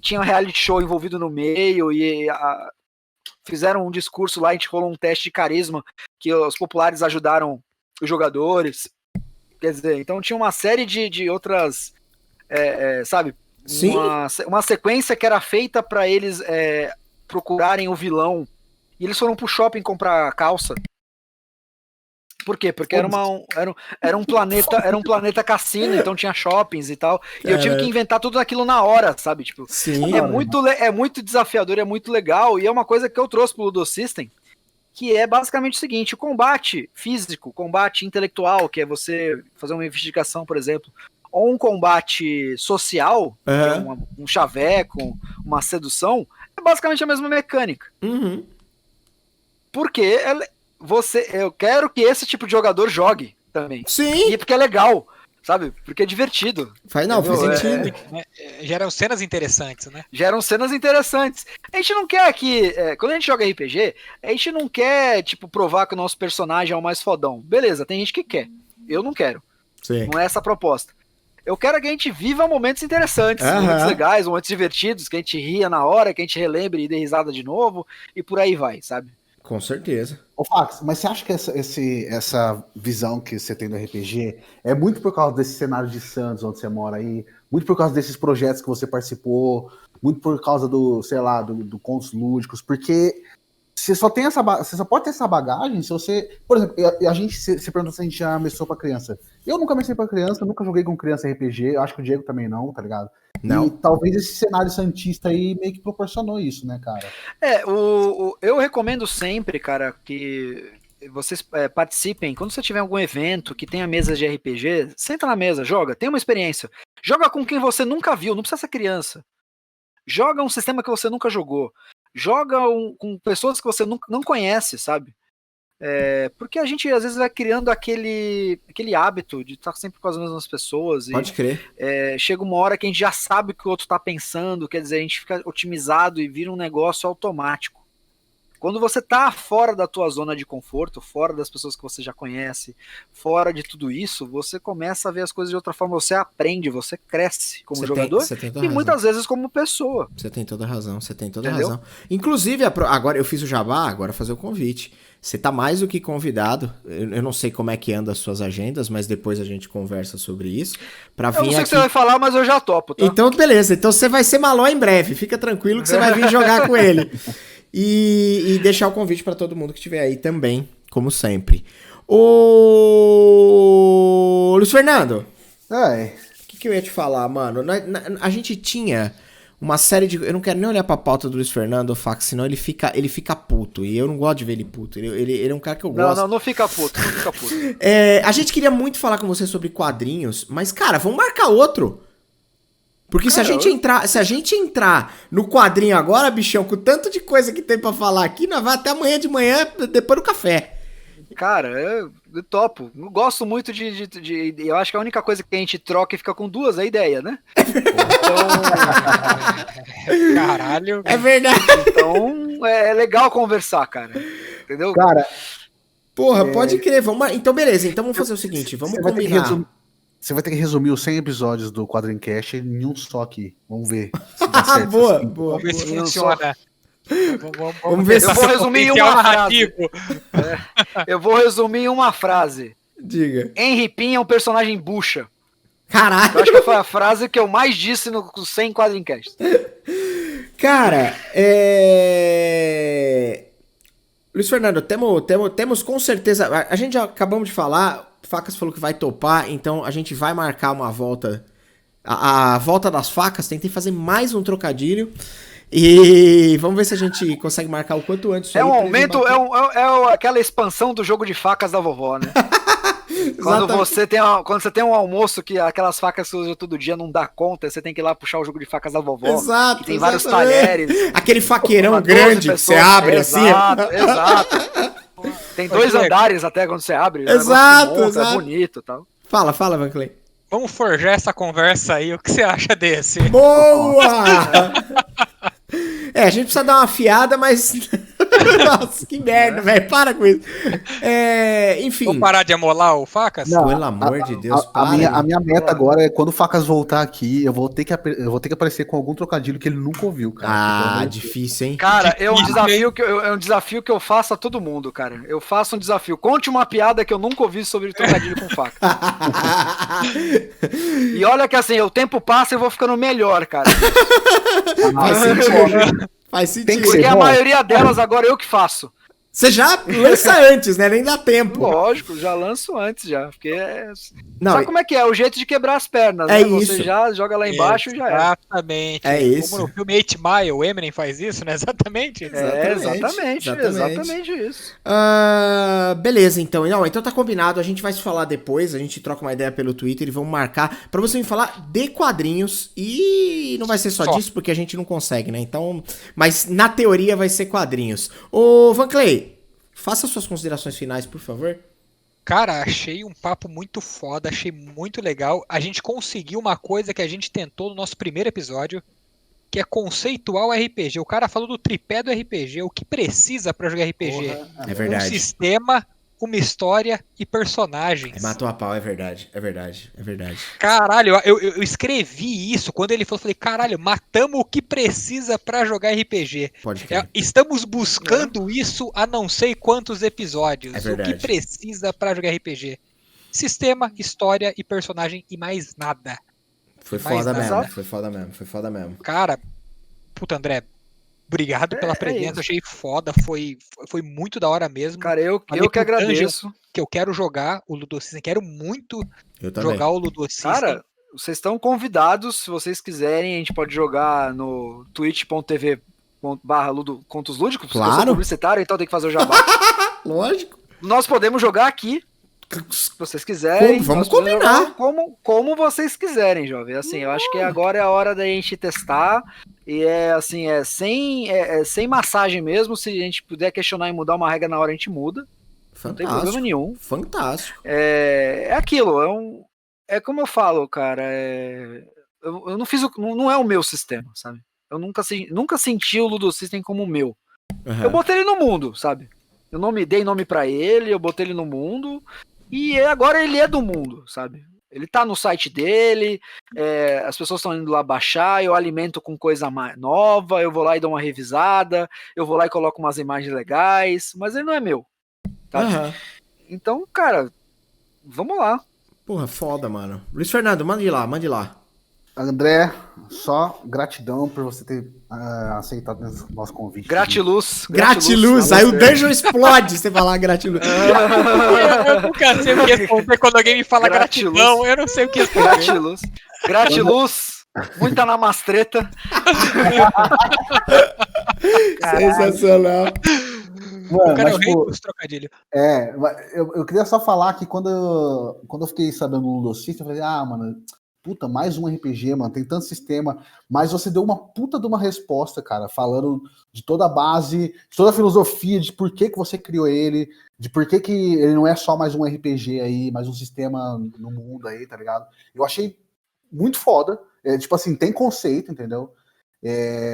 tinha um reality show envolvido no meio e fizeram um discurso lá, a gente rolou um teste de carisma que os populares ajudaram os jogadores. Quer dizer, então tinha uma série de outras, sabe? Sim. Uma sequência que era feita para eles procurarem o vilão. E eles foram pro shopping comprar calça. Por quê? Porque era um planeta cassino, então tinha shoppings e tal. E eu tive que inventar tudo aquilo na hora, sabe? Tipo, sim, é muito desafiador, é muito legal. E é uma coisa que eu trouxe pro Ludo System, que é basicamente o seguinte: o combate físico, combate intelectual, que é você fazer uma investigação, por exemplo, ou um combate social, que é um chaveco, uma sedução, é basicamente a mesma mecânica. Porque eu quero que esse tipo de jogador jogue também. Sim. E porque é legal, sabe? Porque é divertido. Faz sentido. Geram cenas interessantes, né? Geram cenas interessantes. A gente não quer que... quando a gente joga RPG, a gente não quer, tipo, provar que o nosso personagem é o mais fodão. Beleza, tem gente que quer. Eu não quero. Sim. Não é essa a proposta. Eu quero que a gente viva momentos interessantes, momentos legais, momentos divertidos, que a gente ria na hora, que a gente relembre e dê risada de novo, e por aí vai, sabe? Com certeza. Ô, Fax, mas você acha que essa visão que você tem do RPG é muito por causa desse cenário de Santos, onde você mora aí, muito por causa desses projetos que você participou, muito por causa do Contos Lúdicos, porque você só pode ter essa bagagem se você... Por exemplo, você perguntou se a gente já mestrou pra criança. Eu nunca mestrei pra criança, nunca joguei com criança RPG, eu acho que o Diego também não, tá ligado? Não. E talvez esse cenário santista aí meio que proporcionou isso, né, cara? Eu recomendo sempre, cara, que vocês participem. Quando você tiver algum evento que tenha mesas de RPG, senta na mesa, joga, tem uma experiência. Joga com quem você nunca viu, não precisa ser criança. Joga um sistema que você nunca jogou. Joga com pessoas que você não conhece, sabe? Porque a gente às vezes vai criando aquele hábito de estar sempre com as mesmas pessoas. Pode crer. Chega uma hora que a gente já sabe o que o outro tá pensando, quer dizer, a gente fica otimizado e vira um negócio automático. Quando você tá fora da tua zona de conforto, fora das pessoas que você já conhece, fora de tudo isso, você começa a ver as coisas de outra forma, você aprende, você cresce como jogador e muitas vezes como pessoa. Você tem toda a razão, razão. Inclusive, agora eu fiz o jabá, agora fazer o convite. Você tá mais do que convidado. Eu não sei como é que anda as suas agendas, mas depois a gente conversa sobre isso. Pra vir eu não sei o aqui... que você vai falar, mas eu já topo, tá? Então, beleza. Então você vai ser Maló em breve. Fica tranquilo que você vai vir jogar com ele. E deixar o convite pra todo mundo que estiver aí também, como sempre. Ô, Luiz Fernando. O que eu ia te falar, mano? A gente tinha uma série de... Eu não quero nem olhar pra pauta do Luiz Fernando, Fax, senão ele fica puto. E eu não gosto de ver ele puto. Ele é um cara que eu gosto. Não fica puto, não fica puto. A gente queria muito falar com você sobre quadrinhos, mas, cara, vamos marcar outro. Porque se a gente entrar no quadrinho agora, bichão, com o tanto de coisa que tem pra falar aqui, nós vai até amanhã de manhã, depois do café. Cara, eu topo. Eu gosto muito de... Eu acho que a única coisa que a gente troca e fica com duas é a ideia, né? Então... Caralho. É verdade. Então, é legal conversar, cara. Entendeu? Cara... Porra, pode crer. Então, beleza. Então, vamos fazer o seguinte. Vamos combinar. Você vai ter que resumir os 100 episódios do Quadrincast em um só aqui. Vamos ver se dá certo. Boa. Vamos ver se funciona. Vamos ver se eu vou resumir em uma frase. Eu vou resumir em uma frase. Diga. Henry Pym é um personagem bucha. Caralho. Eu acho que foi a frase que eu mais disse no 100 Quadrincast. Cara, Luiz Fernando, temos com certeza... A gente já acabamos de falar, Facas falou que vai topar, então a gente vai marcar uma volta... A volta das facas, tentei fazer mais um trocadilho. E vamos ver se a gente consegue marcar o quanto antes. É um aumento, aquela expansão do jogo de facas da vovó, né? Quando você tem um almoço que aquelas facas que você usa todo dia não dá conta, você tem que ir lá puxar o jogo de facas da vovó. Exato. Tem vários talheres. Aquele faqueirão grande que você abre assim. Exato. Tem 2 andares até quando você abre. Exato. É bonito e tal. Fala, Van Clay. Vamos forjar essa conversa aí. O que você acha desse? Boa! A gente precisa dar uma afiada, mas... Nossa, que merda, velho. Para com isso. Enfim. Vou parar de amolar o Facas? Não, pelo amor de Deus, a minha meta agora é quando o Facas voltar aqui, eu vou ter que aparecer com algum trocadilho que ele nunca ouviu, cara. Difícil, hein? Cara, é um desafio que eu faço a todo mundo, cara. Eu faço um desafio. Conte uma piada que eu nunca ouvi sobre trocadilho com faca. E olha que assim, o tempo passa e eu vou ficando melhor, cara. Faz sentido. Porque a maioria delas agora eu que faço. Você já lança antes, né? Nem dá tempo. Lógico, já lanço antes já. Porque Não, sabe como é que é? O jeito de quebrar as pernas. É né? isso. Você já joga lá embaixo e já é. Exatamente. É isso. Como no filme 8 Mile, o Eminem faz isso, né? Exatamente. Exatamente isso. Beleza, então. Então tá combinado. A gente vai se falar depois. A gente troca uma ideia pelo Twitter e vamos marcar pra você me falar de quadrinhos. E não vai ser só disso, porque a gente não consegue, né? Então, mas na teoria vai ser quadrinhos. Ô, Van Clay, faça suas considerações finais, por favor. Cara, achei um papo muito foda, achei muito legal. A gente conseguiu uma coisa que a gente tentou no nosso primeiro episódio, que é conceituar o RPG. O cara falou do tripé do RPG, o que precisa pra jogar RPG. É verdade. Um sistema, uma história e personagens. Matou a pau, é verdade. Caralho, eu escrevi isso. Quando ele falou, eu falei, caralho, matamos o que precisa pra jogar RPG. Pode crer. Estamos buscando isso há não sei quantos episódios. É verdade. O que precisa pra jogar RPG. Sistema, história e personagem e mais nada. Foi foda mesmo. Cara, puta, André, obrigado pela presença, achei foda, foi muito da hora mesmo. Cara, eu que agradeço. Que eu quero jogar o Ludo System, quero muito jogar o Ludo System. Cara, vocês estão convidados, se vocês quiserem, a gente pode jogar no twitch.tv/Contos Lúdicos, claro. Eu sou publicitário, então tem que fazer o jabá. Lógico. Nós podemos jogar aqui, se vocês quiserem. Vamos combinar. Como vocês quiserem, jovem. Assim, eu acho que agora é a hora da gente testar. E sem massagem mesmo. Se a gente puder questionar e mudar uma regra na hora, a gente muda. Fantástico. Não tem problema nenhum. Fantástico. É aquilo. É como eu falo, cara. Eu não fiz não é o meu sistema, sabe? Eu nunca senti o Ludo System como o meu. Uhum. Eu botei ele no mundo, sabe? Eu não me dei nome pra ele, eu botei ele no mundo. E agora ele é do mundo, sabe? Ele tá no site dele, as pessoas estão indo lá baixar, eu alimento com coisa mais nova, eu vou lá e dou uma revisada, eu vou lá e coloco umas imagens legais, mas ele não é meu. Tá? Uhum. Então, cara, vamos lá. Porra, foda, mano. Luiz Fernando, mande lá. André, só gratidão por você ter aceitado o nosso convite. Gratiluz. Aí o dungeon explode você falar gratiluz. Eu nunca sei o que responder quando alguém me fala gratidão. Eu não sei o que responder. Gratiluz. Muita namastreta. Sensacional. Mano, mas, tipo, eu queria só falar que quando eu fiquei sabendo do Ludo System, eu falei, mano, puta, mais um RPG, mano, tem tanto sistema, mas você deu uma puta de uma resposta, cara, falando de toda a base, de toda a filosofia, de por que você criou ele, de por que ele não é só mais um RPG aí, mais um sistema no mundo aí, tá ligado? Eu achei muito foda, tipo assim, tem conceito, entendeu?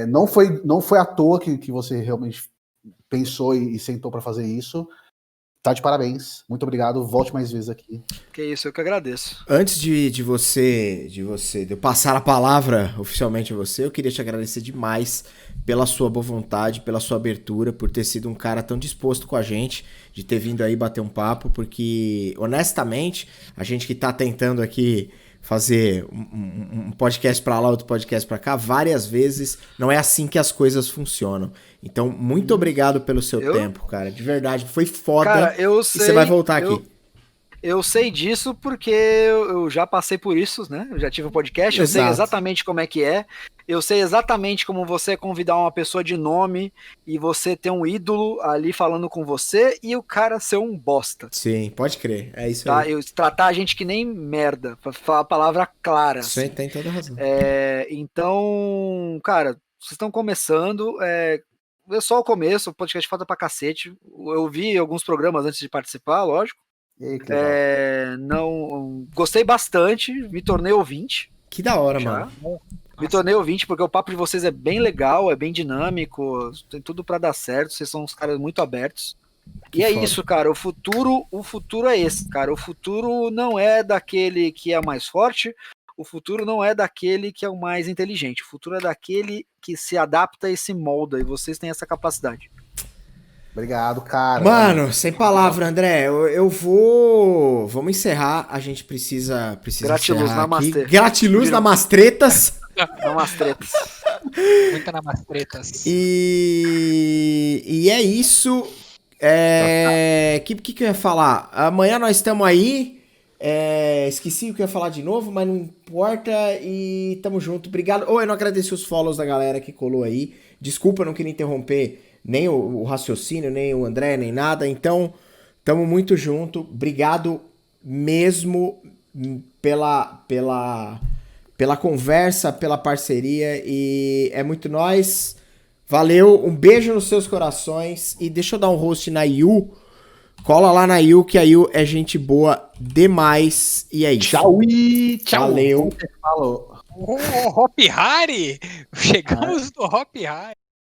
Não foi à toa que você realmente pensou e sentou pra fazer isso. Tá de parabéns, muito obrigado, volte mais vezes aqui. Que isso, eu que agradeço. Antes de eu passar a palavra oficialmente a você, eu queria te agradecer demais pela sua boa vontade, pela sua abertura, por ter sido um cara tão disposto com a gente, de ter vindo aí bater um papo, porque, honestamente, a gente que tá tentando aqui fazer um podcast pra lá, outro podcast pra cá, várias vezes não é assim que as coisas funcionam. Então, muito obrigado pelo seu tempo, cara. De verdade, foi foda. Cara, eu sei, e você vai voltar aqui. Eu sei disso porque eu já passei por isso, né? Eu já tive um podcast, eu sei exatamente como é que é. Eu sei exatamente como você convidar uma pessoa de nome e você ter um ídolo ali falando com você e o cara ser um bosta. Sim, pode crer. É isso tá? aí. Eu tratar a gente que nem merda, pra falar a palavra clara. Isso aí tem toda a razão. Então, cara, vocês estão começando. É só o começo, o podcast falta pra cacete. Eu vi alguns programas antes de participar, lógico. Não, gostei bastante, me tornei ouvinte. Que da hora, mano. Me tornei ouvinte porque o papo de vocês é bem legal, é bem dinâmico, tem tudo pra dar certo, vocês são uns caras muito abertos. Que e é foda. isso, cara, o futuro é esse, cara. O futuro não é daquele que é mais forte, o futuro não é daquele que é o mais inteligente, o futuro é daquele que se adapta e se molda, e vocês têm essa capacidade. Obrigado, cara. Mano, sem palavra, André. Eu vou... Vamos encerrar. A gente precisa Gratiluz encerrar aqui. namastê. Gratiluz namastretas. Namastretas. Muita namastretas. E é isso. Que eu ia falar? Amanhã nós estamos aí. Esqueci o que eu ia falar de novo, mas não importa. E tamo junto. Obrigado. Eu não agradeci os follows da galera que colou aí. Desculpa, eu não queria interromper nem o raciocínio, nem o André, nem nada. Então, tamo muito junto. Obrigado mesmo pela conversa, pela parceria. E é muito nóis. Valeu, um beijo nos seus corações. E deixa eu dar um host na Yu. Cola lá na Yu, que a Yu é gente boa demais. E é isso. Tchau e tchau. Valeu. Falou. Hop Hari! Chegamos no Hop Hari.